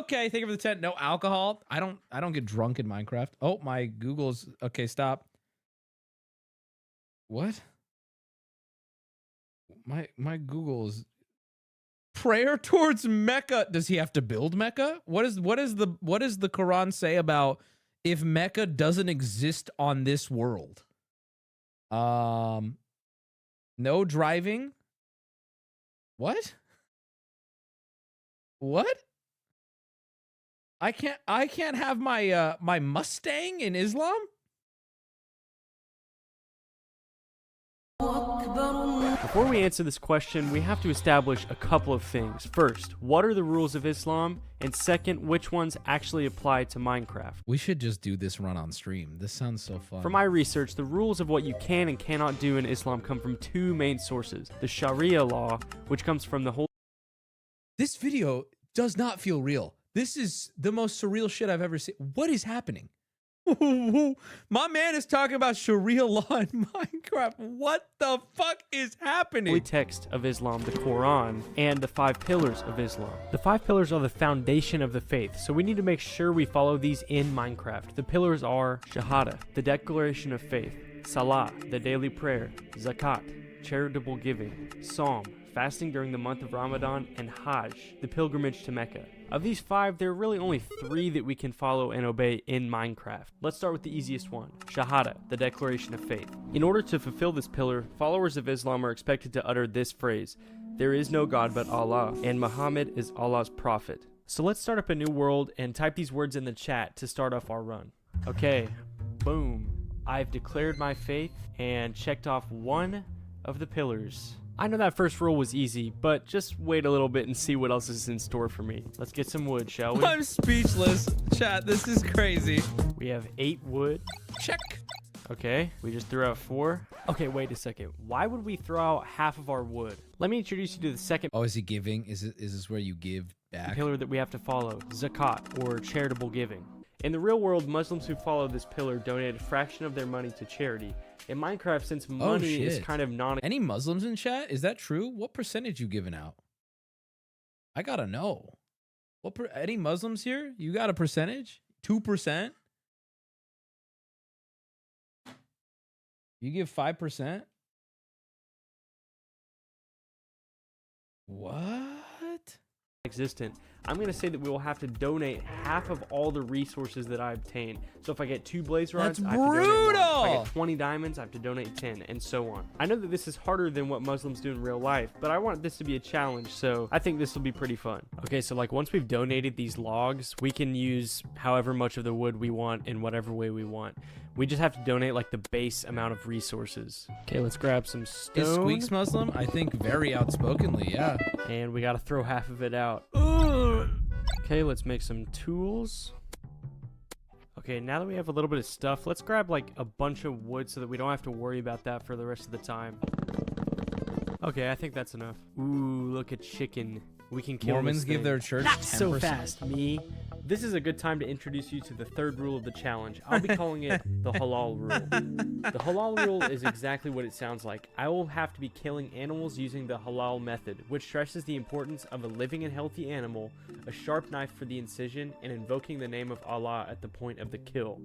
E: Okay, thank you for the 10. No alcohol. I don't get drunk in Minecraft. Oh, my Google's okay. Stop. What? My Google is prayer towards Mecca. Does he have to build Mecca? What does the Quran say about if Mecca doesn't exist on this world? No driving. What? What? I can't have my my Mustang in Islam?
A: Before we answer this question, we have to establish a couple of things. First, what are the rules of Islam? And second, which ones actually apply to Minecraft?
E: We should just do this run on stream. This sounds so fun.
A: From my research, the rules of what you can and cannot do in Islam come from two main sources. The Sharia law, which comes from the whole...
E: This video does not feel real. This is the most surreal shit I've ever seen. What is happening? My man is talking about Sharia law in Minecraft. What the fuck is happening?
A: Holy text of Islam, the Quran, and the 5 pillars of Islam. The 5 pillars are the foundation of the faith, so we need to make sure we follow these in Minecraft. The pillars are Shahada, the declaration of faith, Salah, the daily prayer, Zakat, charitable giving, Psalm, fasting during the month of Ramadan, and Hajj, the pilgrimage to Mecca. Of these 5, there are really only 3 that we can follow and obey in Minecraft. Let's start with the easiest one, Shahada, the declaration of faith. In order to fulfill this pillar, followers of Islam are expected to utter this phrase, "There is no God but Allah, and Muhammad is Allah's prophet." So let's start up a new world and type these words in the chat to start off our run. Okay, boom. I've declared my faith and checked off 1 of the pillars. I know that first rule was easy, but just wait a little bit and see what else is in store for me. Let's get some wood, shall we?
E: I'm speechless. Chat, this is crazy.
A: We have 8 wood.
E: Check.
A: Okay, we just threw out 4. Okay, wait a second. Why would we throw out half of our wood? Let me introduce you to the second.
E: Oh, is he giving? Is this where you give back?
A: Pillar that we have to follow, Zakat, or charitable giving. In the real world, Muslims who follow this pillar donate a fraction of their money to charity. In Minecraft, since money is kind of
E: Any Muslims in chat? Is that true? What percentage you giving out? I gotta know. Any Muslims here? You got a percentage? 2%? You give 5%? What?
A: Existent. I'm going to say that we will have to donate half of all the resources that I obtain. So if I get 2 blaze rods, I have to donate 1. If I get 20 diamonds, I have to donate 10, and so on. I know that this is harder than what Muslims do in real life, but I want this to be a challenge, so I think this will be pretty fun. Okay, so like once we've donated these logs, we can use however much of the wood we want in whatever way we want. We just have to donate like the base amount of resources. Okay, let's grab some stone.
E: Is Squeaks Muslim? I think very outspokenly, yeah.
A: And we got to throw half of it out. Okay, let's make some tools. Okay, now that we have a little bit of stuff, let's grab like a bunch of wood so that we don't have to worry about that for the rest of the time. Okay, I think that's enough. Ooh, look at chicken. We can kill
E: Mormons give their church
A: Not
E: 10%.
A: so fast, me. This is a good time to introduce you to the 3rd rule of the challenge. I'll be calling it the halal rule. The halal rule is exactly what it sounds like. I will have to be killing animals using the halal method, which stresses the importance of a living and healthy animal, a sharp knife for the incision, and invoking the name of Allah at the point of the kill.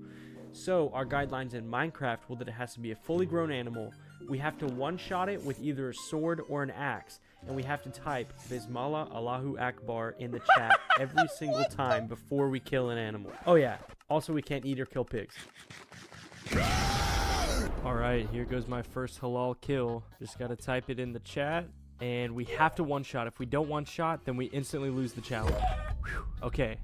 A: So, our guidelines in Minecraft will that it has to be a fully grown animal, We have to one-shot it with either a sword or an axe, and we have to type Bismillah Allahu Akbar in the chat every single time before we kill an animal. Oh yeah, also we can't eat or kill pigs. Alright, here goes my first halal kill. Just gotta type it in the chat, and we have to one-shot. If we don't one-shot, then we instantly lose the challenge. Whew. Okay,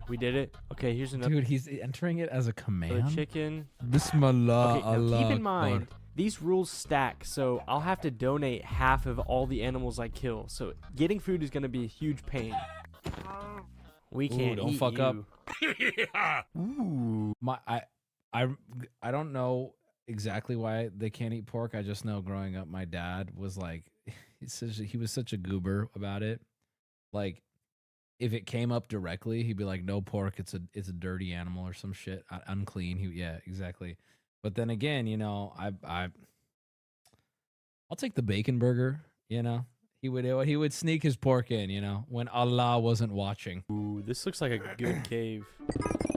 A: we did it. Okay, here's another.
E: Dude, he's entering it as a command.
A: Chicken.
E: Bismillah.
A: Okay, now keep in mind, these rules stack, so I'll have to donate half of all the animals I kill. So getting food is gonna be a huge pain. We can't
E: don't
A: eat
E: fuck up.
A: Ooh.
E: I don't know exactly why they can't eat pork. I just know growing up, my dad was like, he was such a goober about it. Like, if it came up directly, he'd be like, "No pork. It's a dirty animal or some shit, unclean." Yeah, exactly. But then again, you know, I'll take the bacon burger. You know, he would sneak his pork in. You know, when Allah wasn't watching.
A: Ooh, this looks like a good cave.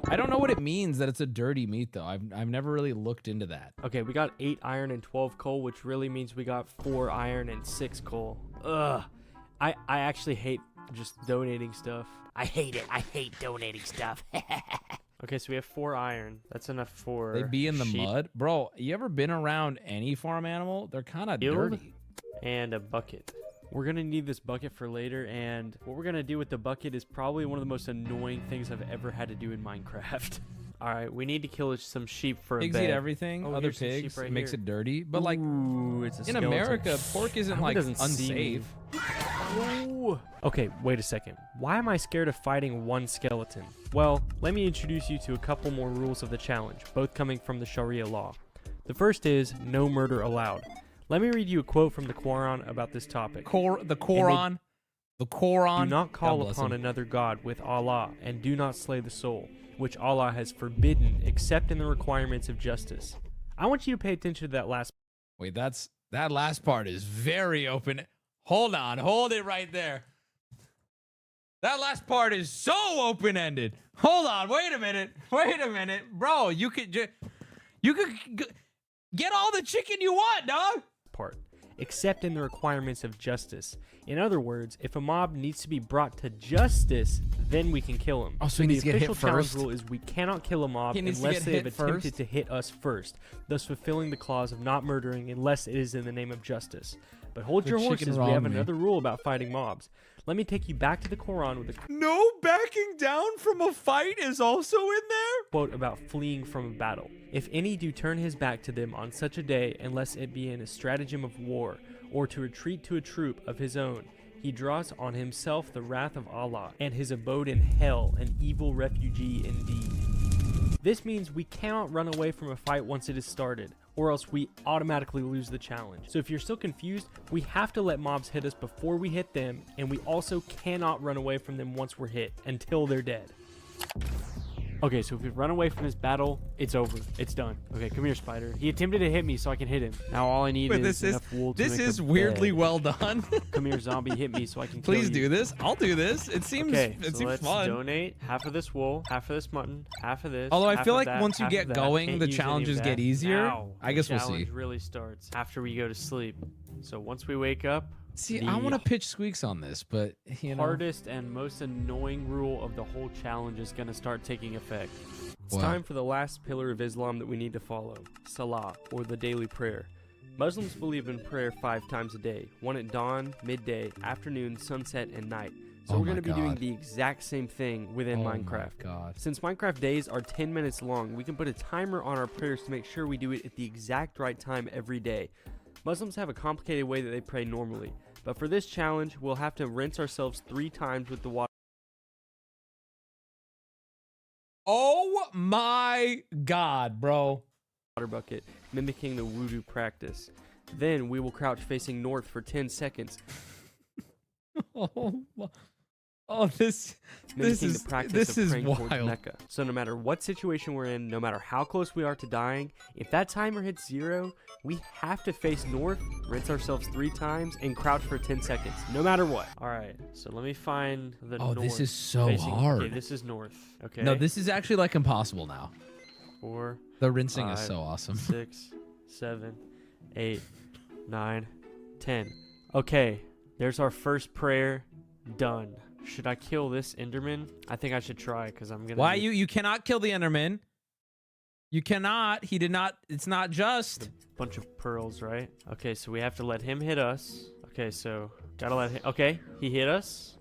E: I don't know what it means that it's a dirty meat though. I've never really looked into that.
A: Okay, we got 8 iron and 12 coal, which really means we got 4 iron and 6 coal. Ugh. I actually hate just donating stuff. I hate it. I hate donating stuff. Okay, so we have 4 iron. That's enough for
E: They be in the
A: sheep.
E: mud. Bro, you ever been around any farm animal? They're kind of dirty.
A: And a bucket. We're going to need this bucket for later, and what we're going to do with the bucket is probably one of the most annoying things I've ever had to do in Minecraft. All right, we need to kill some sheep for
E: Pigs
A: a bed.
E: eat everything.
A: Oh,
E: Other
A: here's some sheep
E: pigs.
A: right
E: It makes
A: here.
E: it dirty. But like
A: Ooh, it's a
E: in
A: skeleton.
E: America, pork isn't
A: That one
E: like
A: doesn't see me.
E: unsafe.
A: Ooh. Okay, wait a second. Why am I scared of fighting one skeleton? Well, let me introduce you to a couple more rules of the challenge, both coming from the Sharia law. The first is no murder allowed. Let me read you a quote from the Quran about this topic.
E: The Quran. The Quran.
A: Do not call
E: God bless
A: upon
E: him.
A: another God with Allah, and do not slay the soul, which Allah has forbidden except in the requirements of justice. I want you to pay attention to that last.
E: Wait, that last part is very open. Hold on, hold it right there. That last part is so open-ended. Hold on, wait a minute, bro. You could get all the chicken you want, dog.
A: Part, except in the requirements of justice. In other words, if a mob needs to be brought to justice, then we can kill him.
E: Oh, so he needs to get hit
A: The official challenge
E: first?
A: rule is we cannot kill a mob
E: He needs to
A: unless
E: get
A: they have
E: hit
A: attempted
E: first?
A: to hit us first, thus fulfilling the clause of not murdering unless it is in the name of justice. But hold your
E: The chicken
A: horses, we have
E: wronged me.
A: another rule about fighting mobs. Let me take you back to the Quran with a
E: No backing down from a fight is also in there?
A: quote about fleeing from a battle. If any do turn his back to them on such a day, unless it be in a stratagem of war, or to retreat to a troop of his own, he draws on himself the wrath of Allah, and his abode in hell, an evil refugee indeed. This means we cannot run away from a fight once it is started, or else we automatically lose the challenge. So if you're still confused, we have to let mobs hit us before we hit them, and we also cannot run away from them once we're hit, until they're dead. Okay, so if we run away from this battle, it's over. It's done. Okay, come here, Spider. He attempted to hit me so I can hit him. Now all I need is enough wool to
E: This
A: make
E: is
A: a
E: weirdly
A: bed.
E: well done.
A: Come here, zombie. Hit me so I can kill
E: Please
A: you.
E: do this. I'll do this. It seems
A: Okay,
E: it
A: so
E: seems
A: let's
E: fun.
A: donate half of this wool, half of this mutton, half of this.
E: Although I
A: half
E: feel
A: of
E: like
A: that,
E: once you
A: half
E: get
A: of that.
E: going,
A: Can't
E: the
A: use any of
E: challenges
A: that.
E: get easier.
A: Now,
E: I guess
A: the
E: we'll see.
A: challenge really starts after we go to sleep. So once we wake up,
E: See,
A: the
E: I want to pitch Squeaks on this, but you know.
A: hardest and most annoying rule of the whole challenge is going to start taking effect. It's
E: Wow.
A: time for the last pillar of Islam that we need to follow, Salah, or the daily prayer. Muslims believe in prayer 5 times a day, one at dawn, midday, afternoon, sunset, and night. So
E: Oh
A: we're going
E: my
A: to be doing
E: God.
A: the exact same thing within
E: Oh my
A: Minecraft.
E: God.
A: Since Minecraft days are 10 minutes long, we can put a timer on our prayers to make sure we do it at the exact right time every day. Muslims have a complicated way that they pray normally, but for this challenge, we'll have to rinse ourselves 3 times with the water
E: Oh my God, bro.
A: bucket, mimicking the wudu practice. Then we will crouch facing north for 10 seconds,
E: This
A: mimicking
E: is
A: the practice
E: this
A: of
E: is
A: praying towards
E: wild.
A: Mecca. So no matter what situation we're in, no matter how close we are to dying, if that timer hits 0, we have to face north, rinse ourselves 3 times, and crouch for 10 seconds, no matter what. All right, so let me find the
E: Oh,
A: north.
E: this is so
A: facing.
E: hard.
A: Okay, this is north. Okay.
E: No, this is actually like impossible now.
A: 4.
E: The rinsing is
A: 5,
E: so awesome.
A: 6, 7, 8, 9, 10. Okay, there's our first prayer done. Should I kill this Enderman? I think I should try because I'm gonna.
C: Why you cannot kill the Enderman? You cannot. He did not. It's not just.
A: A bunch of pearls, right? Okay, so we have to let him hit us. Okay, so gotta let him. Okay, he hit us.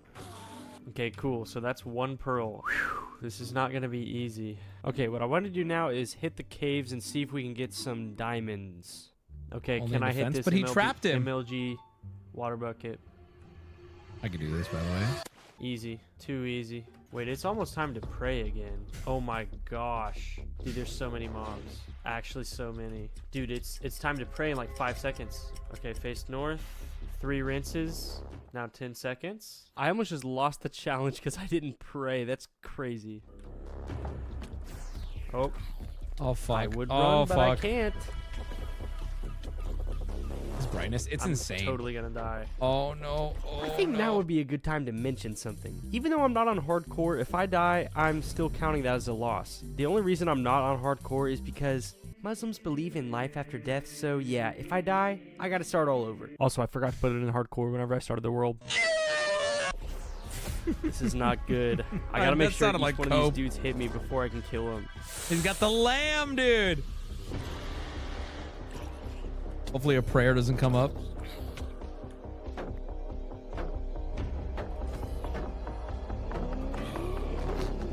A: Okay, cool. So that's 1 pearl. Whew, this is not gonna be easy. Okay, what I want to do now is hit the caves and see if we can get some diamonds. Okay,
C: Only
A: can I hit
C: defense,
A: this?
C: but he trapped him.
A: MLG water bucket.
C: I could do this, by the way.
A: Easy. Too easy. Wait, it's almost time to pray again. Oh my gosh. Dude, there's so many mobs. Actually, so many. Dude, it's time to pray in like 5 seconds. Okay, face north. 3 rinses. Now 10 seconds. I almost just lost the challenge because I didn't pray. That's crazy. Oh.
C: Oh, fuck.
A: I would run, but I can't.
C: This brightness, it's insane.
A: I'm totally gonna die.
C: Oh no. Oh,
A: I think now would be a good time to mention something. Even though I'm not on hardcore, if I die, I'm still counting that as a loss. The only reason I'm not on hardcore is because Muslims believe in life after death, so yeah, if I die, I gotta start all over. Also, I forgot to put it in hardcore whenever I started the world. This is not good. I gotta make sure each one of these dudes hit me before I can kill him.
C: He's got the lamb, dude. Hopefully a prayer doesn't come up.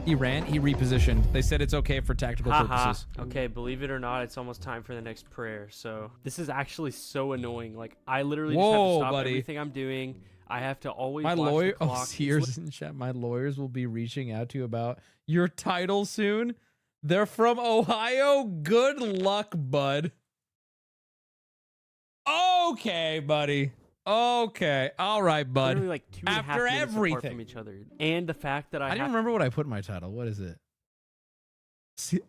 C: He ran, he repositioned. They said it's okay for tactical purposes.
A: Okay, believe it or not, it's almost time for the next prayer. So this is actually so annoying. Like, I literally just have to stop everything I'm doing. I have to always watch the clock.
C: Sears in chat. My lawyers will be reaching out to you about your title soon. They're from Ohio. Good luck, bud. Okay, buddy. Okay. All right, bud.
A: Literally like 2.5 minutes apart from each other. And the fact that I
C: didn't remember what I put in my title. What is it?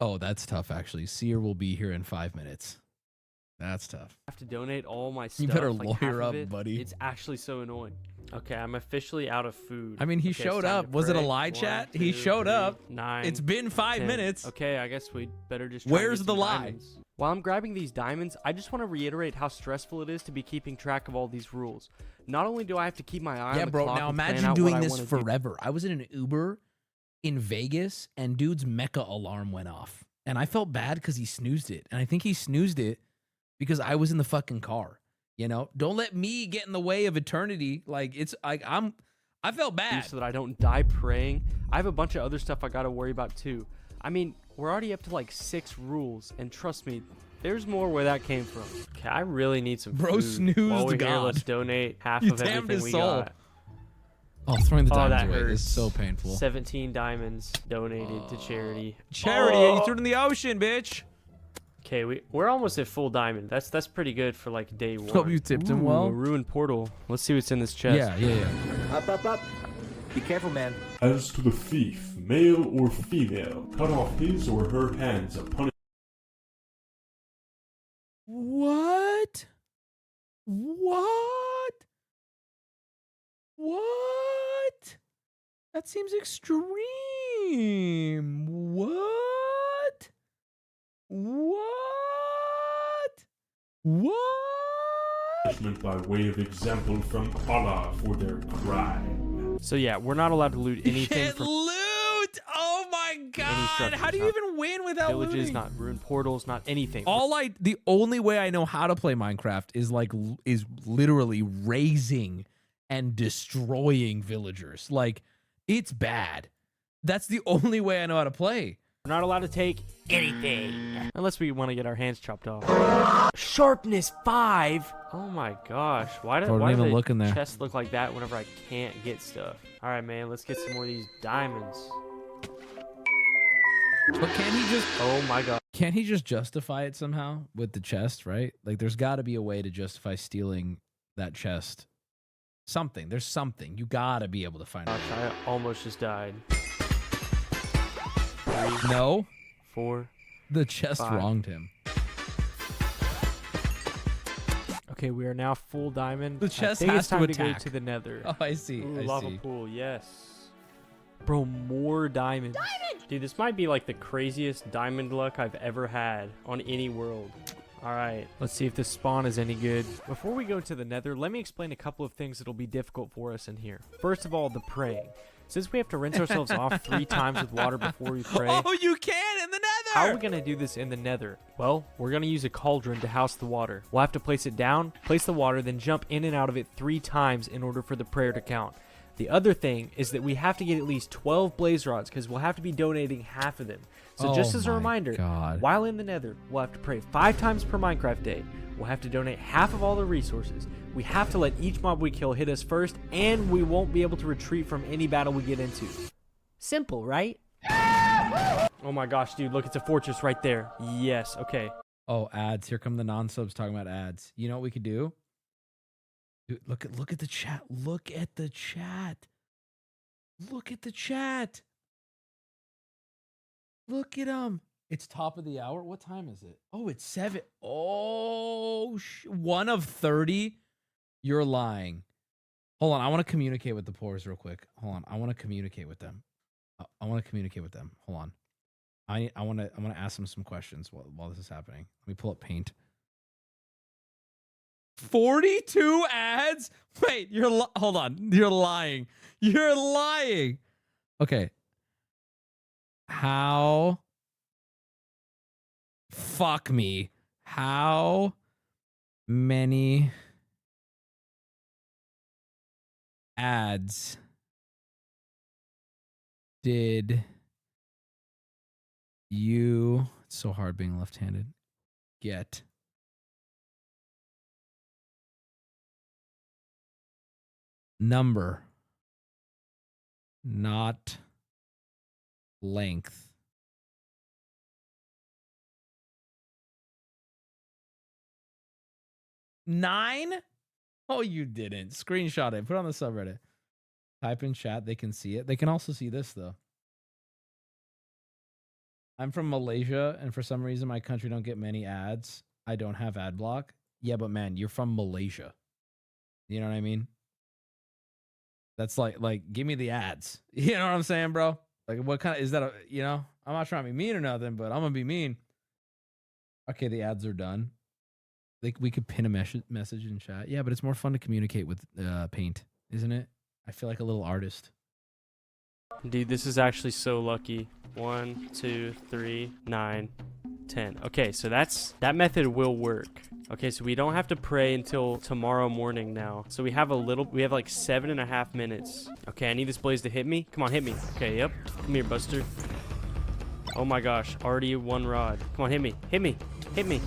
C: Oh, that's tough, actually. Seer will be here in 5 minutes. That's tough.
A: I have to donate all my stuff.
C: You better
A: like
C: lawyer up,
A: it.
C: buddy.
A: It's actually so annoying. Okay, I'm officially out of food.
C: I mean, he showed up. Was it a lie, chat? He showed up.
A: 9.
C: It's been 5 minutes.
A: Okay, I guess we better just.
C: Where's the lie?
A: While I'm grabbing these diamonds, I just want to reiterate how stressful it is to be keeping track of all these rules. Not only do I have to keep my eye on the
C: bro.
A: clock
C: Now
A: and plan
C: imagine
A: out
C: doing
A: what I
C: this
A: wanna
C: forever. I was in an Uber in Vegas, and dude's mecha alarm went off, and I felt bad because he snoozed it, and I think he snoozed it because I was in the fucking car. You know, don't let me get in the way of eternity. Like it's like I felt bad.
A: So that I don't die praying. I have a bunch of other stuff I got to worry about too. I mean, we're already up to like 6 rules, and trust me, there's more where that came from. Okay, I really need some food.
C: Snoozed
A: While we're here,
C: God.
A: let's donate half
C: You
A: of
C: damned
A: everything
C: his
A: we
C: soul.
A: got.
C: Oh, throwing the diamonds
A: that
C: away
A: hurts.
C: is so painful.
A: 17 diamonds donated to charity.
C: Charity, you threw it in the ocean, bitch.
A: Okay, we're almost at full diamond. That's pretty good for like day 1.
C: Hope you tipped him well.
A: A ruined portal. Let's see what's in this chest.
C: Yeah.
I: Up. Be careful, man.
U: As to the thief, male or female, cut off his or her hands upon.
C: What? That seems extreme. What?
U: Punishment by way of example from Allah for their crime.
A: So yeah, we're not allowed to loot anything from
C: Loot! Oh my god! How do you even win without
A: villages,
C: looting?
A: not ruined portals, not anything.
C: The only way I know how to play Minecraft is literally raising and destroying villagers. Like, it's bad. That's the only way I know how to play.
A: We're not allowed to take anything unless we want to get our hands chopped off. Sharpness 5. Oh my gosh! Why does the chest look like that whenever I can't get stuff? All right, man, let's get some more of these diamonds.
C: But can't he just?
A: Oh my god!
C: Can't he just justify it somehow with the chest? Right? Like, there's got to be a way to justify stealing that chest. Something. There's something. You gotta be able to find it.
A: I almost just died. 3,
C: No.
A: 4.
C: The chest
A: 5.
C: wronged him.
A: Okay, we are now full diamond.
C: The chest
A: I think
C: has
A: it's time
C: to
A: to go
C: attack.
A: to the nether.
C: Oh, I see.
A: Ooh,
C: I
A: lava
C: see.
A: pool, yes. Bro, more diamonds. Dude, this might be like the craziest diamond luck I've ever had on any world. All right, let's see if this spawn is any good. Before we go to the nether, let me explain a couple of things that'll be difficult for us in here. First of all, the praying. Since we have to rinse ourselves off 3 times with water before we pray.
C: Oh, you can in the nether!
A: How are we going to do this in the nether? Well, we're going to use a cauldron to house the water. We'll have to place it down, place the water, then jump in and out of it 3 times in order for the prayer to count. The other thing is that we have to get at least 12 blaze rods because we'll have to be donating half of them. So just as a reminder, while in the nether, we'll have to pray 5 times per Minecraft day. We'll have to donate half of all the resources. We have to let each mob we kill hit us first, and we won't be able to retreat from any battle we get into. Simple, right? Oh my gosh, dude, look, it's a fortress right there. Yes, okay.
C: Oh, ads. Here come the non-subs talking about ads. You know what we could do? Dude, look at the chat. Look at the chat. Look at the chat. Look at them. It's top of the hour. What time is it? Oh, it's 7. Oh, 1 of 30. You're lying. Hold on. I want to communicate with the poors real quick. Hold on. I want to communicate with them. Hold on. I want to ask them some questions while this is happening. Let me pull up Paint. 42 ads? Wait, hold on. You're lying. You're lying. Okay. How? Fuck me. How many ads did you, it's so hard being left-handed, get? Number, not length. Nine? Oh, you didn't. Screenshot it. Put it on the subreddit. Type in chat. They can see it. They can also see this, though. I'm from Malaysia, and for some reason, my country don't get many ads. I don't have ad block. Yeah, but man, you're from Malaysia. You know what I mean? That's like, give me the ads. You know what I'm saying, bro? Like, what kind of, is that a, you know? I'm not trying to be mean or nothing, but I'm going to be mean. Okay, the ads are done. Like, we could pin a message in chat. Yeah, but it's more fun to communicate with Paint, isn't it? I feel like a little artist.
A: Dude, this is actually so lucky. 1, 2, 3, 9, 10. Okay, so that method will work. Okay, so we don't have to pray until tomorrow morning now. So we have like 7.5 minutes. Okay, I need this blaze to hit me. Come on, hit me. Okay, yep. Come here, Buster. Oh my gosh, already 1 rod. Come on, hit me. Hit me. Hit me.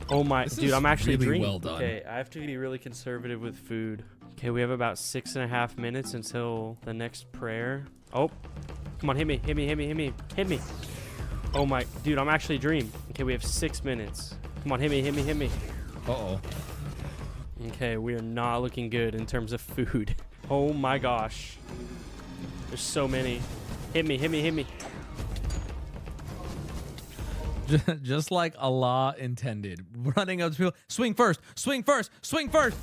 A: Oh my, dude, I'm actually
C: really
A: dreaming.
C: well done.
A: Okay, I have to be really conservative with food. Okay, we have about 6.5 minutes until the next prayer. Oh, come on, hit me, hit me, hit me, hit me, hit me. Oh my, dude, I'm actually dreaming. Okay, we have 6 minutes. Come on, hit me, hit me, hit me.
C: Uh-oh.
A: Okay, we are not looking good in terms of food. Oh my gosh. There's so many. Hit me, hit me, hit me.
C: Just like Allah intended. Running up to people. Swing first. Swing first. Swing first.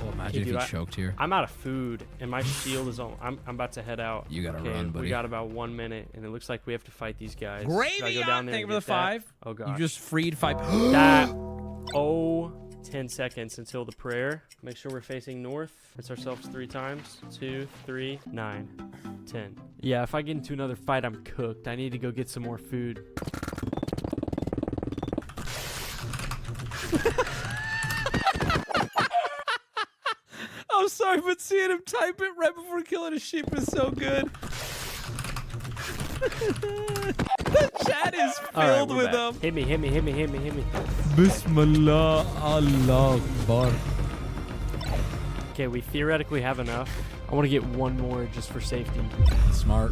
C: Oh, imagine if you choked here.
A: I'm out of food, and my shield is on. I'm about to head out.
C: You gotta run, buddy.
A: We got about 1 minute, and it looks like we have to fight these guys.
C: Gravy on. Thank you for the 5.
A: Oh, gosh.
C: You just freed 5.
A: That. Oh. 10 seconds until the prayer. Make sure we're facing north. Rinse ourselves 3 times. 2, 3, 9, 10. Yeah, if I get into another fight, I'm cooked. I need to go get some more food.
C: I'm sorry, but seeing him type it right before killing a sheep is so good. The chat is filled with them.
A: Hit me, hit me, hit me, hit me, hit me.
C: Bismillah, Allah Akbar.
A: Okay, we theoretically have enough. I want to get 1 more just for safety.
C: Smart.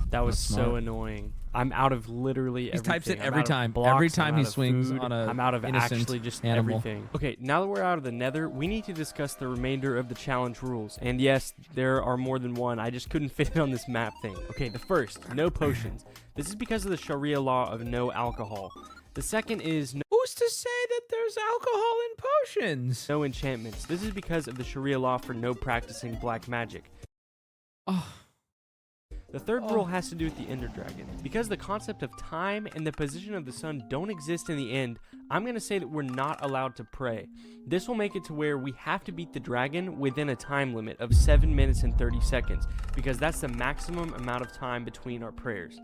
A: That was so annoying. I'm out of literally everything.
C: He types it every
A: I'm out of
C: time.
A: blocks,
C: Every time
A: I'm
C: he
A: out of
C: swings
A: food,
C: on a
A: I'm out of
C: innocent
A: actually just
C: animal.
A: everything. Okay, now that we're out of the nether, we need to discuss the remainder of the challenge rules. And yes, there are more than one. I just couldn't fit it on this map thing. Okay, the first, no potions. This is because of the Sharia law of no alcohol. The second is
C: who's to say that there's alcohol in potions?
A: No enchantments. This is because of the Sharia law for no practicing black magic.
C: Oh.
A: The third rule has to do with the Ender Dragon. Because the concept of time and the position of the sun don't exist in the end, I'm going to say that we're not allowed to pray. This will make it to where we have to beat the dragon within a time limit of 7 minutes and 30 seconds, because that's the maximum amount of time between our prayers.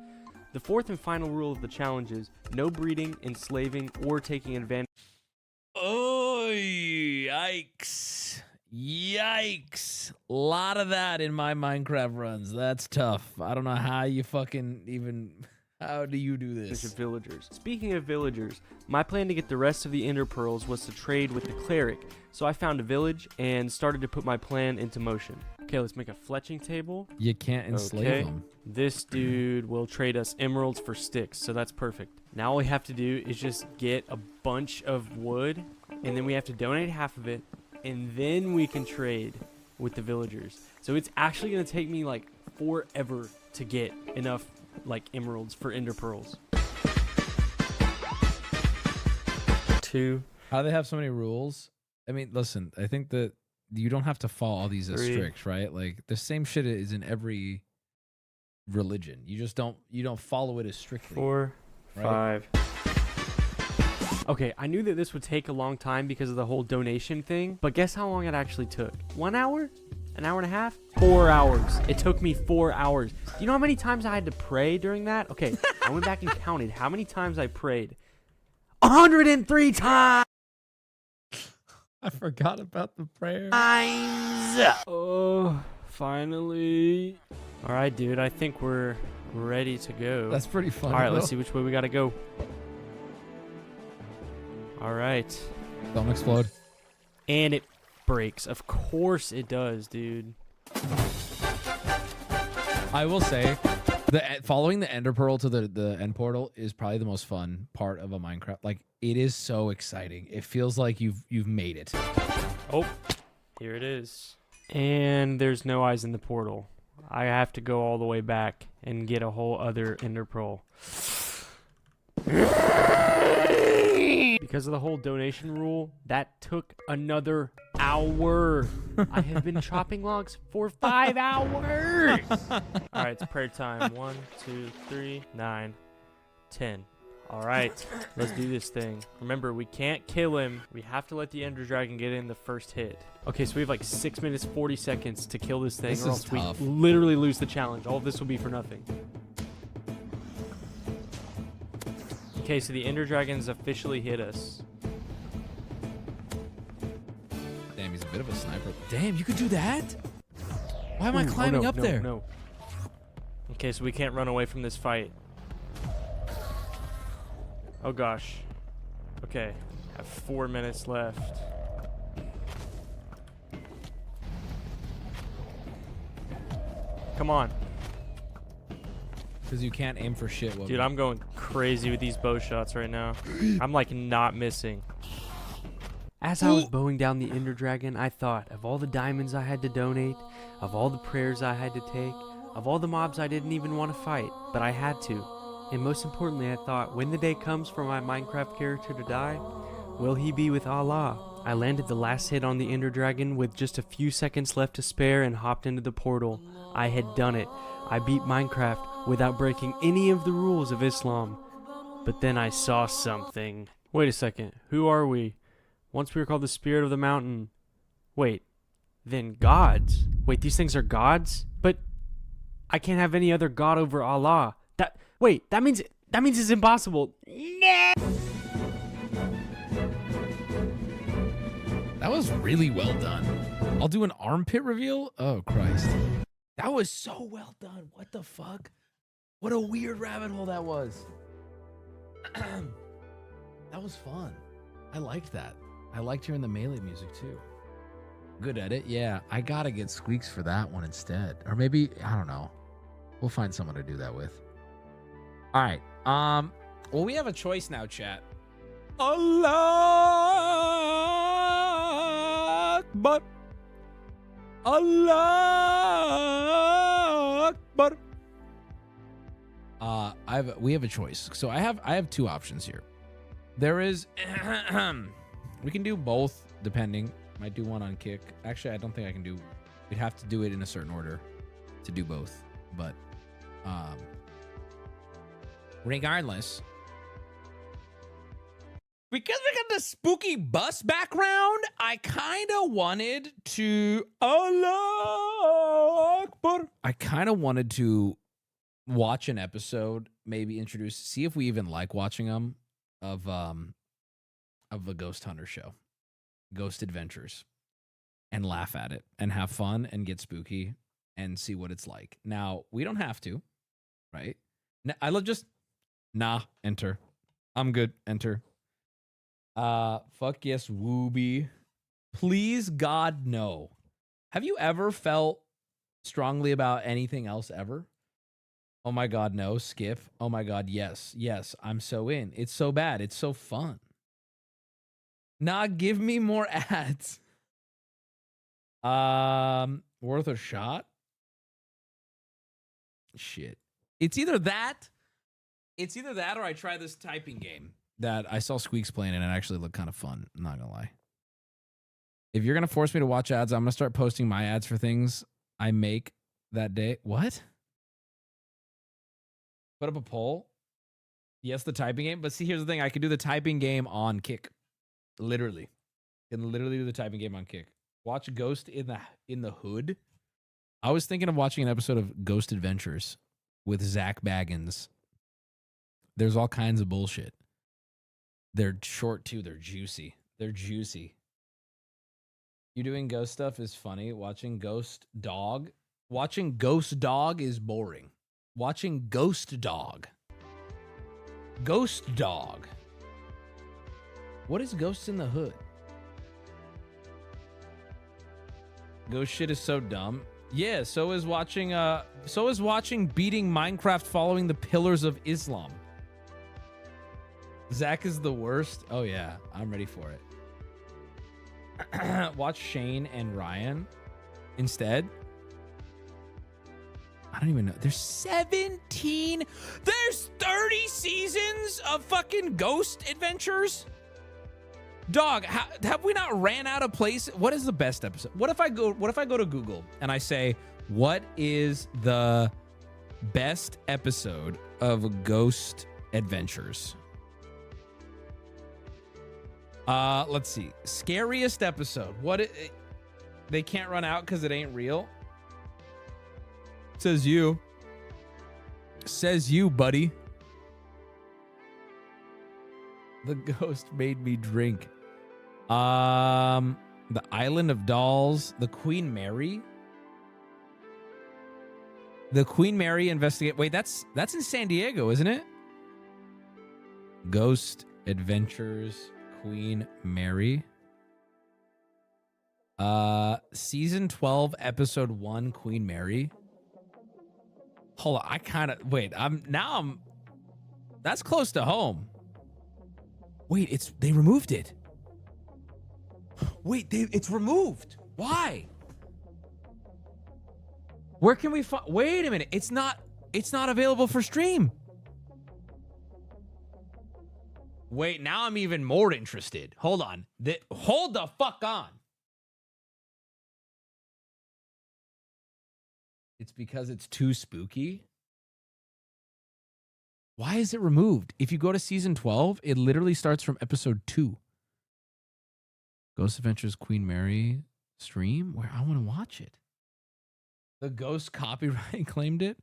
A: The fourth and final rule of the challenge is no breeding, enslaving, or taking advantage.
C: Oh, yikes. Yikes. A lot of that in my Minecraft runs. That's tough. I don't know how you fucking even... How do you do this?
A: Villagers. Speaking of villagers, my plan to get the rest of the Ender Pearls was to trade with the cleric. So I found a village and started to put my plan into motion. Okay, let's make a fletching table.
C: You can't enslave them.
A: This dude will trade us emeralds for sticks, so that's perfect. Now all we have to do is just get a bunch of wood, and then we have to donate half of it, and then we can trade with the villagers. So it's actually going to take me like forever to get enough like emeralds for Ender Pearls. 2.
C: How do they have so many rules? I mean, listen, I think that you don't have to follow all these as
A: 3.
C: strict, right? Like the same shit is in every religion. You just don't follow it as strictly.
A: 4,
C: right?
A: 5. Okay, I knew that this would take a long time because of the whole donation thing, but guess how long it actually took? 1 hour? An hour and a half? 4 hours. It took me 4 hours. Do you know how many times I had to pray during that? Okay, I went back and counted how many times I prayed. 103 times!
C: I forgot about the prayer.
A: Oh, finally. All right, dude, I think we're ready to go.
C: That's pretty fun.
A: All right, let's see which way we got to go. All right.
C: Don't explode.
A: And it breaks. Of course it does, dude.
C: I will say, following the Ender Pearl to the end portal is probably the most fun part of a Minecraft. Like, it is so exciting. It feels like you've made it.
A: Oh, here it is. And there's no eyes in the portal. I have to go all the way back and get a whole other Ender Pearl. Because of the whole donation rule, that took another hour. I have been chopping logs for 5 hours. All right, it's prayer time. 1, 2, 3, 9, 10. All right, let's do this thing. Remember, we can't kill him. We have to let the Ender Dragon get in the first hit. Okay, so we have like 6 minutes, 40 seconds to kill this thing,
C: This
A: or
C: is
A: else we
C: tough.
A: literally lose the challenge. All of this will be for nothing. Okay, so the Ender Dragon's officially hit us.
C: Damn, he's a bit of a sniper. Damn, you could do that? Why am I
A: Ooh,
C: climbing up there?
A: No. Okay, so we can't run away from this fight. Oh gosh. Okay, have 4 minutes left. Come on.
C: Because you can't aim for shit. Wubby.
A: Dude, I'm going crazy with these bow shots right now. I'm like not missing. As I was bowing down the Ender Dragon, I thought of all the diamonds I had to donate, of all the prayers I had to take, of all the mobs I didn't even want to fight, but I had to. And most importantly, I thought, when the day comes for my Minecraft character to die, will he be with Allah? I landed the last hit on the Ender Dragon with just a few seconds left to spare and hopped into the portal. I had done it. I beat Minecraft without breaking any of the rules of Islam. But then I saw something. Wait a second. Who are we? Once we were called the Spirit of the Mountain. Wait. Then gods? Wait, these things are gods? But I can't have any other god over Allah. Wait, that means it's impossible.
C: That was really well done. I'll do an armpit reveal? Oh, Christ. That was so well done. What the fuck? What a weird rabbit hole that was. That was fun. I liked that. I liked hearing the melee music too. Good edit. Yeah, I gotta get Squeaks for that one instead. Or maybe, I don't know. We'll find someone to do that with. All right. Well, we have a choice now, chat. Allah Akbar. Allah Akbar. We have a choice. So I have two options here. There is we can do both depending. Might do one on kick. Actually, I don't think I can do. We'd have to do it in a certain order to do both. But Regardless, because we got the spooky bus background, I kind of wanted to Allah Akbar. I kind of wanted to watch an episode, maybe introduce, see if we even like watching them of the Ghost Hunter show, Ghost Adventures, and laugh at it and have fun and get spooky and see what it's like. Now, we don't have to, right? I love just enter. I'm good. Enter. Fuck yes, Wubby. Please, God, no. Have you ever felt strongly about anything else ever? Oh my God, no. Skip. Oh my God, yes. Yes, I'm so in. It's so bad. It's so fun. Nah, give me more ads. Worth a shot? Shit. It's either that or I try this typing game that I saw Squeaks playing and it actually looked kind of fun. I'm not gonna lie. If you're gonna force me to watch ads, I'm gonna start posting my ads for things I make that day. What? Put up a poll. Yes, the typing game. But see, here's the thing. I can do the typing game on Kick. Literally. Can literally do the typing game on Kick. Watch Ghost in the Hood. I was thinking of watching an episode of Ghost Adventures with Zach Baggins. There's all kinds of bullshit. They're short too. They're juicy. They're juicy. You doing ghost stuff is funny. Watching Ghost Dog is boring. Watching Ghost Dog. Ghost Dog. What is Ghosts in the Hood? Ghost shit is so dumb. Yeah, so is watching beating Minecraft following the pillars of Islam. Zach is the worst. Oh yeah, I'm ready for it. Watch Shane and Ryan instead. I don't even know. There's 17. There's 30 seasons of fucking Ghost Adventures. Dog, have we not ran out of place? What is the best episode? What if I go to Google and I say, what is the best episode of Ghost Adventures? Let's see. Scariest episode. They can't run out because it ain't real. Says you. Says you, buddy. The ghost made me drink. The Island of Dolls. The Queen Mary. The Queen Mary investigate. Wait, that's in San Diego, isn't it? Ghost Adventures. Queen Mary. Season 12, episode 1, Queen Mary. Hold on, that's close to home. Wait, they removed it. Wait, it's removed. Why? Where can we find? Wait a minute. It's not available for stream. Wait, now I'm even more interested. Hold on. Hold the fuck on. It's because it's too spooky. Why is it removed? If you go to season 12, it literally starts from episode 2. Ghost Adventures Queen Mary stream? Where I want to watch it. The Ghost copyright claimed it.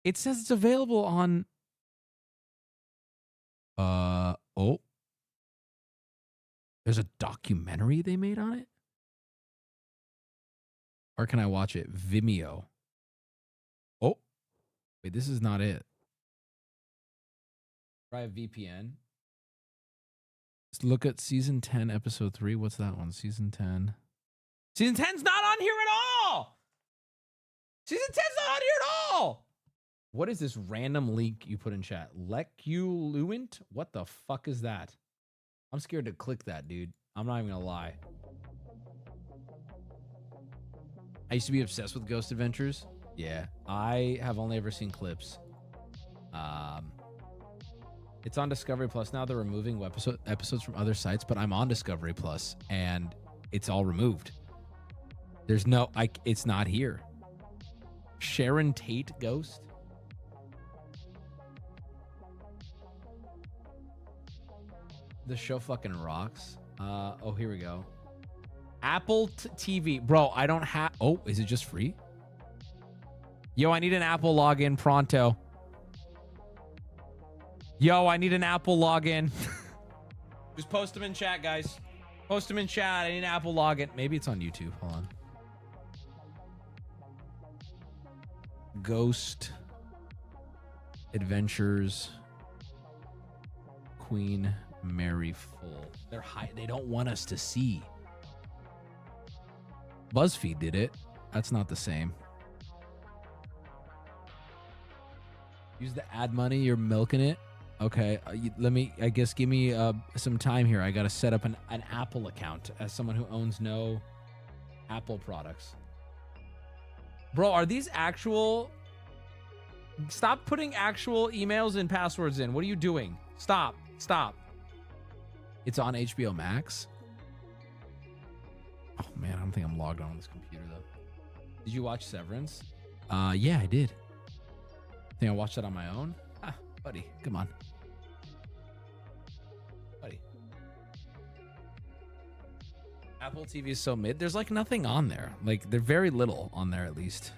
C: It says it's available on there's a documentary they made on it? Or can I watch it? Vimeo. Oh, wait, this is not it. Try a VPN. Let's look at season 10, episode 3. What's that one? Season 10. Season 10's not on here at all! Season 10's not on here at all! What is this random link you put in chat? Leculuent? What the fuck is that? I'm scared to click that, dude. I'm not even gonna lie. I used to be obsessed with Ghost Adventures. Yeah, I have only ever seen clips. It's on Discovery Plus now. They're removing episodes from other sites, but I'm on Discovery Plus and it's all removed. There's no, it's not here. Sharon Tate Ghost. The show fucking rocks. Oh, here we go. Apple TV. Bro, I don't have... Oh, is it just free? Yo, I need an Apple login pronto. Yo, I need an Apple login. Just post them in chat, guys. Post them in chat. I need an Apple login. Maybe it's on YouTube. Hold on. Ghost Adventures Queen Mary full. They're high. They don't want us to see. BuzzFeed did it. That's not the same. Use the ad money. You're milking it. Okay. Let me, I guess, give me some time here. I got to set up an Apple account as someone who owns no Apple products. Bro, are these actual... Stop putting actual emails and passwords in. What are you doing? Stop. Stop. It's on HBO Max. Oh, man. I don't think I'm logged on this computer, though. Did you watch Severance? Yeah, I did. Think I watched that on my own? Ah, buddy. Come on. Buddy. Apple TV is so mid. There's, like, nothing on there. Like, there's very little on there, at least.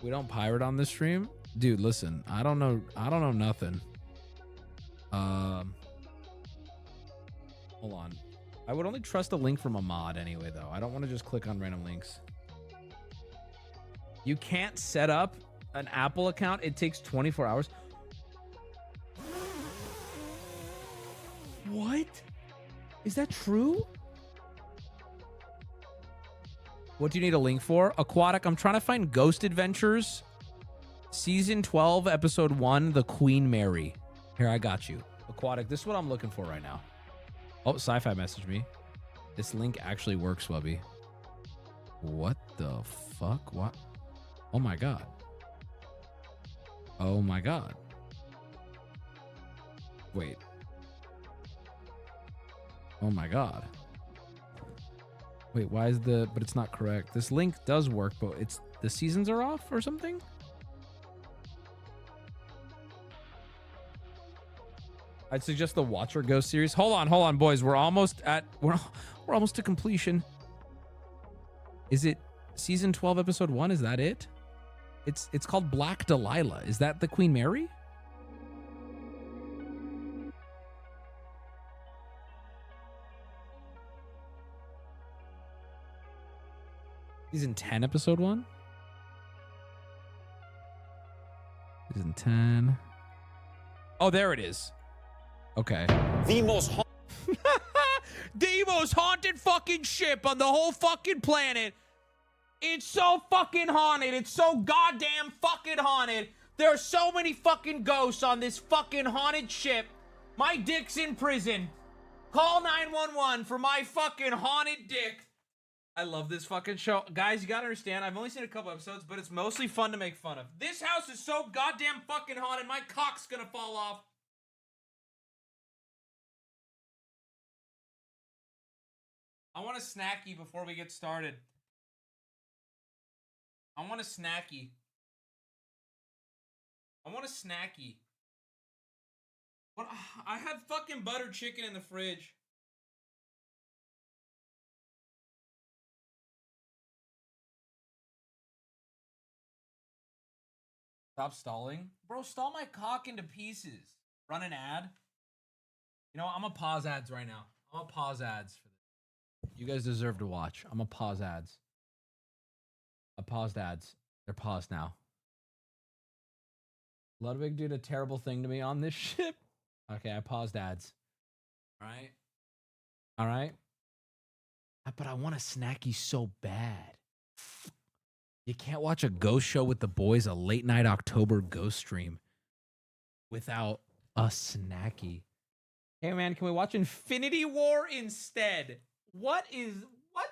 C: We don't pirate on this stream? Dude, listen. I don't know nothing. Hold on. I would only trust a link from a mod anyway, though. I don't want to just click on random links. You can't set up an Apple account. It takes 24 hours. What? Is that true? What do you need a link for? Aquatic, I'm trying to find Ghost Adventures. Season 12, Episode 1, The Queen Mary. Here, I got you. Aquatic, this is what I'm looking for right now. Oh, Sci-Fi messaged me. This link actually works, Wubby. What the fuck? What? Oh my god. Oh my god. Wait. Oh my god. Wait, why is the... But it's not correct. This link does work, but it's... The seasons are off or something? I'd suggest the Watcher Ghost series. Hold on, boys. We're almost at... We're almost to completion. Is it season 12, episode 1? Is that it? It's called Black Delilah. Is that the Queen Mary? Season 10, episode 1? Season 10. Oh, there it is. Okay. The most haunted fucking ship on the whole fucking planet. It's so fucking haunted. It's so goddamn fucking haunted. There are so many fucking ghosts on this fucking haunted ship. My dick's in prison. Call 911 for my fucking haunted dick. I love this fucking show. Guys, you gotta understand, I've only seen a couple episodes, but it's mostly fun to make fun of. This house is so goddamn fucking haunted, my cock's gonna fall off. I want a snacky before we get started. I want a snacky. I want a snacky. What? I had fucking butter chicken in the fridge. Stop stalling. Bro, stall my cock into pieces. Run an ad. You know what? I'm gonna pause ads right now. I'm gonna pause ads for this. You guys deserve to watch. I'm gonna pause ads. I paused ads. They're paused now. Ludwig did a terrible thing to me on this ship. Okay, I paused ads. Alright? Alright? But I want a snacky so bad. You can't watch a ghost show with the boys, a late night October ghost stream, without a snacky. Hey man, can we watch Infinity War instead? What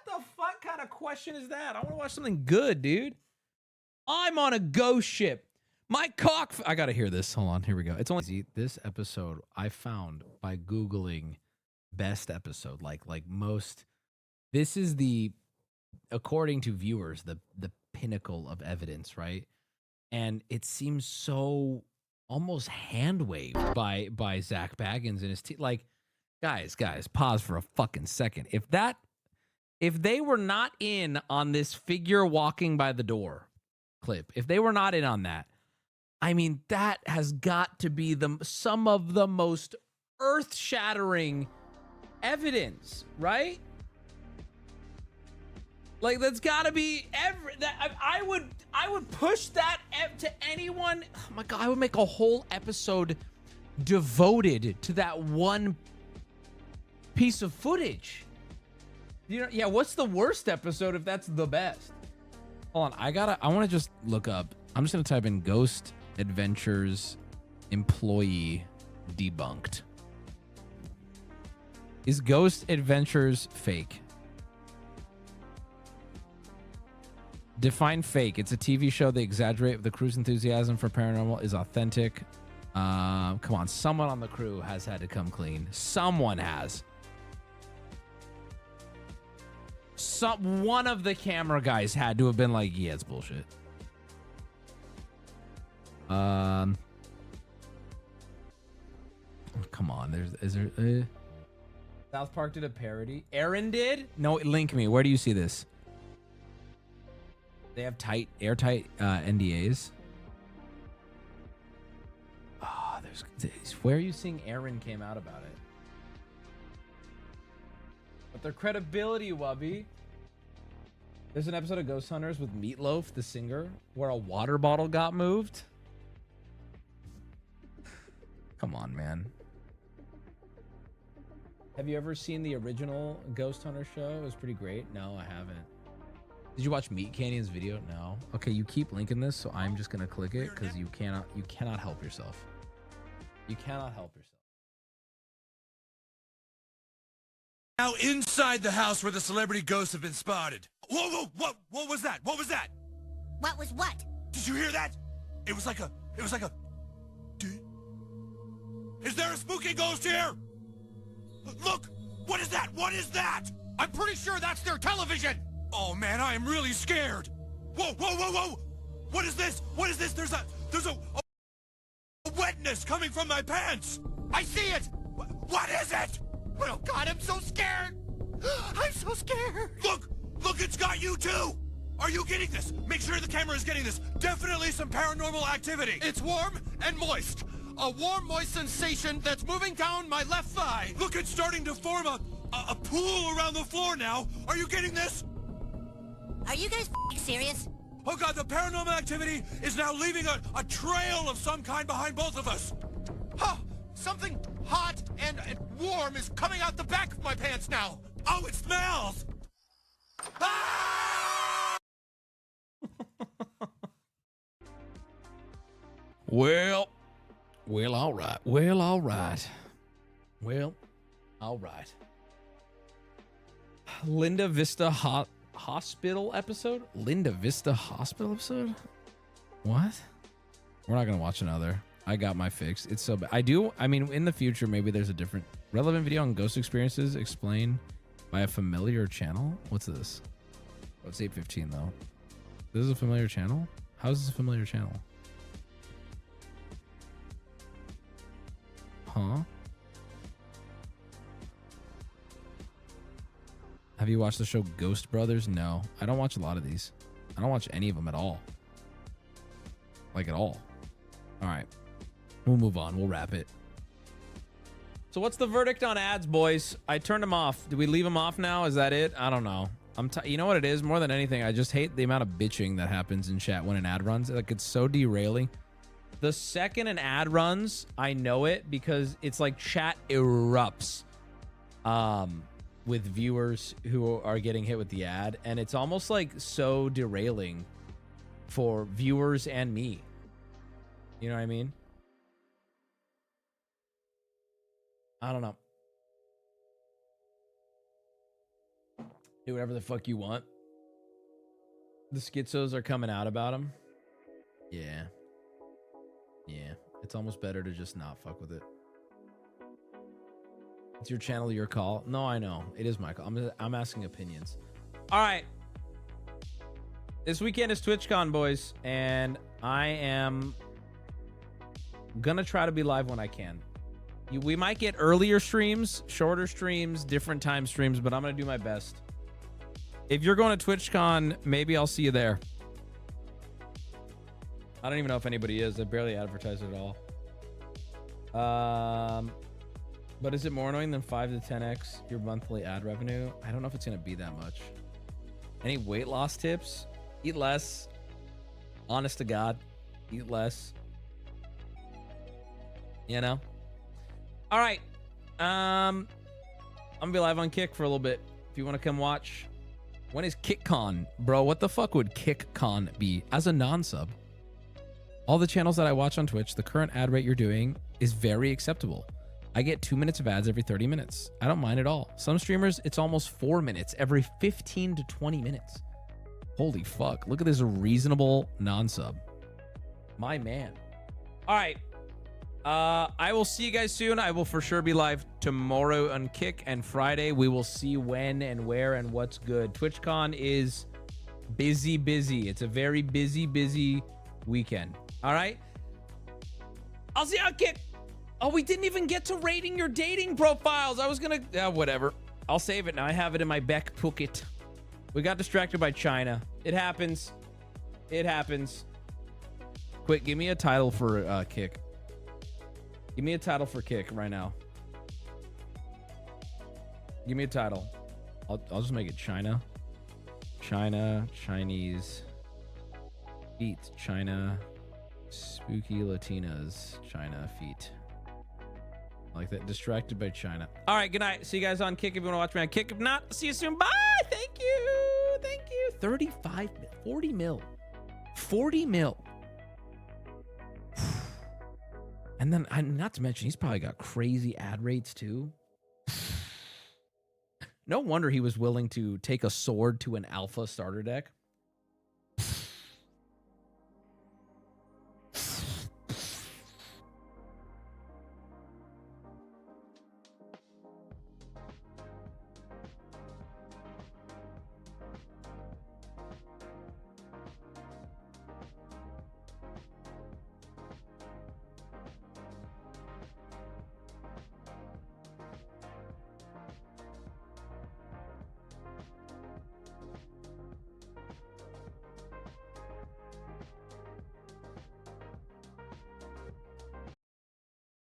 C: the fuck kind of question is that? I want to watch something good, dude. I'm on a ghost ship. My cock... I gotta hear this. Hold on, here we go. It's only... This episode I found by Googling best episode. Like most... This is the... According to viewers, the pinnacle of evidence, right? And it seems so almost hand waved by Zach Baggins and his team. Like, guys, pause for a fucking second. If they were not in on this figure walking by the door clip, if they were not in on that, I mean, that has got to be some of the most earth-shattering evidence, right? Like, that's got to be I would push that to anyone. Oh my God, I would make a whole episode devoted to that one piece of footage. You know, yeah, what's the worst episode if that's the best? Hold on, I want to just look up. I'm just going to type in Ghost Adventures employee debunked. Is Ghost Adventures fake? Define fake. It's a TV show. They exaggerate. The crew's enthusiasm for paranormal is authentic. Come on. Someone on the crew has had to come clean. Someone has. One of the camera guys had to have been like, yeah, it's bullshit. Come on. Is there South Park did a parody. Aaron did? No, link me. Where do you see this? They have airtight NDAs. Oh, where are you seeing Aaron came out about it? But their credibility, Wubby. There's an episode of Ghost Hunters with Meatloaf, the singer, where a water bottle got moved. Come on, man. Have you ever seen the original Ghost Hunter show? It was pretty great. No, I haven't. Did you watch Meat Canyon's video? No. Okay, you keep linking this, so I'm just gonna click it because you cannot help yourself. You cannot help yourself.
G: Now inside the house where the celebrity ghosts have been spotted. Whoa, what was that? What was that?
H: What was what?
G: Did you hear that? It was like a... Is there a spooky ghost here? Look! What is that? What is that? I'm pretty sure that's their television! Oh man, I am really scared! Whoa! What is this? What is this? There's a wetness coming from my pants! I see it! What is it? Oh God, I'm so scared! I'm so scared! Look, it's got you too! Are you getting this? Make sure the camera is getting this. Definitely some paranormal activity. It's warm and moist. A warm, moist sensation that's moving down my left thigh. Look, it's starting to form a pool around the floor now. Are you getting this?
H: Are you guys serious?
G: Oh God, the paranormal activity is now leaving a trail of some kind behind both of us. Huh, something hot and warm is coming out the back of my pants now. Oh, it smells! Ah!
C: Well, all right. All right. Linda Vista Hospital episode? Linda Vista Hospital episode? What? We're not going to watch another. I got my fix. It's so bad. I mean, in the future, maybe there's a different relevant video on ghost experiences explained by a familiar channel. What's this? Oh, it's 8:15 though. This is a familiar channel? How is this a familiar channel? Huh? Have you watched the show Ghost Brothers? No, I don't watch a lot of these. I don't watch any of them at all. Like at all. All right. We'll move on. We'll wrap it. So what's the verdict on ads, boys? I turned them off. Do we leave them off now? Is that it? I don't know. You know what it is? More than anything, I just hate the amount of bitching that happens in chat when an ad runs. Like, it's so derailing. The second an ad runs, I know it because it's like chat erupts with viewers who are getting hit with the ad. And it's almost like so derailing for viewers and me. You know what I mean? I don't know. Do whatever the fuck you want. The schizos are coming out about him. Yeah. Yeah. It's almost better to just not fuck with it. It's your channel, your call. No, I know. It is my call. I'm asking opinions. All right. This weekend is TwitchCon, boys. And I am Gonna try to be live when I can. We might get earlier streams, shorter streams, different time streams, but I'm gonna do my best. If you're going to TwitchCon, maybe I'll see you there. I don't even know if anybody is. I barely advertise it at all. But is it more annoying than 5 to 10x your monthly ad revenue? I don't know if it's gonna be that much. Any weight loss tips? Eat less. Honest to God, eat less. You know? All right. I'm gonna be live on Kick for a little bit. If you want to come watch. When is KickCon? Bro, what the fuck would KickCon be? As a non-sub, all the channels that I watch on Twitch, the current ad rate you're doing is very acceptable. I get 2 minutes of ads every 30 minutes. I don't mind at all. Some streamers, it's almost 4 minutes every 15 to 20 minutes. Holy fuck. Look at this reasonable non-sub. My man. All right. I will see you guys soon. I will for sure be live tomorrow on Kick, and Friday we will see when and where and what's good. TwitchCon is busy. It's a very busy weekend. All right. I'll see you on Kick. Oh, we didn't even get to rating your dating profiles. I was gonna, whatever. I'll save it now. I have it in my back pocket. We got distracted by China. It happens. Quick, give me a title for Kick. Give me a title for Kick right now. Give me a title. I'll just make it China. Chinese. Feet. China. Spooky Latinas. China feet. Like that. Distracted by China. All right, good night. See you guys on Kick if you want to watch me on Kick. If not, see you soon. Bye. Thank you. 35 mil. 40 mil. 40 mil. And then, not to mention, he's probably got crazy ad rates too. No wonder he was willing to take a sword to an alpha starter deck.